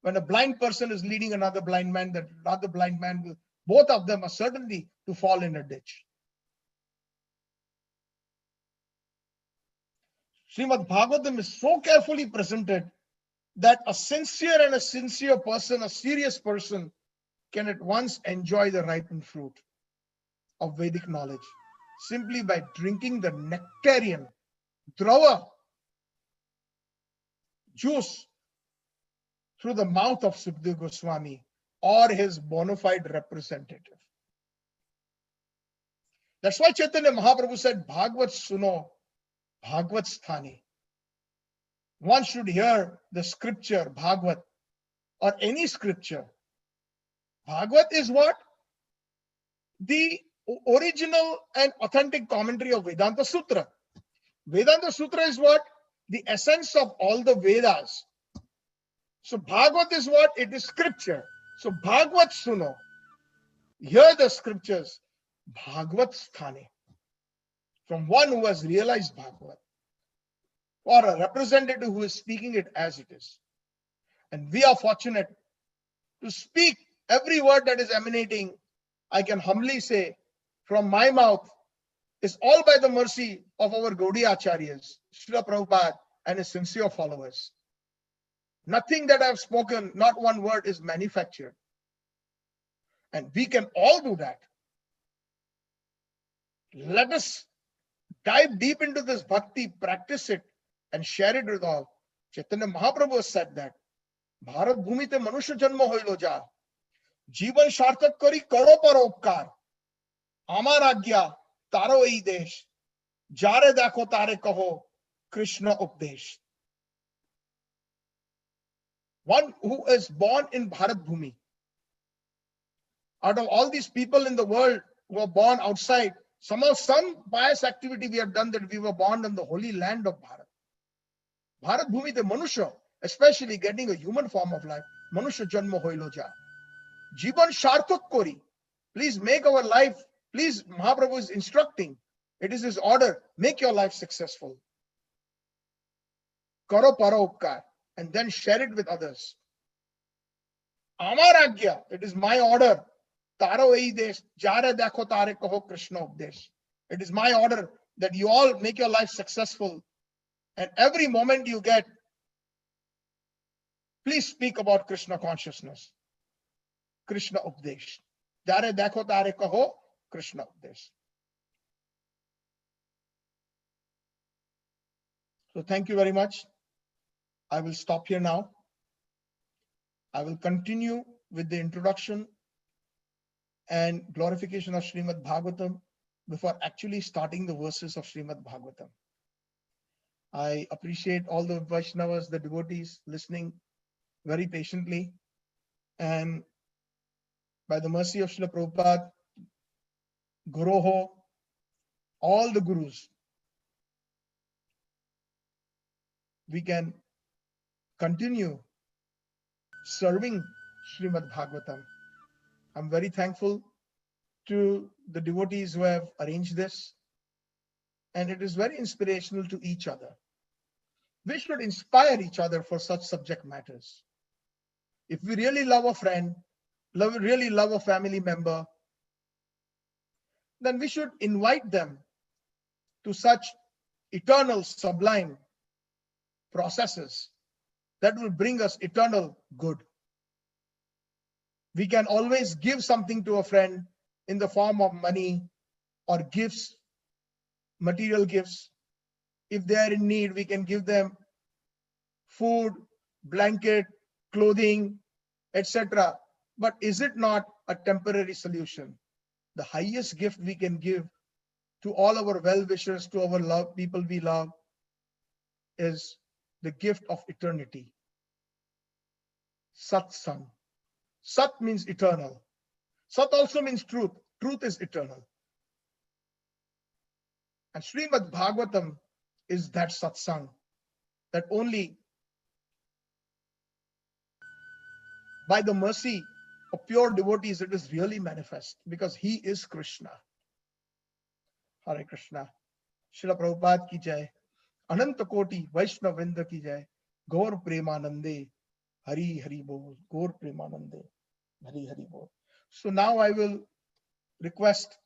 When a blind person is leading another blind man, that another blind man will, both of them are certainly to fall in a ditch. Srimad Bhagavatam is so carefully presented that a sincere person, a serious person, can at once enjoy the ripened fruit of Vedic knowledge simply by drinking the nectarian, drava, juice through the mouth of Sukadeva Goswami or his bona fide representative. That's why Chaitanya Mahaprabhu said, Bhagavat suno, Bhagavat sthani. One should hear the scripture, Bhagavat, or any scripture. Bhagavat is what? The original and authentic commentary of Vedanta Sutra. Vedanta Sutra is what? The essence of all the Vedas. So Bhagavat is what? It is scripture. So Bhagavat suno. Hear the scriptures. Bhagavat sthane. From one who has realized Bhagavat. Or a representative who is speaking it as it is. And we are fortunate to speak every word that is emanating, I can humbly say, from my mouth, is all by the mercy of our Gaudiya Acharyas, Srila Prabhupada and his sincere followers. Nothing that I have spoken, not one word is manufactured. And we can all do that. Let us dive deep into this bhakti, practice it, and share it with all. Chaitanya Mahaprabhu has said that. Bharat bhumite manusya janma hoilo ja. Jivan sharthak kari karo paropkar. Amar agya taro ei desh. Jare dakho tare kaho Krishna updesh. One who is born in Bharat Bhumi. Out of all these people in the world who are born outside, somehow some pious activity we have done that we were born in the holy land of Bharat. Bharat Bhumi the Manusha, especially getting a human form of life. Manusha Janma Hoilo Ja. Jivan Sharthak Kori. Please make our life, please, Mahaprabhu is instructing. It is his order. Make your life successful. Karo Paropkar. And then share it with others. Amar Agya. It is my order. Taro ei desh. Jare dakho tare kaho Krishna updesh. It is my order that you all make your life successful. And every moment you get, please speak about Krishna consciousness. Krishna Updesh. Jare dakho tare kaho Krishna Updesh. So thank you very much. I will stop here now. I will continue with the introduction and glorification of Srimad Bhagavatam before actually starting the verses of Srimad Bhagavatam. I appreciate all the Vaishnavas, the devotees listening very patiently. And by the mercy of Srila Prabhupada, Guruho, all the gurus, we can continue serving Srimad Bhagavatam. I'm very thankful to the devotees who have arranged this. And it is very inspirational to each other. We should inspire each other for such subject matters. If we really love a friend, really love a family member, then we should invite them to such eternal, sublime processes that will bring us eternal good. We can always give something to a friend in the form of money or gifts, material gifts. If they are in need, we can give them food, blanket, clothing, etc. But is it not a temporary solution? The highest gift we can give to all our well-wishers, to our love, people we love, is the gift of eternity. Satsang. Sat means eternal. Sat also means truth. Truth is eternal. And Srimad Bhagavatam is that satsang that only by the mercy of pure devotees it is really manifest, because he is Krishna. Hare Krishna. Srila Prabhupada ki jai. Ananta Koti Vaishnav Vrinda ki jai. Gaur Premanande. Hari Hari Bol. Gaur Premanande. Hari Hari Bol. So now I will request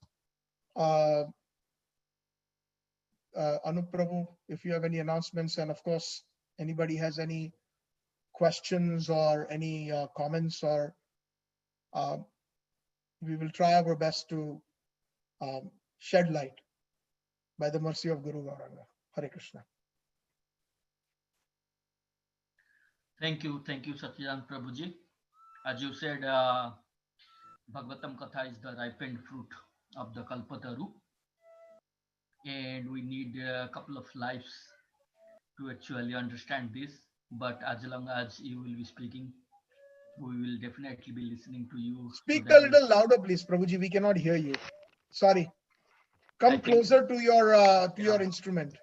Anup Prabhu, if you have any announcements, and of course anybody has any questions or any comments, or we will try our best to shed light by the mercy of Guru Gauranga. Hare Krishna. Thank you, Satchidananda Prabhuji. As you said, Bhagavatam Katha is the ripened fruit of the Kalpataru, and we need a couple of lives to actually understand this. But as long as you will be speaking, we will definitely be listening to you. Speak a little louder, please, Prabhuji. We cannot hear you. Sorry. Come closer to your instrument.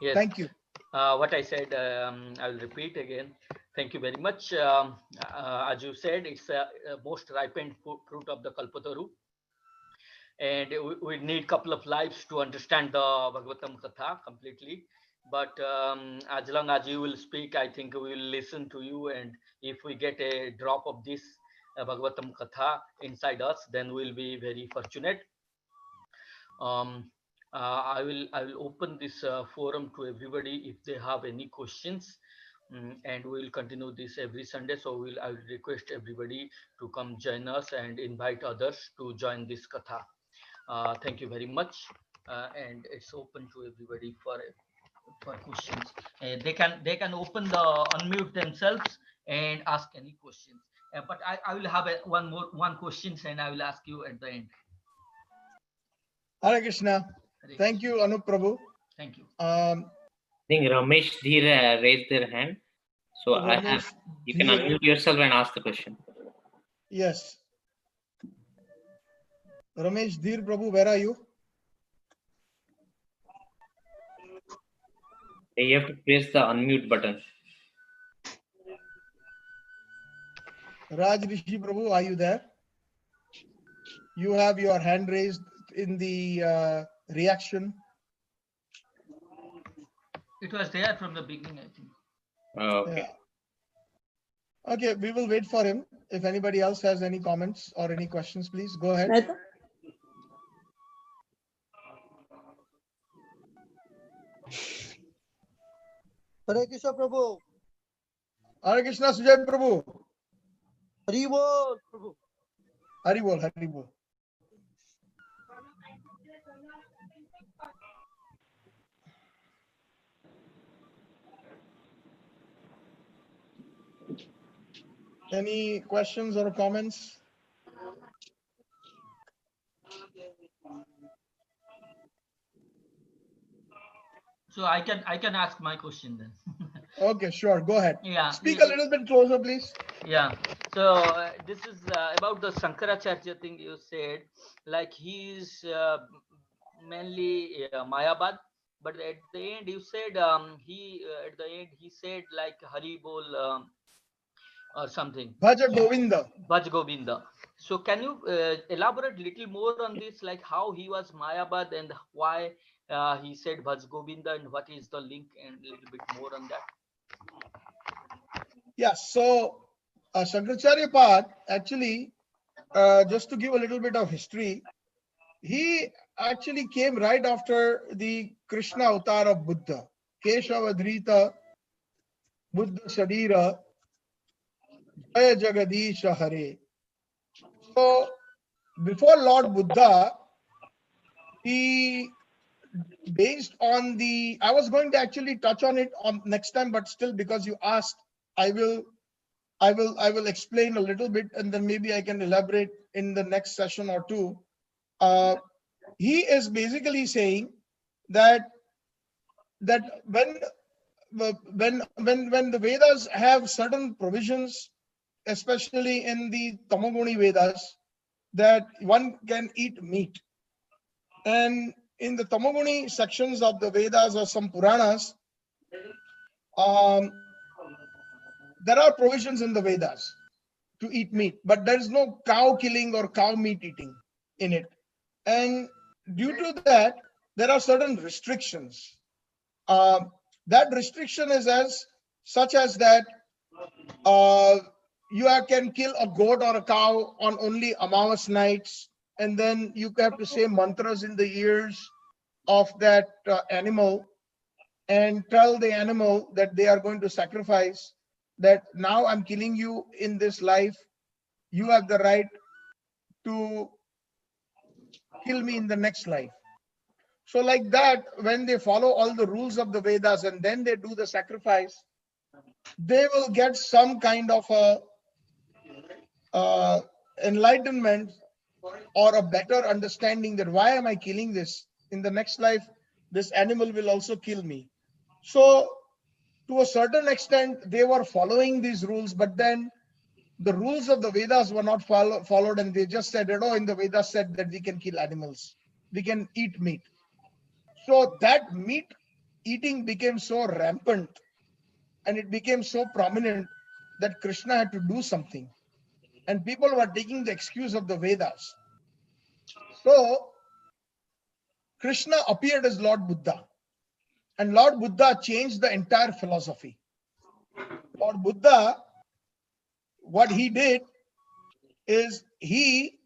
Yes. Thank you. What I said, I will repeat again. Thank you very much. As you said, it's a most ripened fruit of the Kalpataru. And we need a couple of lives to understand the Bhagavatam Katha completely. But as long as you will speak, I think we will listen to you. And if we get a drop of this Bhagavatam Katha inside us, then we'll be very fortunate. I will open this forum to everybody if they have any questions, and we will continue this every Sunday. So I will request everybody to come join us and invite others to join this Katha. Thank you very much, and it's open to everybody for questions. They can unmute themselves and ask any questions. But I will have one question, and I will ask you at the end. Hare Krishna. Thank you, Anup Prabhu. Thank you. I think Ramesh Dheer raised their hand. So you can unmute yourself and ask the question. Yes. Ramesh Dheer Prabhu, where are you? You have to press the unmute button. Raj Rishi Prabhu, are you there? You have your hand raised in the reaction. It was there from the beginning, I think. Okay. Yeah. Okay, we will wait for him. If anybody else has any comments or any questions, please go ahead. Hare Krishna Prabhu. Hare Krishna Sujay Prabhu. Hari Bol Prabhu. Hari Bol, Hari Bol. Any questions or comments? So I can ask my question then. Okay, sure. Go ahead. Yeah. Speak a little bit closer, please. Yeah. So this is about the Shankaracharya thing you said. Like he is mainly Mayabad, but at the end you said he said like Hari Bol or something. Bhaja Govinda. Bhaj Govinda. So can you elaborate a little more on this, like how he was Mayabad and why he said Bhaj Govinda, and what is the link, and a little bit more on that? Yeah, so Shankaracharya Pad, actually, just to give a little bit of history, he actually came right after the Krishna avatar of Buddha. Keshavadhrita Buddha Shadira Jaya Jagadisha Hare. So before Lord Buddha, he based on the, I was going to actually touch on it on next time, but still because you asked, I will explain a little bit, and then maybe I can elaborate in the next session or two. He is basically saying that when the Vedas have certain provisions, especially in the Tamoguni Vedas, that one can eat meat, and in the Tamoguni sections of the Vedas or some Puranas, there are provisions in the Vedas to eat meat, but there is no cow killing or cow meat eating in it. And due to that, there are certain restrictions. That restriction is as such as that you can kill a goat or a cow on only Amawas nights, and then you have to say mantras in the ears of that animal and tell the animal that they are going to sacrifice, that now I'm killing you in this life, you have the right to kill me in the next life. So like that, when they follow all the rules of the Vedas and then they do the sacrifice, they will get some kind of a enlightenment or a better understanding that why am I killing this? In the next life, this animal will also kill me. So to a certain extent, they were following these rules, but then the rules of the Vedas were not followed, and they just said, in the Vedas said that we can kill animals, we can eat meat. So that meat eating became so rampant and it became so prominent that Krishna had to do something. And people were taking the excuse of the Vedas. So Krishna appeared as Lord Buddha, and Lord Buddha changed the entire philosophy. Lord Buddha, what he did is he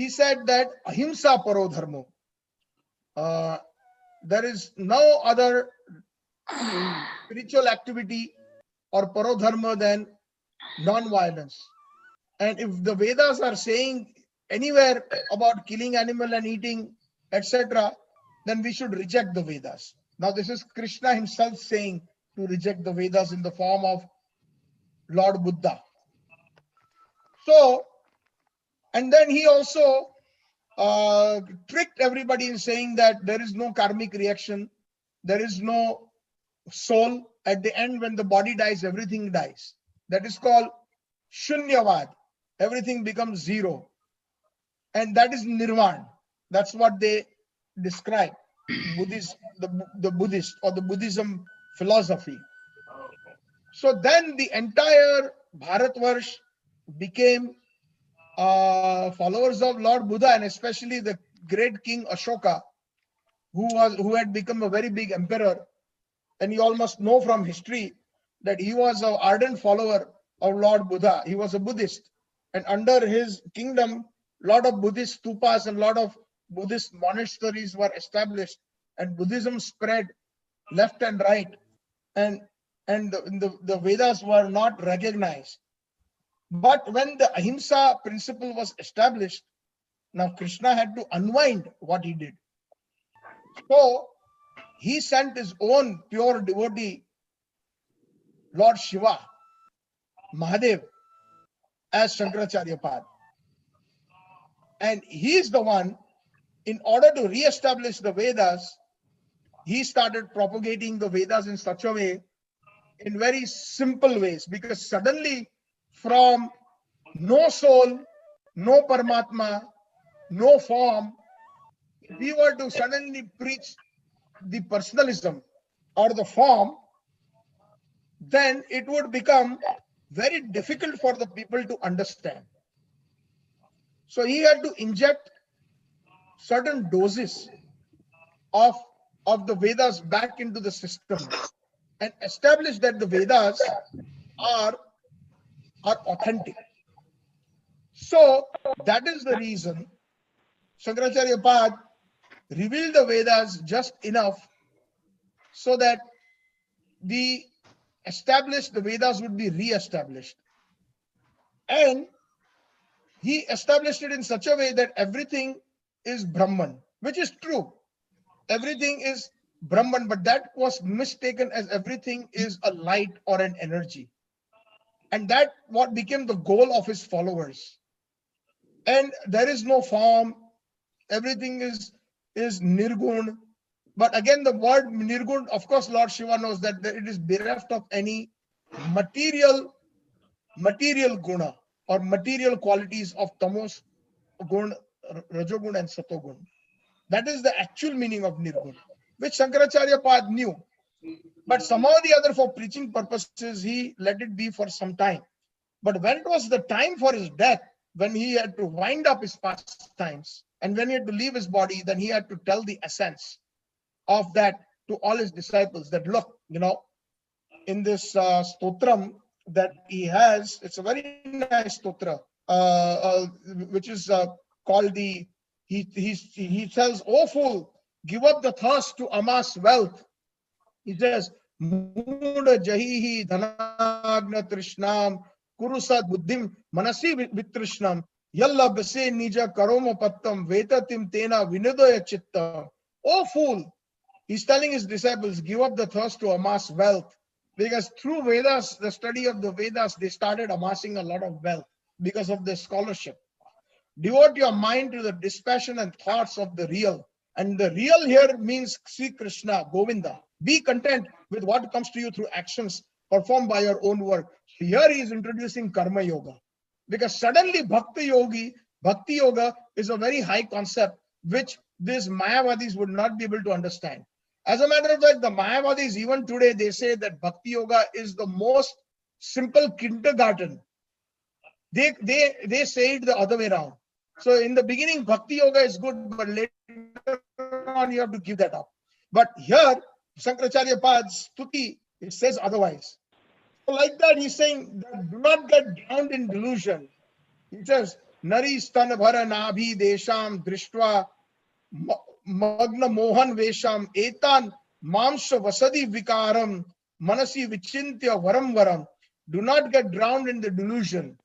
said that ahimsa paro dharmo. There is no other spiritual activity or parodharma than non-violence. And if the Vedas are saying anywhere about killing animal and eating, etc., then we should reject the Vedas. Now this is Krishna himself saying to reject the Vedas in the form of Lord Buddha. So, and then he also tricked everybody in saying that there is no karmic reaction, there is no soul. At the end, when the body dies, everything dies. That is called shunyavad. Everything becomes zero. And that is nirvana. That's what they describe, the Buddhist or the Buddhism philosophy. So then the entire Bharatvarsh became followers of Lord Buddha, and especially the great king Ashoka, who had become a very big emperor. And you all must know from history that he was an ardent follower of Lord Buddha. He was a Buddhist. And under his kingdom, a lot of Buddhist stupas and a lot of Buddhist monasteries were established, and Buddhism spread left and right. And the Vedas were not recognized. But when the ahimsa principle was established, now Krishna had to unwind what he did. So he sent his own pure devotee, Lord Shiva, Mahadev, as Shankaracharya Pad. And he is the one, in order to re-establish the Vedas, he started propagating the Vedas in such a way, in very simple ways, because suddenly from no soul, no Paramatma, no form, if we were to suddenly preach the personalism or the form, then it would become very difficult for the people to understand. So he had to inject certain doses of the Vedas back into the system and establish that the Vedas are authentic. So that is the reason Shankaracharya Pad revealed the Vedas just enough so that the Vedas would be re-established. And he established it in such a way that everything is Brahman, which is true. Everything is Brahman, but that was mistaken as everything is a light or an energy. And that what became the goal of his followers. And there is no form, everything is nirgun. But again, the word nirgun, of course, Lord Shiva knows that it is bereft of any material guna or material qualities of tamos gun, rajogun, and satogun. That is the actual meaning of nirgun, which Shankaracharya Pad knew. But somehow or the other, for preaching purposes, he let it be for some time. But when it was the time for his death, when he had to wind up his pastimes, and when he had to leave his body, then he had to tell the essence of that to all his disciples, that look, in this stotram that he has, it's a very nice stotra, which is called he tells, "O fool, give up the thirst to amass wealth." He says, "Mood jahihi dhanagna trishnam kurusat buddhim manasi vitrishnam yalla base nija karoma pattam vetatim tena vinodaya chittam." O fool, he's telling his disciples, give up the thirst to amass wealth. Because through Vedas, the study of the Vedas, they started amassing a lot of wealth because of their scholarship. Devote your mind to the dispassion and thoughts of the real. And the real here means Sri Krishna, Govinda. Be content with what comes to you through actions performed by your own work. Here he is introducing Karma Yoga. Because suddenly Bhakti Yoga is a very high concept which these Mayavadis would not be able to understand. As a matter of fact, the Mayavadis, even today, they say that Bhakti Yoga is the most simple kindergarten. They say it the other way around. So in the beginning, Bhakti Yoga is good, but later on you have to give that up. But here, Shankaracharya Pad's Stuti, it says otherwise. So like that, he's saying that do not get drowned in delusion. He says, Nari stan bhara nabhi desham drishtva magna mohan vesham etan mamsha vasadi vikaram manasi vichintya varam varam. Do not get drowned in the delusion,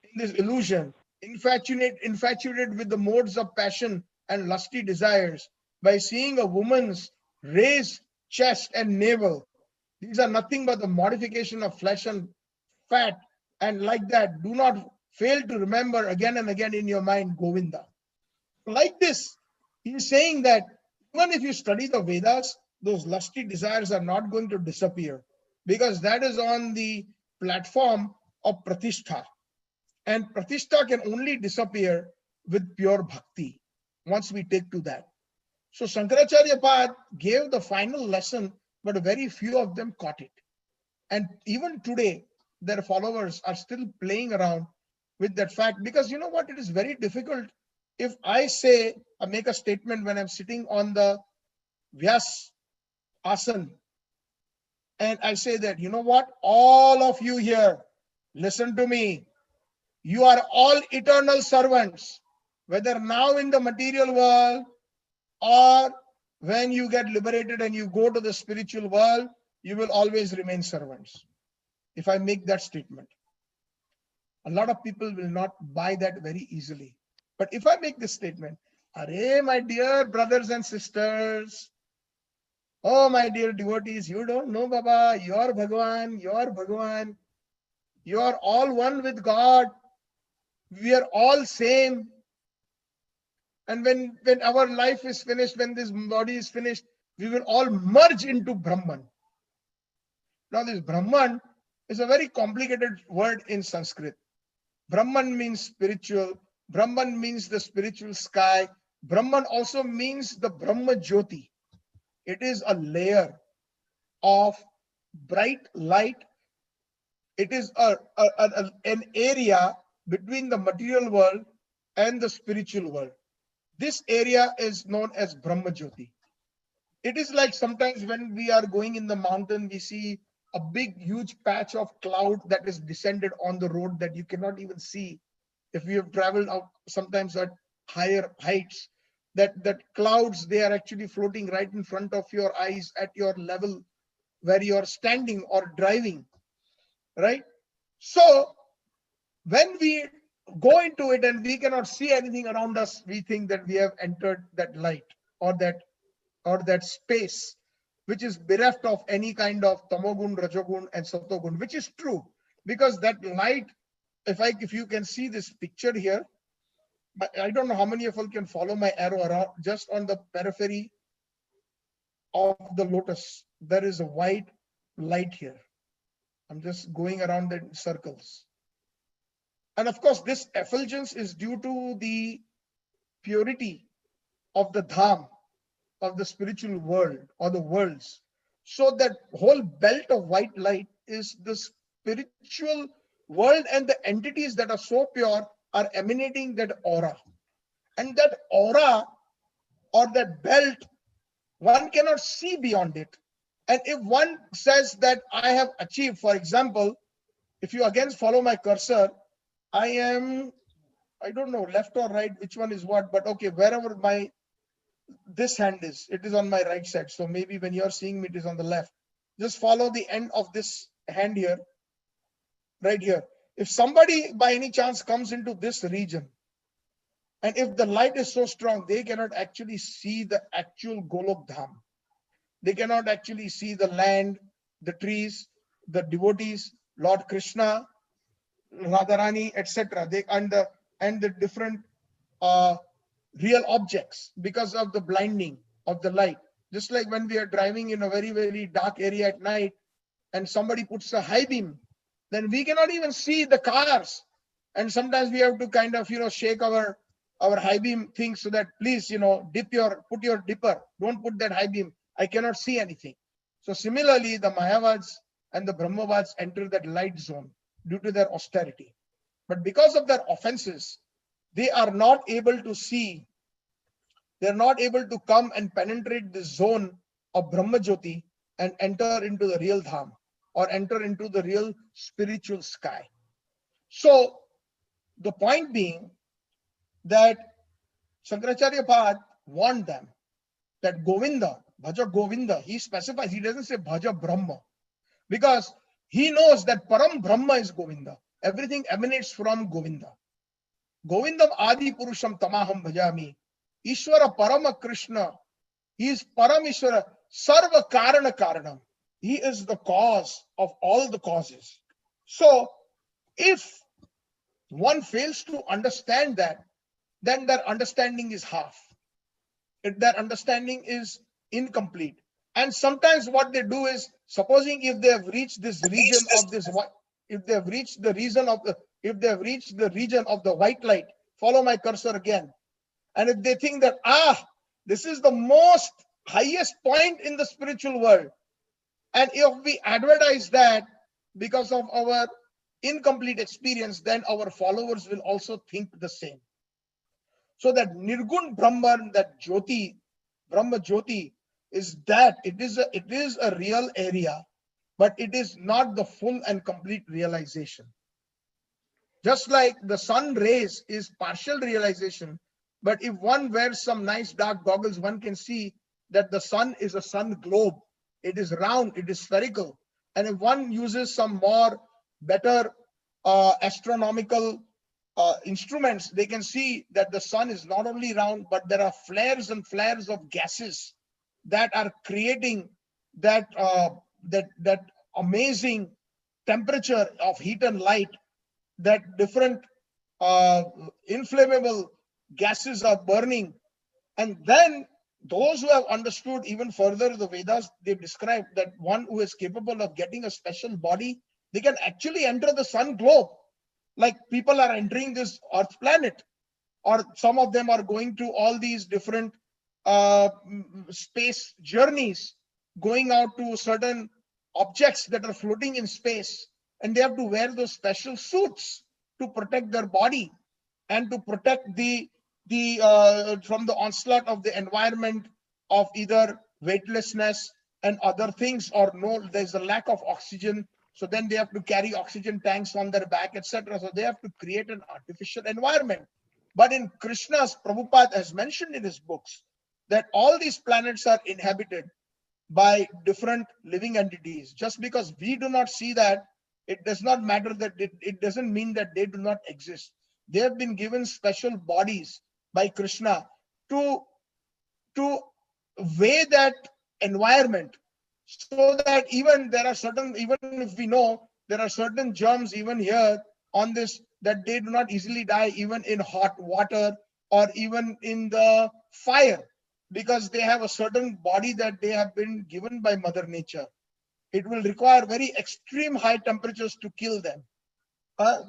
in this illusion, infatuated with the modes of passion and lusty desires, by seeing a woman's raised chest and navel. These are nothing but the modification of flesh and fat, and like that, do not fail to remember again and again in your mind Govinda. Like this, he is saying that even if you study the Vedas, those lusty desires are not going to disappear, because that is on the platform of pratishtha. And pratishtha can only disappear with pure bhakti once we take to that. So Shankaracharya Pad gave the final lesson, but very few of them caught it. And even today, their followers are still playing around with that fact, because you know what, it is very difficult. If I make a statement when I'm sitting on the Vyas Asan, and I say that, you know what, all of you here, listen to me. You are all eternal servants, whether now in the material world or when you get liberated and you go to the spiritual world, you will always remain servants. If I make that statement, a lot of people will not buy that very easily. But if I make this statement, Arey, my dear brothers and sisters, oh, my dear devotees, you don't know, Baba, you're Bhagavan, you are all one with God. We are all same. And when our life is finished, when this body is finished, we will all merge into Brahman. Now, this Brahman is a very complicated word in Sanskrit. Brahman means spiritual. Brahman means the spiritual sky. Brahman also means the Brahma Jyoti. It is a layer of bright light. It is an area between the material world and the spiritual world. This area is known as Brahma Jyoti. It is like sometimes when we are going in the mountain, we see a big, huge patch of cloud that is descended on the road that you cannot even see. If you have traveled out sometimes at higher heights, that clouds, they are actually floating right in front of your eyes at your level where you are standing or driving, right? So when we go into it and we cannot see anything around us, we think that we have entered that light or that space which is bereft of any kind of tamogun, rajogun, and satogun, which is true, because that light, if you can see this picture here, I don't know how many of you can follow my arrow around. Just on the periphery of the lotus, there is a white light here. I'm just going around in circles. And of course, this effulgence is due to the purity of the dham, of the spiritual world or the worlds. So that whole belt of white light is the spiritual world, and the entities that are so pure are emanating that aura. And that aura or that belt, one cannot see beyond it. And if one says that I have achieved, for example, if you again follow my cursor, I am, I don't know, left or right, which one is what, but okay, wherever my this hand is, it is on my right side. So maybe when you're seeing me, it is on the left. Just follow the end of this hand here, right here. If somebody by any chance comes into this region, and if the light is so strong, they cannot actually see the actual Golok Dham. They cannot actually see the land, the trees, the devotees, Lord Krishna, Radharani, etc. They and the different uh, real objects because of the blinding of the light. Just like when we are driving in a very, very dark area at night and somebody puts a high beam, then we cannot even see the cars. And sometimes we have to kind of, shake our high beam thing so that please, put your dipper. Don't put that high beam. I cannot see anything. So similarly, the Mayavads and the Brahmavads enter that light zone due to their austerity. But because of their offenses, they are not able to see, they're not able to come and penetrate the zone of Brahma Jyoti and enter into the real Dham or enter into the real spiritual sky. So the point being that Shankaracharya Pad warned them that Govinda, Bhaja Govinda, he specifies, he doesn't say Bhaja Brahma, because he knows that Param Brahma is Govinda. Everything emanates from Govinda. Govindam Adi Purusham Tamaham Bhajami. Ishvara Parama Krishna. He is Paramishvara Sarva Karana Karanam. He is the cause of all the causes. So if one fails to understand that, then their understanding is half. Their understanding is incomplete. And sometimes what they do is, supposing if they have reached this region of this, if they have reached the region of the, if they have reached the region of the white light, follow my cursor again. And if they think that, this is the most highest point in the spiritual world, and if we advertise that because of our incomplete experience, then our followers will also think the same. So that Nirgun Brahman, that Jyoti, Brahma Jyoti, is that it is a real area, but it is not the full and complete realization. Just like the sun rays is partial realization, but if one wears some nice dark goggles, one can see that the sun is a sun globe. It is round, it is spherical. And if one uses some more better astronomical instruments, they can see that the sun is not only round, but there are flares and flares of gases that are creating that that amazing temperature of heat and light, that different inflammable gases are burning. And then those who have understood even further the Vedas, they describe that one who is capable of getting a special body, they can actually enter the sun globe, like people are entering this earth planet, or some of them are going to all these different space journeys, going out to certain objects that are floating in space, and they have to wear those special suits to protect their body and to protect the from the onslaught of the environment of either weightlessness and other things, or no, there's a lack of oxygen. So then they have to carry oxygen tanks on their back, etc. So they have to create an artificial environment. But in Krishna's, Prabhupada has mentioned in his books that all these planets are inhabited by different living entities. Just because we do not see that, it does not matter that it doesn't mean that they do not exist. They have been given special bodies by Krishna to weigh that environment, so that even there are certain, even if we know there are certain germs even here on this, that they do not easily die even in hot water or even in the fire, because they have a certain body that they have been given by Mother Nature. It will require very extreme high temperatures to kill them.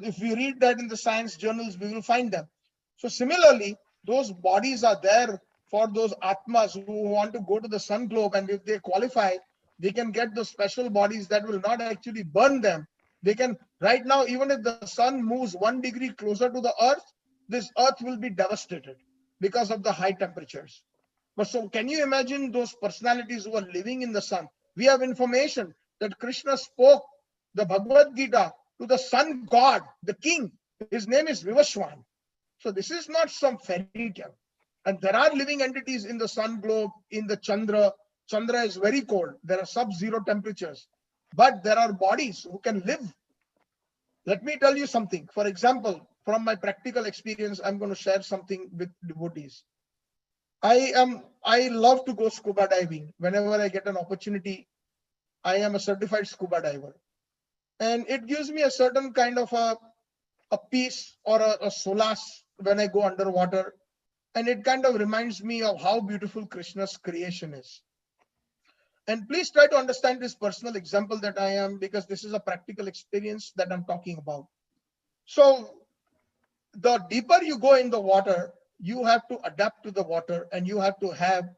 If we read that in the science journals, we will find them. So similarly, those bodies are there for those atmas who want to go to the sun globe, and if they qualify, They can get those special bodies that will not actually burn them. They can, right now, even if the sun moves 1 degree closer to the earth, this earth will be devastated because of the high temperatures. But so can you imagine those personalities who are living in the sun? We have information that Krishna spoke the Bhagavad Gita to the sun god, the king. His name is Vivaswan. So this is not some fairy tale. And there are living entities in the sun globe, in the Chandra. Chandra is very cold. There are sub-zero temperatures. But there are bodies who can live. Let me tell you something. For example, from my practical experience, I'm going to share something with devotees. I love to go scuba diving. Whenever I get an opportunity, I am a certified scuba diver. And it gives me a certain kind of a peace or a solace when I go underwater. And it kind of reminds me of how beautiful Krishna's creation is. And please try to understand this personal example that I am, because this is a practical experience that I'm talking about. So the deeper you go in the water, you have to adapt to the water, and you have to have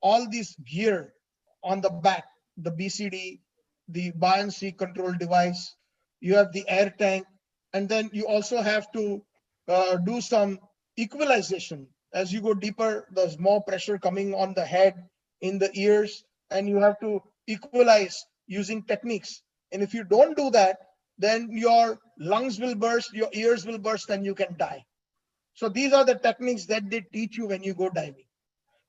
all this gear on the back, the BCD, the buoyancy control device, you have the air tank, and then you also have to do some equalization. As you go deeper, there's more pressure coming on the head, in the ears, and you have to equalize using techniques. And if you don't do that, then your lungs will burst, your ears will burst, and you can die. So these are the techniques that they teach you when you go diving.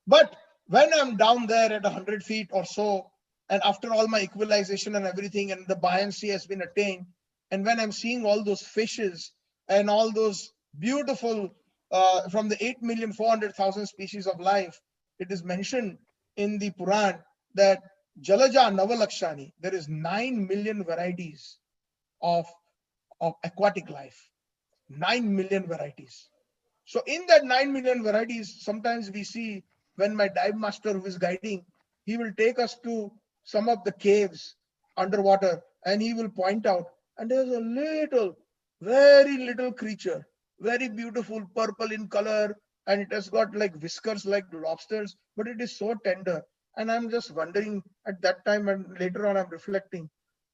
But when I'm down there at 100 feet or so, and after all my equalization and everything, and the buoyancy has been attained, and when I'm seeing all those fishes and all those beautiful, from the 8,400,000 species of life, it is mentioned in the Puran that Jalaja Navalakshani, there is 9 million varieties of aquatic life, 9 million varieties. So in that 9 million varieties, sometimes we see when my dive master who is guiding, he will take us to some of the caves underwater, and he will point out, and there's a little, very little creature, very beautiful, purple in color, and it has got like whiskers like lobsters, but it is so tender. And I'm just wondering at that time, and later on I'm reflecting,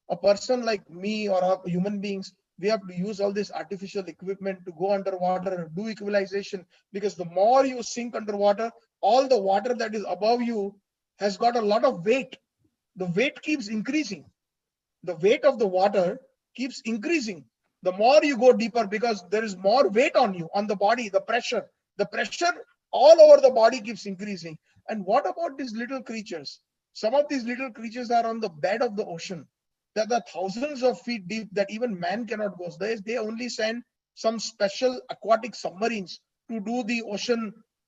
a person like me or human beings, we have to use all this artificial equipment to go underwater, do equalization, because the more you sink underwater, all the water that is above you has got a lot of weight. The weight keeps increasing. The weight of the water keeps increasing the more you go deeper, because there is more weight on you, on the body. The pressure all over the body keeps increasing. And what about these little creatures? Some of these little creatures are on the bed of the ocean, that are thousands of feet deep, that even man cannot go. They only send some special aquatic submarines to do the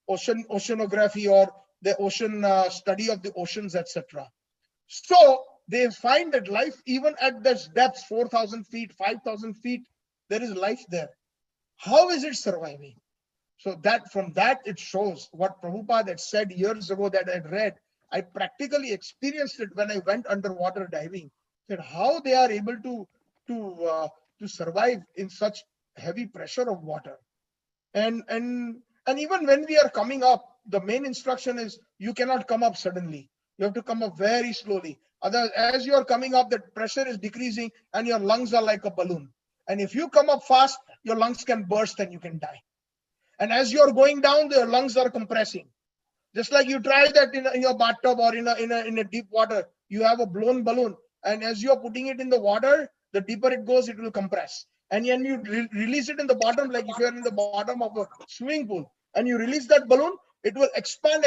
oceanography, or the ocean study of the oceans, etc. So they find that life, even at this depth, 4,000 feet, 5,000 feet, there is life there. How is it surviving? So that from that it shows what Prabhupada had said years ago that I had read. I practically experienced it when I went underwater diving. That how they are able to survive in such heavy pressure of water. And even when we are coming up, the main instruction is you cannot come up suddenly. You have to come up very slowly. As you are coming up, the pressure is decreasing and your lungs are like a balloon. And if you come up fast, your lungs can burst and you can die. And as you are going down, your lungs are compressing. Just like you try that in your bathtub or in a deep water, you have a blown balloon, and as you are putting it in the water, the deeper it goes, it will compress. And when you release it in the bottom, like if you are in the bottom of a swimming pool and you release that balloon, it will expand,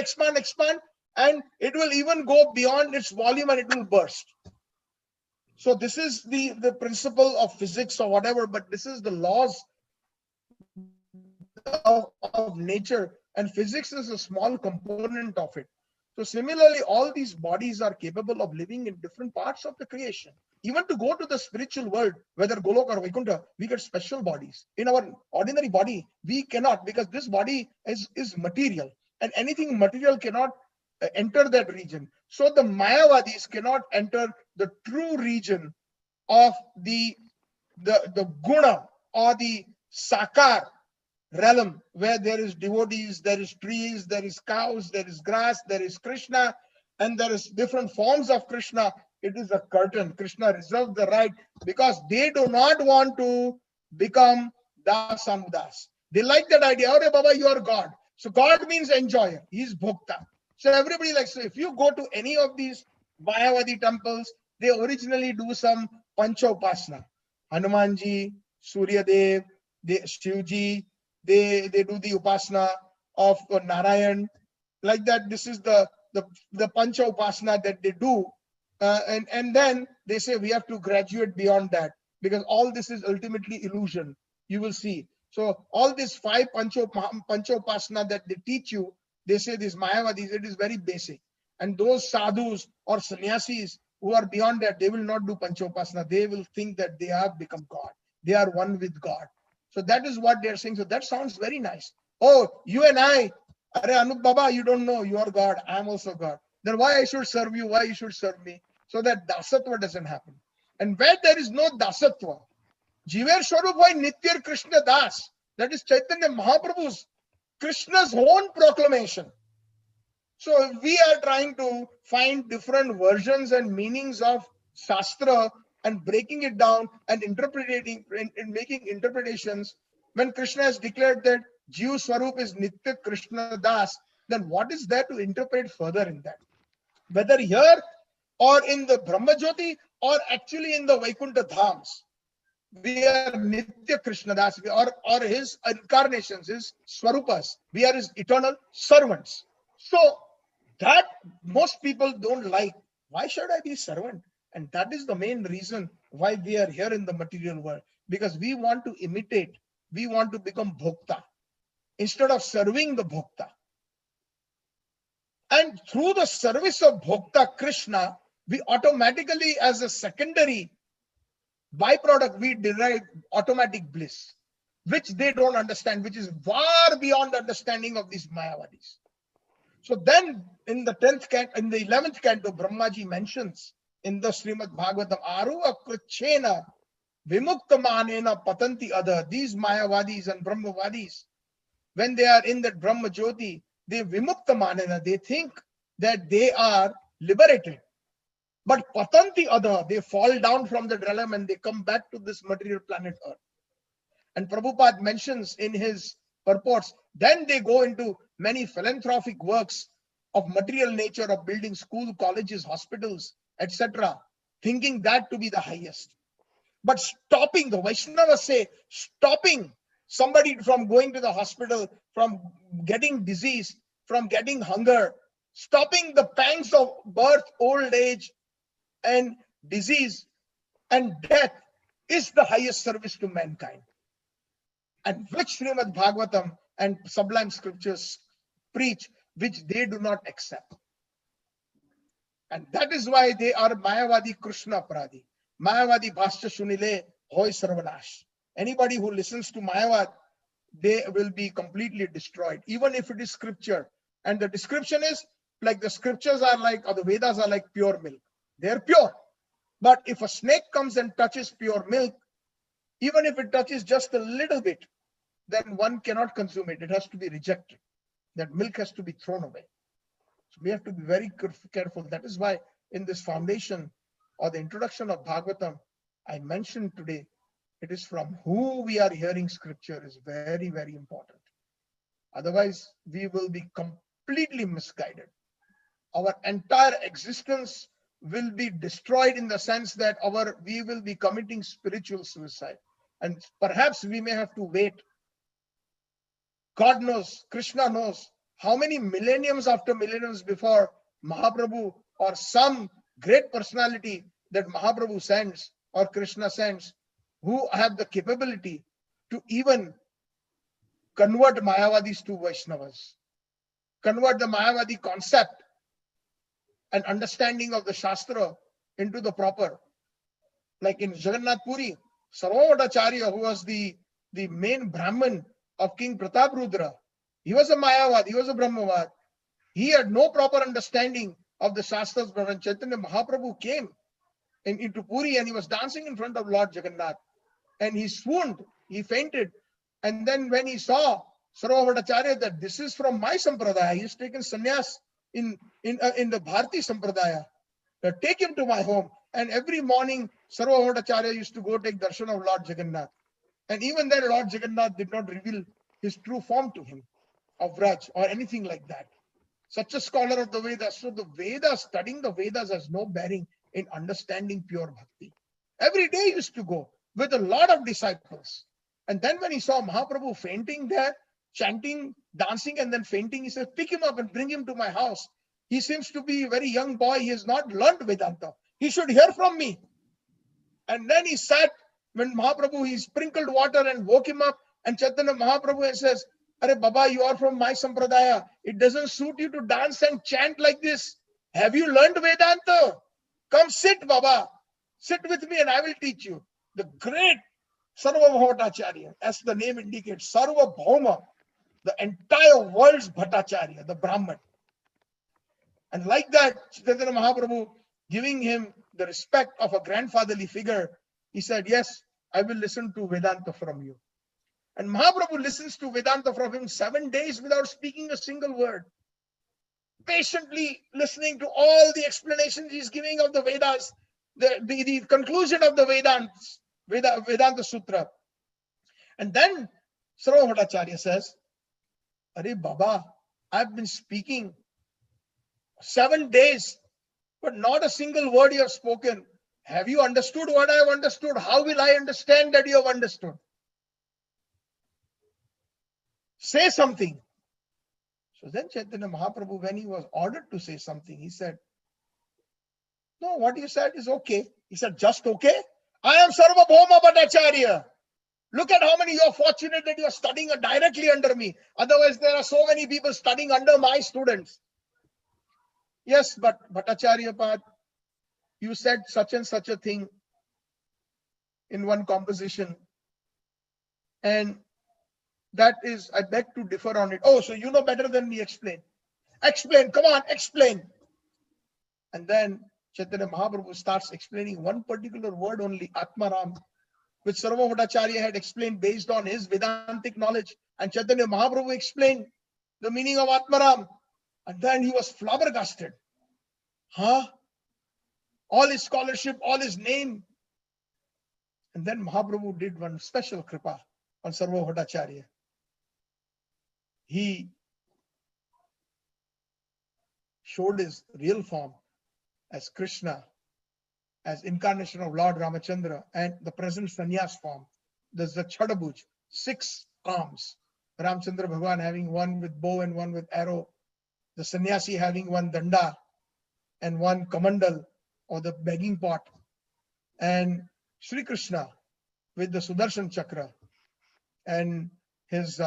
and it will even go beyond its volume and it will burst. So this is the principle of physics or whatever, but this is the laws of nature, and physics is a small component of it. So similarly, all these bodies are capable of living in different parts of the creation. Even to go to the spiritual world, whether Golok or Vaikuntha, we get special bodies. In our ordinary body, we cannot, because this body is material, and anything material cannot enter that region. So the Mayavadis cannot enter the true region of the guna, or the sakar realm, where there is devotees, there is trees, there is cows, there is grass, there is Krishna, and there is different forms of Krishna. It is a curtain. Krishna reserved the right because they do not want to become dasanudas. They like that idea. Oh, Baba, you are God. So God means enjoyer. He is bhokta. So everybody likes. So if you go to any of these Mayavadi temples, they originally do some pancha upasana. Hanumanji, Suryadev, Shivji, they do the upasana of Narayan. Like that, this is the pancha upasana that they do, and then they say we have to graduate beyond that because all this is ultimately illusion. You will see. So all these five pancha upasana that they teach you, they say these Mayavadis, it is very basic. And those sadhus or sannyasis who are beyond that, they will not do pancha upasana. They will think that they have become God. They are one with God. So that is what they are saying. So that sounds very nice. Oh, you and I, Are Anup Baba, you don't know, you are God, I am also God. Then why I should serve you, why you should serve me? So that dasatva doesn't happen. And where there is no dasatva, Jiver Swarup by Nitya Krishna Das, that is Chaitanya Mahaprabhu's, Krishna's own proclamation. So we are trying to find different versions and meanings of Shastra and breaking it down and interpreting and making interpretations. When Krishna has declared that Jiv Swarup is Nitya Krishna Das, then what is there to interpret further in that? Whether here or in the Brahmajyoti or actually in the Vaikuntha Dhams, we are Nitya Krishna Das, or his incarnations, his Swarupas. We are his eternal servants. So that most people don't like. Why should I be servant? And that is the main reason why we are here in the material world, because we want to imitate, we want to become bhokta instead of serving the bhokta. And through the service of bhokta Krishna, we automatically, as a secondary byproduct, we derive automatic bliss, which they don't understand, which is far beyond the understanding of these Mayavadis. So then in the 10th canto, in the 11th canto, Brahmaji mentions in the Srimad Bhagavatam, Aruva Krichena Vimuktamanena Patanti Adha. These Mayavadis and Brahmavadis, when they are in that Brahma Jyoti, they Vimuktamanena, they think that they are liberated. But Patanti Adha, they fall down from the realm and they come back to this material planet Earth. And Prabhupada mentions in his purports, then they go into many philanthropic works of material nature, of building school, colleges, hospitals, etc., thinking that to be the highest. But stopping, the Vaishnavas say, stopping somebody from going to the hospital, from getting disease, from getting hunger, stopping the pangs of birth, old age, and disease and death is the highest service to mankind. And which Srimad Bhagavatam and sublime scriptures preach, which they do not accept. And that is why they are Mayavadi Krishna Pradi. Mayavadi Bhascha Shunile Hoy Sarvanash. Anybody who listens to Mayavad, they will be completely destroyed, even if it is scripture. And the description is like the scriptures are like, or the Vedas are like pure milk. They're pure. But if a snake comes and touches pure milk, even if it touches just a little bit, then one cannot consume it. It has to be rejected. That milk has to be thrown away. So we have to be very careful. That is why in this foundation or the introduction of Bhagavatam, I mentioned today, it is from who we are hearing scripture is very, very important. Otherwise, we will be completely misguided. Our entire existence will be destroyed in the sense that we will be committing spiritual suicide. And perhaps we may have to wait. God knows, Krishna knows how many millenniums after millenniums before Mahaprabhu or some great personality that Mahaprabhu sends or Krishna sends, who have the capability to even convert Mayavadis to Vaishnavas, convert the Mayavadi concept and understanding of the Shastra into the proper. Like in Jagannath Puri, Sarvavadacharya, who was the main Brahmin of King Prataprudra, he was a Mayavad, he was a Brahmavad. He had no proper understanding of the Shastras, but when Chaitanya Mahaprabhu came into Puri and he was dancing in front of Lord Jagannath, and he swooned, he fainted. And then when he saw Sarvavadacharya that this is from my sampradaya, he's taken sannyas in the Bharati sampradaya. Take him to my home. And every morning, Sarvabhaumacharya used to go take darshan of Lord Jagannath. And even then, Lord Jagannath did not reveal his true form to him of Vraj or anything like that. Such a scholar of the Vedas. So the Vedas, studying the Vedas has no bearing in understanding pure bhakti. Every day he used to go with a lot of disciples. And then when he saw Mahaprabhu fainting there, chanting, dancing, and then fainting, he said, pick him up and bring him to my house. He seems to be a very young boy. He has not learned Vedanta. He should hear from me. And then he sat when Mahaprabhu, he sprinkled water and woke him up. And Chaitanya Mahaprabhu says, Are Baba, you are from my sampradaya. It doesn't suit you to dance and chant like this. Have you learned Vedanta? Come sit, Baba. Sit with me and I will teach you. The great Sarvabhauma Bhattacharya, as the name indicates, Sarvabhauma, the entire world's Bhattacharya, the Brahman. And like that, Chaitanya Mahaprabhu, giving him the respect of a grandfatherly figure, he said, yes, I will listen to Vedanta from you. And Mahaprabhu listens to Vedanta from him 7 days without speaking a single word. Patiently listening to all the explanations he's giving of the Vedas, the conclusion of the Vedanta Sutra. And then Sarvabhauma Bhattacharya says, Are Baba, I've been speaking 7 days, but not a single word you have spoken. Have you understood what I have understood? How will I understand that you have understood? Say something. So then Chaitanya Mahaprabhu, when he was ordered to say something, he said, no, what you said is okay. He said, just okay? I am Sarvabhauma Bhattacharya. Look at how many you are fortunate that you are studying directly under me. Otherwise, there are so many people studying under my students. Yes, but Bhattacharya Pad, you said such and such a thing in one composition. And that is, I beg to differ on it. Oh, so you know better than me. Explain. Explain. Come on, explain. And then Chaitanya Mahaprabhu starts explaining one particular word only, Atmaram, which Sarvabhauma Bhattacharya had explained based on his Vedantic knowledge. And Chaitanya Mahaprabhu explained the meaning of Atmaram. And then he was flabbergasted. Huh? All his scholarship, all his name. And then Mahaprabhu did one special kripa on Sarvabhauma Bhattacharya. He showed his real form as Krishna, as incarnation of Lord Ramachandra, and the present sannyas form. There's the Chadabuj, 6 arms. Ramchandra Bhagavan having one with bow and one with arrow. The sannyasi having one danda and one kamandal or the begging pot. And Sri Krishna with the Sudarshan Chakra and his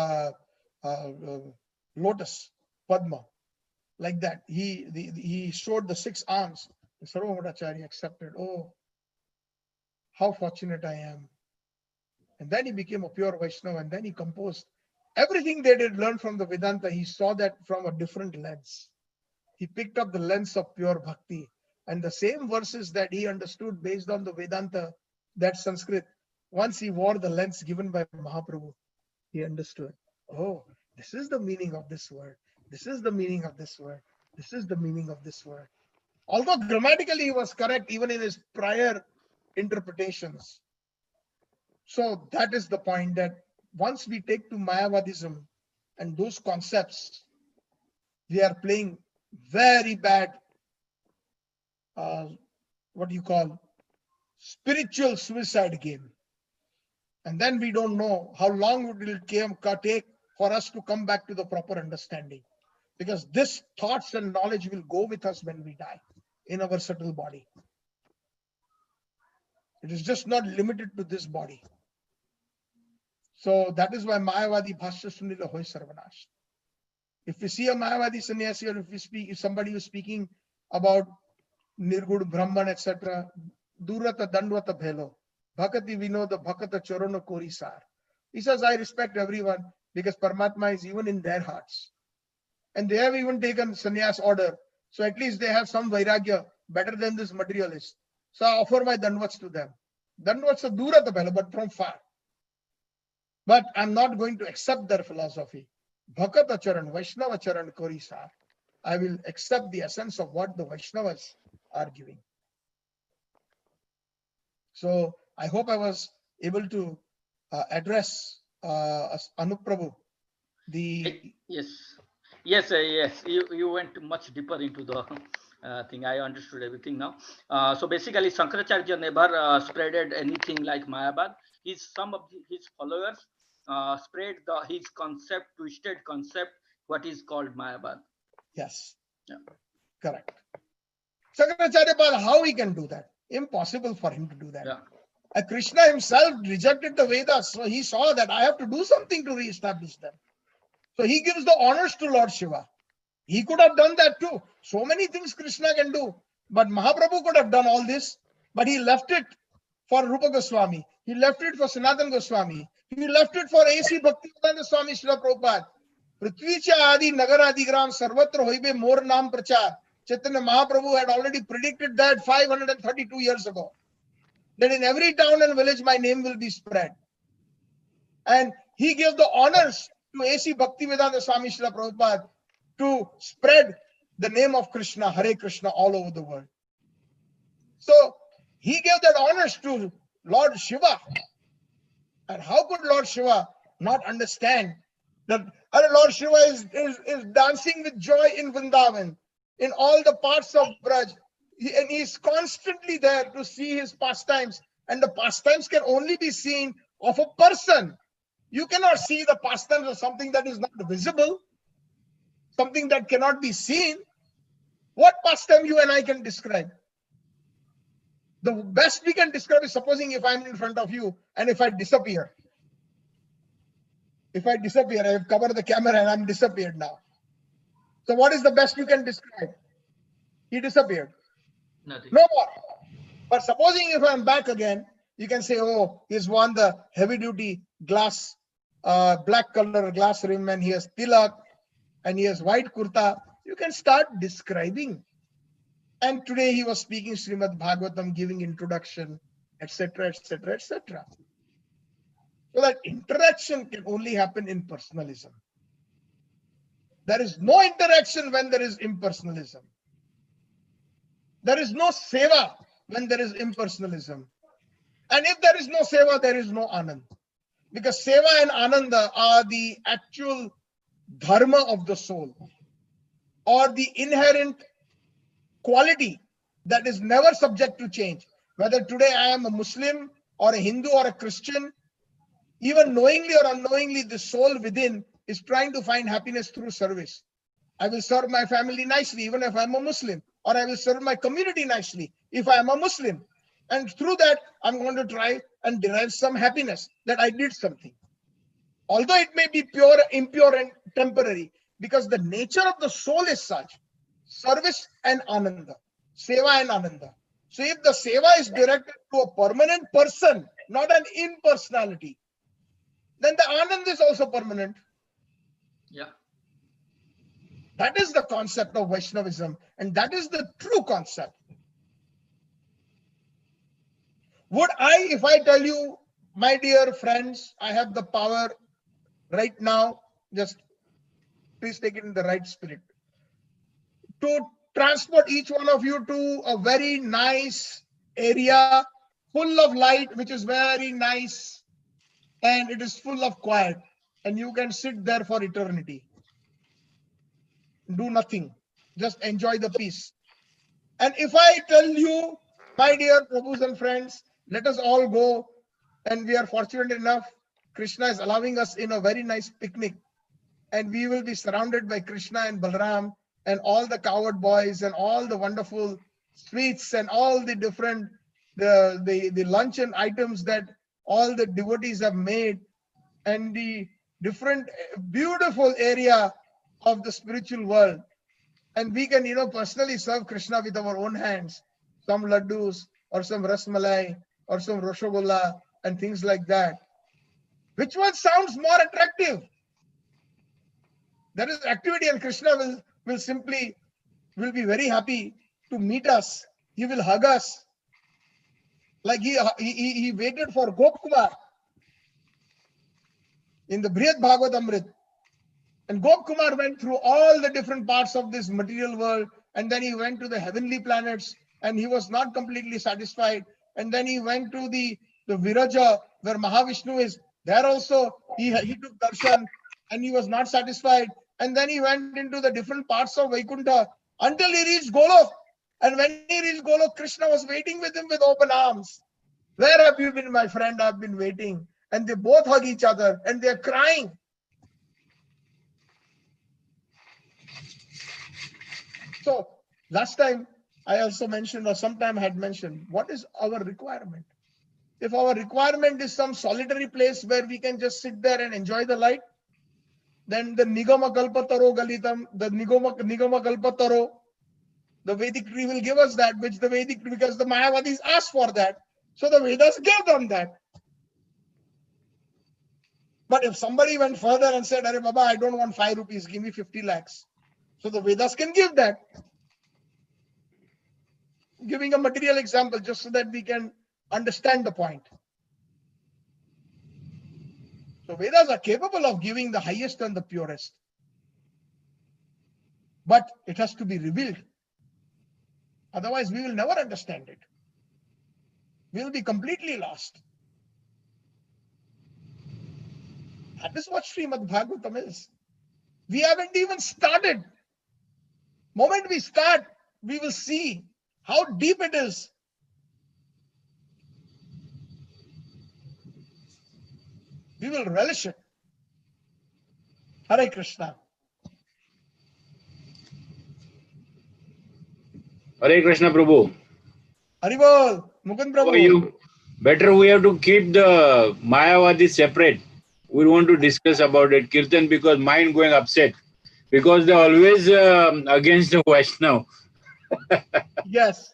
lotus, Padma. Like that, he showed the 6 arms. And Sarvabhauma Bhattacharya accepted. Oh, how fortunate I am. And then he became a pure Vaishnava, and then he composed everything they did learn from the Vedanta. He saw that from a different lens. He picked up the lens of pure bhakti, and the same verses that he understood based on the Vedanta, that Sanskrit, once he wore the lens given by Mahaprabhu, he understood. Oh, this is the meaning of this word. This is the meaning of this word. This is the meaning of this word. Although grammatically he was correct even in his prior interpretations. So that is the point, that once we take to Mayavadism and those concepts, we are playing very bad, what you call, spiritual suicide game. And then we don't know how long it will take for us to come back to the proper understanding. Because this thoughts and knowledge will go with us when we die in our subtle body. It is just not limited to this body. So that is why Mayavadi Bhashya Sunila Hoy Sarvanash. If we see a Mayavadi sannyasi, or if somebody is speaking about Nirgud Brahman, etc., Durata Dandvata Bhelo, Bhakati Vinoda Bhakata Charana Korisar. He says, I respect everyone because Paramatma is even in their hearts. And they have even taken sannyas order. So at least they have some vairagya better than this materialist. So I offer my dandvats to them. Dandvats are durata bhelo, but from far. But I'm not going to accept their philosophy. Bhakata Charan, Vaishnava Charan Korisar. I will accept the essence of what the Vaishnavas are giving. So I hope I was able to address Anup Prabhu. Yes, yes. You went much deeper into the thing. I understood everything now. So basically, Shankaracharya never spreaded anything like Mayabad. Some of his followers spread his concept, twisted concept, what is called Mayabad. Yes. Yeah. Correct. Shankaracharya, how he can do that? Impossible for him to do that. Yeah. Krishna himself rejected the Vedas, so he saw that I have to do something to re-establish them. So he gives the honors to Lord Shiva. He could have done that too. So many things Krishna can do. But Mahaprabhu could have done all this, but he left it for Rupa Goswami. He left it for Sanatana Goswami. He left it for A.C. Bhaktivedanta Swami Prabhupada. Prithvicha Adi Nagaradi Gram Sarvatra Hoibe Mor Nam Prachar. Chaitanya Mahaprabhu had already predicted that 532 years ago. That in every town and village my name will be spread. And he gave the honors to A.C. Bhaktivedanta Swami Prabhupada to spread the name of Krishna, Hare Krishna, all over the world. So he gave that honors to Lord Shiva. And how could Lord Shiva not understand that Lord Shiva is dancing with joy in Vrindavan, in all the parts of Braj, and he's constantly there to see his pastimes. And the pastimes can only be seen of a person. You cannot see the pastimes of something that is not visible, something that cannot be seen. What pastime you and I can describe? The best we can describe is supposing if I'm in front of you and if I disappear. If I disappear, I have covered the camera and I'm disappeared now. So what is the best you can describe? He disappeared. Nothing. No more. But supposing if I'm back again, you can say, oh, he's worn the heavy duty glass, black color glass rim, and he has tilak and he has white kurta. You can start describing. And today he was speaking Srimad Bhagavatam, giving introduction, etc., etc., etc. So that interaction can only happen in personalism. There is no interaction when there is impersonalism. There is no seva when there is impersonalism. And if there is no seva, there is no anand. Because seva and ananda are the actual dharma of the soul, or the inherent quality that is never subject to change. Whether today I am a Muslim or a Hindu or a Christian, even knowingly or unknowingly, the soul within is trying to find happiness through service. I will serve my family nicely, even if I'm a Muslim, or I will serve my community nicely if I am a Muslim. And through that, I'm going to try and derive some happiness that I did something. Although it may be pure, impure, and temporary, because the nature of the soul is such, service and ananda, seva and ananda. So if the seva is directed to a permanent person, not an impersonality, then the anand is also permanent. Yeah. That is the concept of Vaishnavism, and that is the true concept. Would I, if I tell you, my dear friends, I have the power right now, just please take it in the right spirit, to transport each one of you to a very nice area full of light, which is very nice, and it is full of quiet, and you can sit there for eternity. Do nothing, just enjoy the peace. And if I tell you, my dear Prabhus and friends, let us all go, and we are fortunate enough, Krishna is allowing us in a very nice picnic, and we will be surrounded by Krishna and Balram and all the cowherd boys and all the wonderful sweets and all the different the luncheon items that all the devotees have made, and the different beautiful area of the spiritual world. And we can, personally serve Krishna with our own hands, some laddus or some rasmalai or some roshogolla and things like that. Which one sounds more attractive? There is activity, and Krishna will be very happy to meet us. He will hug us. Like he waited for Gopkumar in the Brihad Bhagavatamrit. And Gopkumar went through all the different parts of this material world, and then he went to the heavenly planets and he was not completely satisfied. And then he went to the Viraja where Mahavishnu is. There also he took darshan and he was not satisfied. And then he went into the different parts of Vaikuntha until he reached Golok. And when he reached Golok, Krishna was waiting with him with open arms. Where have you been, my friend? I've been waiting. And they both hug each other and they're crying. So last time I also mentioned, or sometime I had mentioned, what is our requirement? If our requirement is some solitary place where we can just sit there and enjoy the light, then the Nigama Kalpataro Galitam, the Nigama Kalpataro, the Vedic tree will give us that, which the Vedic tree, because the Mayavadis asked for that. So the Vedas gave them that. But if somebody went further and said, Arey Baba, I don't want 5 rupees, give me 50 lakhs. So the Vedas can give that. Giving a material example just so that we can understand the point. So Vedas are capable of giving the highest and the purest. But it has to be revealed. Otherwise, we will never understand it. We will be completely lost. That is what Srimad Bhagavatam is. We haven't even started. Moment we start, we will see how deep it is. We will relish it. Hare Krishna. Hare Krishna Prabhu. Haribol, Mukund How are Prabhu. you? Better we have to keep the Mayavadi separate. We want to discuss about it, Kirtan, because mind going upset. Because they're always against the Vaishnav. Yes,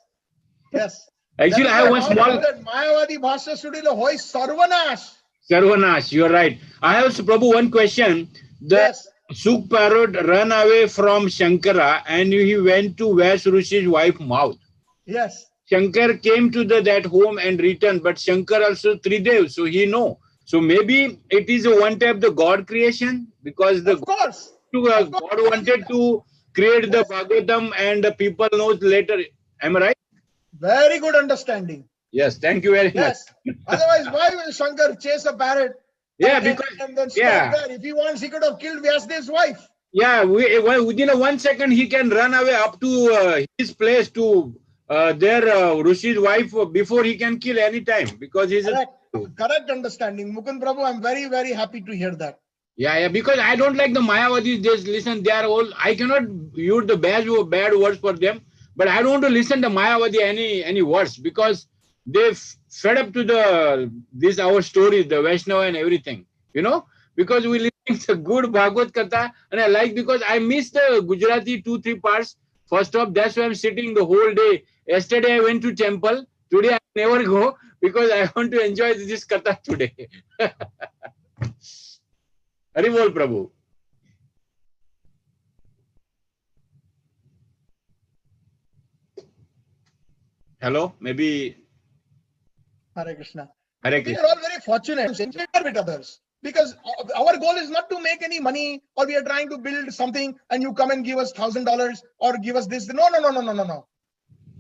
yes. Actually, I have one small... That Mayavadi Bhasha Sudila Hoi Sarvanash. Sarvanash, you're right. I have, Prabhu, one question. The Yes. Suk Parrot ran away from Shankara and he went to Vyas Rishi's wife mouth. Yes. Shankar came to that home and returned, but Shankar also Tridev, so he know. So maybe it is a one type the God creation, because the Of course. God wanted to create the Bhagavatam and the people knows later. Am I right? Very good understanding. Yes, thank you very much. Yes. Otherwise, why will Shankar chase a parrot? Yeah, and then stop there. If he wants, he could have killed Vyasdev's wife. Yeah, within a 1 second, he can run away up to his place to their Rishi's wife before he can kill any time, because he's correct understanding. Mukund Prabhu, I'm very, very happy to hear that. Yeah, because I don't like the Mayavadis. Just listen, they are all. I cannot use the bad words for them, but I don't want to listen to Mayavadi any words, because they fed up to this our stories, the Vaishnava and everything. Because we listen to good Bhagavad Katha, and I like, because I miss the Gujarati 2-3 parts. First off, that's why I'm sitting the whole day. Yesterday I went to temple. Today I never go because I want to enjoy this Katha today. Haribol Prabhu. Hello, maybe. Hare Krishna. Hare Krishna. We are all very fortunate to share with others, because our goal is not to make any money, or we are trying to build something and you come and give us $1,000 or give us this. No.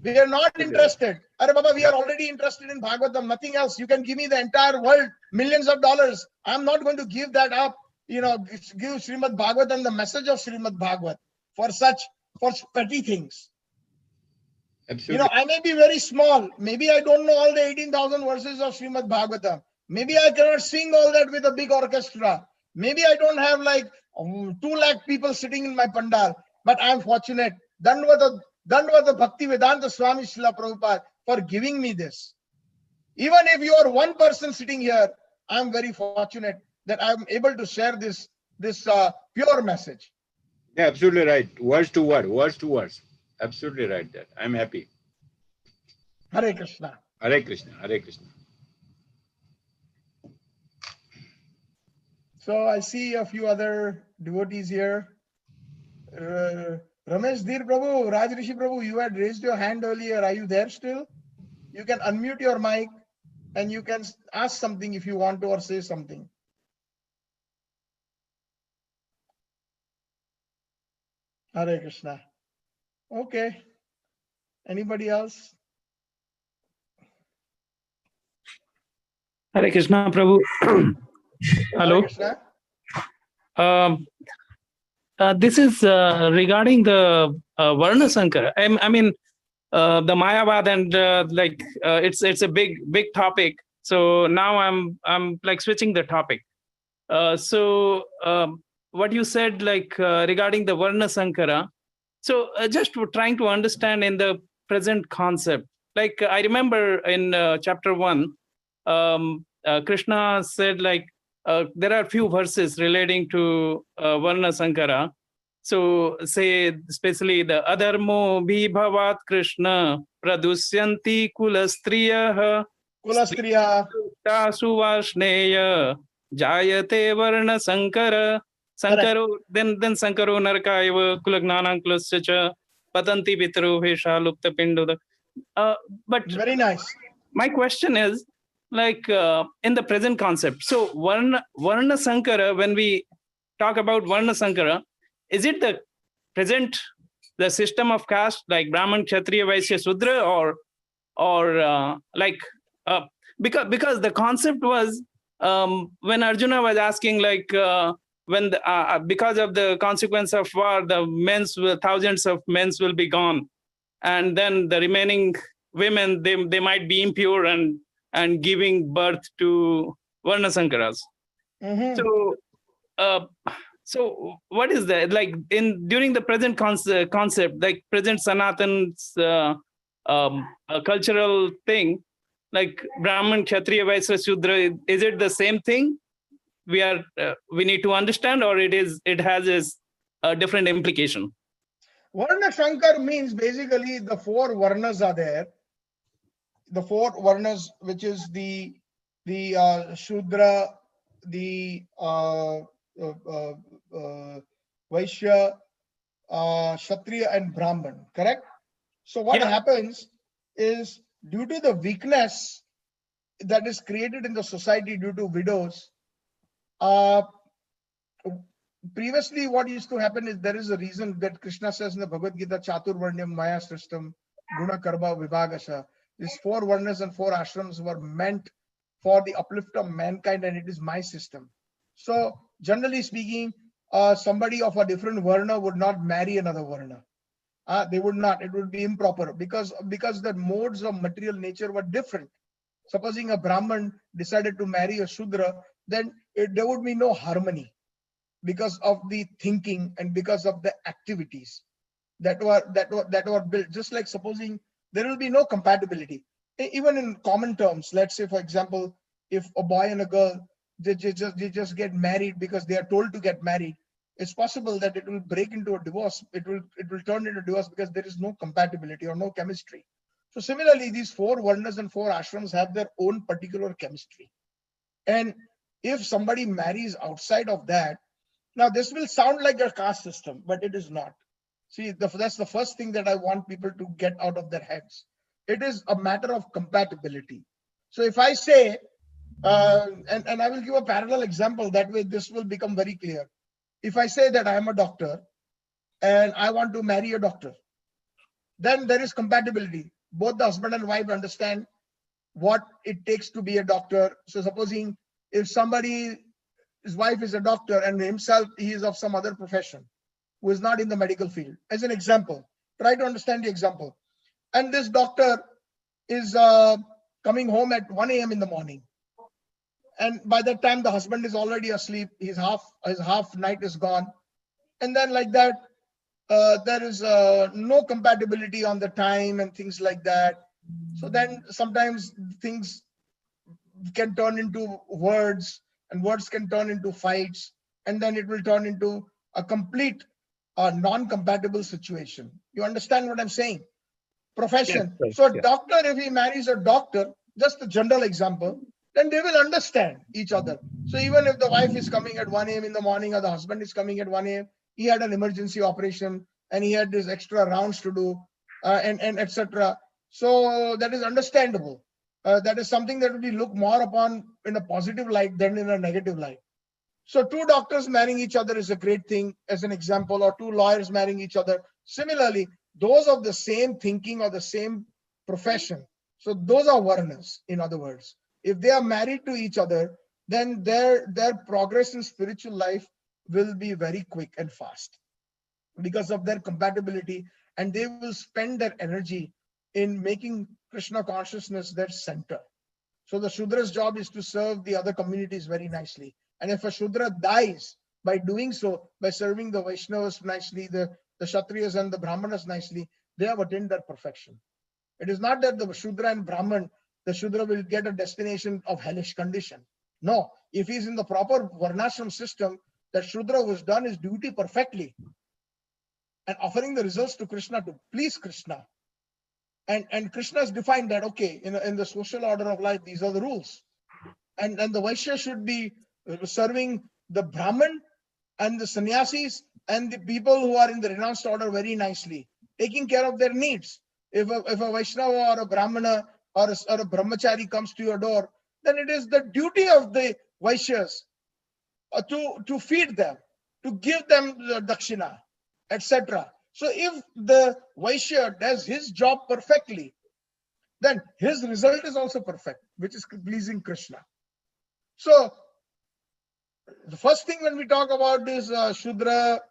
We are not interested. Arre Baba, we are already interested in Bhagavatam, nothing else. You can give me the entire world, millions of dollars. I'm not going to give that up. Give Srimad Bhagavatam, the message of Srimad Bhagavat, for petty things. Absolutely. I may be very small. Maybe I don't know all the 18,000 verses of Srimad Bhagavatam. Maybe I cannot sing all that with a big orchestra. Maybe I don't have like 2 lakh people sitting in my pandal. But I'm fortunate. Dandavata Bhaktivedanta Swami Prabhupada for giving me this. Even if you are one person sitting here, I'm very fortunate that I'm able to share this pure message. Yeah, absolutely right. Words to words. Absolutely right there. I'm happy. Hare Krishna. Hare Krishna. Hare Krishna. So I see a few other devotees here. Ramesh Dhir Prabhu, Raj Rishi Prabhu, you had raised your hand earlier. Are you there still? You can unmute your mic and you can ask something if you want to, or say something. Hare Krishna. Okay. Anybody else? Hare Krishna, Prabhu. Hare Hello. Krishna. This is regarding the Varna Sankara. I mean, the Mayavad and it's a big topic. So now I'm like switching the topic. What you said regarding the Varna Sankara. So just trying to understand in the present concept. Like I remember in chapter 1, Krishna said there are few verses relating to Varna Sankara. So say especially the Adharmo Bhibhavat Krishna Pradusyanti Kulastriyah Kulastriya. Suvashneya Jayate Varna Sankara Sankaro then Sankaro Narkaiva Kulagnana Kulascha Patanti Pitru Vesha Lupta Pindu. But Very nice. my question is in the present concept. So Varna Sankara, when we talk about Varna Sankara, is it the system of caste like Brahman, Kshatriya, Vaishya, Sudra, or because the concept was when Arjuna was asking when because of the consequence of war, thousands of men will be gone, and then the remaining women they might be impure and giving birth to Varna Sankaras. So what is that during the present concept, like present Sanatan's cultural thing, like Brahman, Kshatriya, Vaishya, Shudra, is it the same thing we need to understand, or it has a different implication? Varna Shankar means basically the four Varnas are there. The four Varnas, which is the Shudra, the Vaishya, Kshatriya, and Brahman, correct? So what happens is, due to the weakness that is created in the society due to widows, previously what used to happen is, there is a reason that Krishna says in the Bhagavad Gita, Chaturvarnyam Maya Srishtam Guna Karma Vibhagasha. These four Varnas and four ashrams were meant for the uplift of mankind, and it is my system. So generally speaking, somebody of a different Varna would not marry another Varna. They would not. It would be improper because the modes of material nature were different. Supposing a Brahman decided to marry a Shudra, then there would be no harmony because of the thinking and because of the activities that were built. Just like supposing there will be no compatibility. Even in common terms, let's say, for example, if a boy and a girl, they just get married because they are told to get married, it's possible that it will break into a divorce. It will turn into divorce because there is no compatibility or no chemistry. So similarly, these four Varnas and four ashrams have their own particular chemistry. And if somebody marries outside of that, now this will sound like a caste system, but it is not. See, that's the first thing that I want people to get out of their heads. It is a matter of compatibility. So if I say, and I will give a parallel example, that way this will become very clear. If I say that I am a doctor and I want to marry a doctor, then there is compatibility. Both the husband and wife understand what it takes to be a doctor. So supposing if his wife is a doctor and himself, he is of some other profession who is not in the medical field, as an example, try to understand the example. And this doctor is coming home at 1 a.m. in the morning. And by that time, the husband is already asleep. His half night is gone. And then like that, there is no compatibility on the time and things like that. So then sometimes things can turn into words, and words can turn into fights, and then it will turn into a complete non-compatible situation. You understand what I'm saying? Profession. Yes, so a doctor, if he marries a doctor, just a general example, then they will understand each other. So even if the wife is coming at 1 a.m. in the morning, or the husband is coming at 1 a.m., he had an emergency operation and he had these extra rounds to do, and etc. So that is understandable. That is something that will be looked more upon in a positive light than in a negative light. So two doctors marrying each other is a great thing, as an example, or two lawyers marrying each other. Similarly, those of the same thinking or the same profession. So those are varnas, in other words. If they are married to each other, then their progress in spiritual life will be very quick and fast because of their compatibility, and they will spend their energy in making Krishna consciousness their center. So the Shudra's job is to serve the other communities very nicely. And if a Shudra dies by doing so, by serving the Vaishnavas nicely, the Kshatriyas and the Brahmanas nicely, they have attained their perfection. It is not that the Shudra and Brahman, the Shudra will get a destination of hellish condition. No, if he's in the proper Varnashram system, that Shudra was done his duty perfectly and offering the results to Krishna to please Krishna. And Krishna has defined that, okay, in the social order of life, these are the rules. And the Vaishya should be serving the Brahman and the sannyasis and the people who are in the renounced order very nicely, taking care of their needs. If a Vaishnava or a Brahmana or a brahmachari comes to your door, then it is the duty of the Vaishyas to feed them, to give them the dakshina, etc. So if the Vaishya does his job perfectly, then his result is also perfect, which is pleasing Krishna. So the first thing when we talk about this Shudra,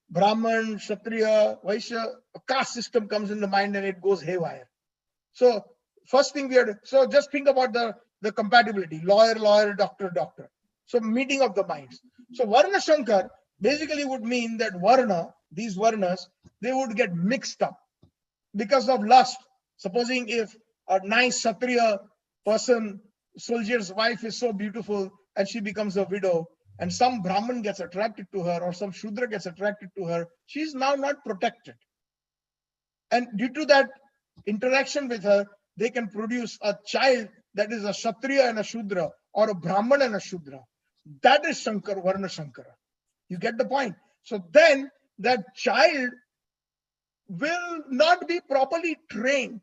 Brahman, Kshatriya, Vaishya, a caste system comes in the mind and it goes haywire. So first thing we are, so just think about the compatibility, lawyer, doctor. So meeting of the minds. So Varna Shankar basically would mean that Varna, these Varnas, they would get mixed up because of lust. Supposing if a nice Kshatriya person, soldier's wife is so beautiful and she becomes a widow, and some Brahman gets attracted to her or some Shudra gets attracted to her, she's now not protected. And due to that interaction with her, they can produce a child that is a Kshatriya and a Shudra, or a Brahman and a Shudra. That is Shankar, Varna Shankara. You get the point? So then that child will not be properly trained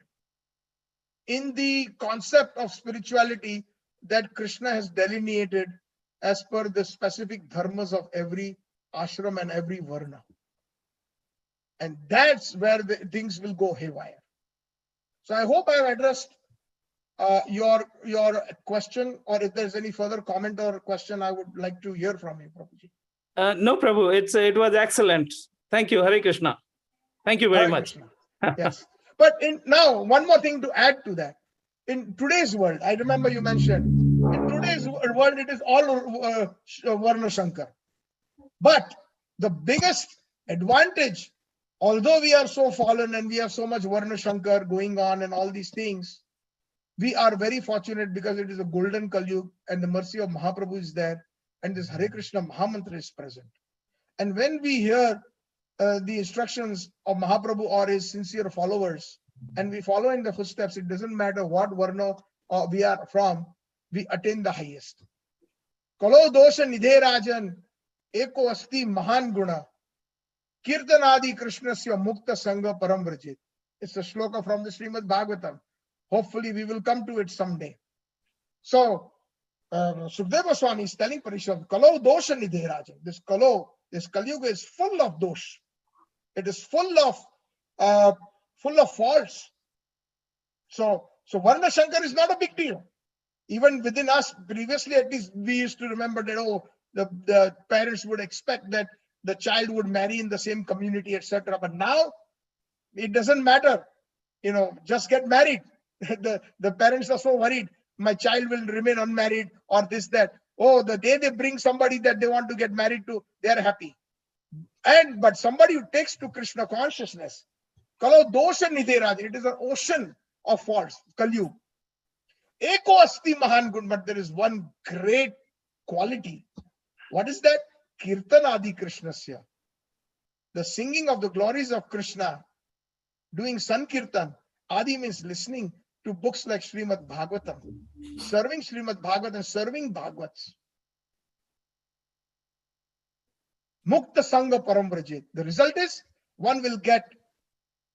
in the concept of spirituality that Krishna has delineated as per the specific dharmas of every ashram and every varna. And that's where the things will go haywire. So I hope I have addressed your question, or if there's any further comment or question, I would like to hear from you, Prabhuji. No, Prabhu, it was excellent. Thank you, Hare Krishna. Thank you very Hare much. Krishna. Yes. But now, one more thing to add to that. In today's world, I remember you mentioned, in today's world, it is all Varna Shankar. But the biggest advantage, although we are so fallen and we have so much Varna Shankar going on and all these things, we are very fortunate because it is a golden Kalyug and the mercy of Mahaprabhu is there, and this Hare Krishna Mahamantra is present. And when we hear the instructions of Mahaprabhu or his sincere followers, and we follow in the footsteps, it doesn't matter what Varna we are from, we attain the highest. Kalo dosha nidhe rajan, eko asti mahan guna, kirtanadi krishnasya mukta sangha param vrajit. It's a shloka from the Srimad Bhagavatam. Hopefully we will come to it someday. So Sukadeva Swami is telling Parishad, Kalo dosha nidhe rajan. This Kalyuga is full of dosh. It is full of faults. So Varna Shankar is not a big deal. Even within us, previously at least, we used to remember that, the parents would expect that the child would marry in the same community, etc. But now it doesn't matter. Just get married. The parents are so worried. My child will remain unmarried or this, that. Oh, the day they bring somebody that they want to get married to, they are happy. But somebody who takes to Krishna consciousness, Kalo dosha nidhe rajan, it is an ocean of faults, Kalyug. Eko asti mahan gun, but there is one great quality. What is that? Kirtan adi Krishnasya. The singing of the glories of Krishna, doing Sankirtan. Adi means listening to books like Srimad Bhagavatam, serving Srimad Bhagavatam, serving Bhagavats. Mukta Sangha Paramvrajit. The result is one will get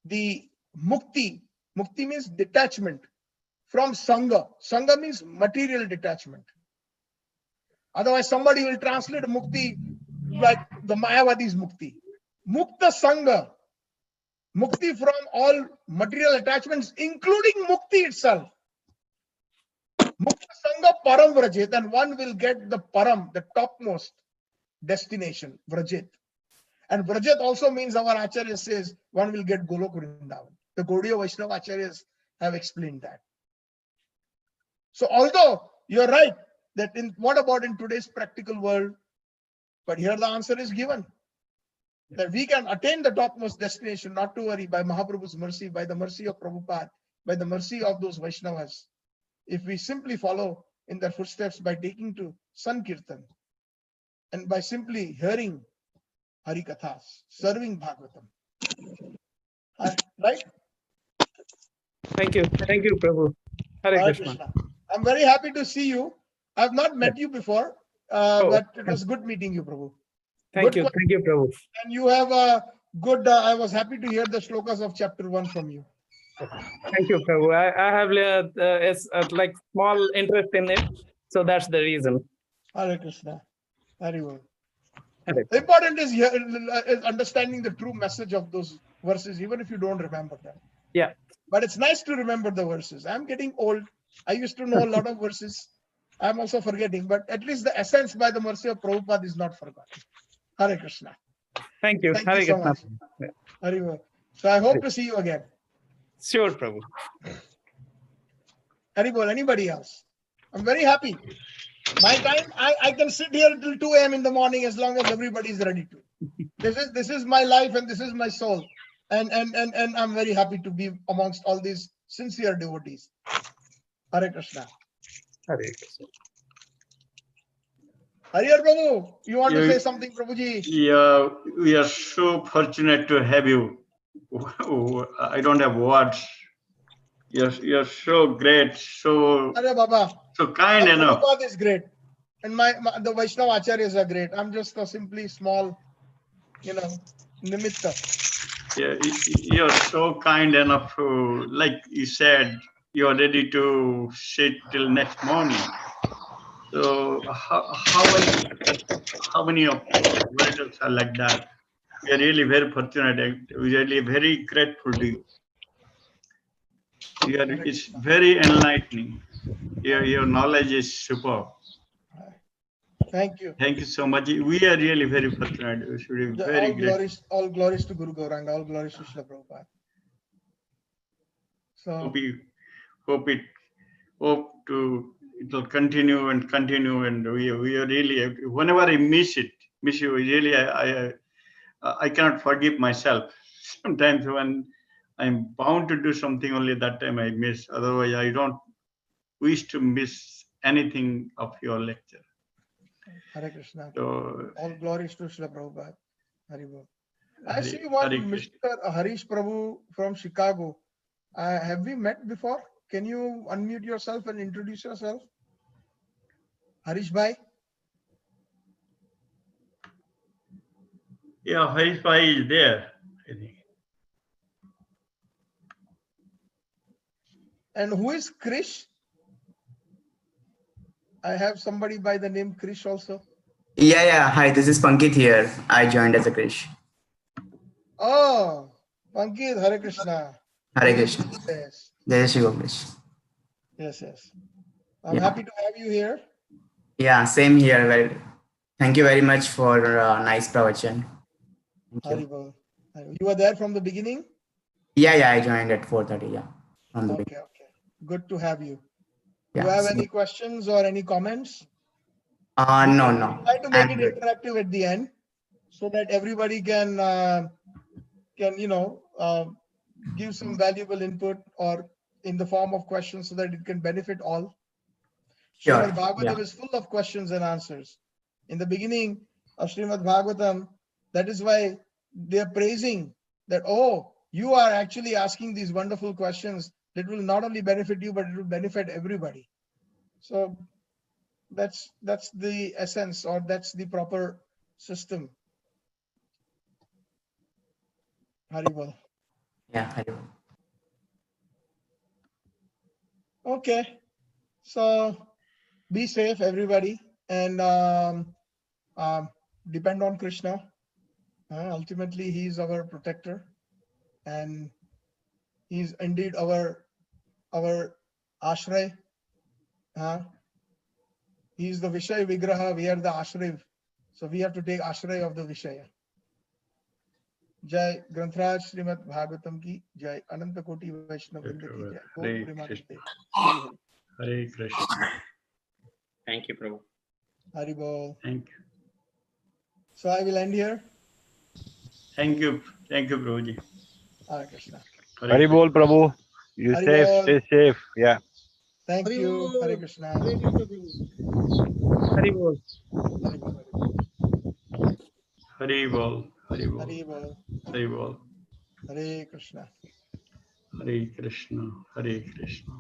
the mukti. Mukti means detachment from Sangha. Sangha means material detachment. Otherwise, somebody will translate mukti like the Mayavadi's mukti. Mukta Sangha. Mukti from all material attachments, including mukti itself. Mukta Sangha Param Vrajit, and one will get the Param, the topmost destination, Vrajit. And Vrajit also means, our Acharya says, one will get Golok Vrindavan. The Gaudiya Vaishnava Acharyas have explained that. So although you're right, that what about in today's practical world? But here the answer is given. That we can attain the topmost destination, not to worry, by Mahaprabhu's mercy, by the mercy of Prabhupada, by the mercy of those Vaishnavas. If we simply follow in their footsteps by taking to Sankirtan and by simply hearing Harikathas, serving Bhagavatam. Right? Thank you, Prabhu. Hare Hare Krishna. Krishna. I'm very happy to see you. I've not met you before, Oh, but it was good meeting you, Prabhu. thank Good you, Prabhu. And you have a good, I was happy to hear the shlokas of chapter 1 from you. Thank you, Prabhu. I have like small interest in it, so that's the reason. Hare Krishna. Very well. Hare. Important is here is understanding the true message of those verses, even if you don't remember them. Yeah. But it's nice to remember the verses. I'm getting old. I used to know a lot of verses. I'm also forgetting, but at least the essence by the mercy of Prabhupada is not forgotten. Hare Krishna. Thank you. Thank Hare you so Krishna. much. Hare well. So I hope to see you again. Sure, Prabhu. Haribol, anybody else? I'm very happy. My time, I can sit here till 2 a.m. in the morning as long as everybody is ready to. This is my life and this is my soul. And I'm very happy to be amongst all these sincere devotees. Hare Krishna. Hare Krishna. Hare Prabhu, you want to say something, Prabhuji? Yeah, we are so fortunate to have you. I don't have words. You're so great, so Hare Baba. so kind enough. Prabhupada is great. And the Vaishnava Acharyas are great. I'm just a simply small, nimitta. Yeah, you're so kind enough. Like you said, you're ready to sit till next morning. So how many of devotees are like that? We are really very fortunate. We are really very grateful to you. It's very enlightening. Your knowledge is superb. Thank you. Thank you so much. We are really very fortunate. We should be very grateful. All glories to Guru Gauranga, all glories to Srila Prabhupada. So hope it will continue, and we are really, whenever I miss you really, I cannot forgive myself. Sometimes when I'm bound to do something, only that time I miss. Otherwise, I don't wish to miss anything of your lecture. Hare Krishna. So, all glories to Srila Prabhupada. Haribol. I see one Mr. Harish Prabhu from Chicago. Have we met before? Can you unmute yourself and introduce yourself? Harish Bhai? Yeah, Harish Bhai is there, I think. And who is Krish? I have somebody by the name Krish also. Yeah. Hi, this is Pankit here. I joined as a Krish. Oh, Pankit, Hare Krishna. Hare Krishna. Yes. Jai Shri Govish. Yes. I'm happy to have you here. Yeah, same here. Well, thank you very much for nice pravachan. You were there from the beginning? Yeah, I joined at 4:30. Yeah. Okay. Good to have you. Yeah, Do you have any questions or any comments? No. Try to make it interactive at the end so that everybody can give some valuable input or in the form of questions so that it can benefit all. Sure. Srimad Bhagavatam is full of questions and answers. In the beginning of Srimad Bhagavatam, that is why they are praising that, oh, you are actually asking these wonderful questions that will not only benefit you, but it will benefit everybody. So that's the essence, or that's the proper system. Haribol. Yeah, Haribol. Okay. So be safe, everybody, and depend on Krishna. Ultimately, he is our protector. and he is indeed our ashray. He is the Vishay Vigraha, we are the ashray. So we have to take ashray of the Vishaya. Jai Grantraj Srimad Bhagavatam ki Jai, Ananta Koti Vaishnav Vrinda ki Jai. Gaur Hare Premanande. Hare Krishna. Thank you, Prabhu. Hari Bol. Thank you. So I will end here. Thank you, Prabhuji. Hare Krishna. Hari Bol, Prabhu. You Hari safe, Bol. stay safe. Yeah. Thank Hari you. Bol. Hare Krishna. Hare Krishna, Prabhu. Hari Bol. Hari Bol. Hare Bol. Hare Bol. Hari Bol. Hare Bol. Hare Krishna. Hare Krishna. Hare Krishna.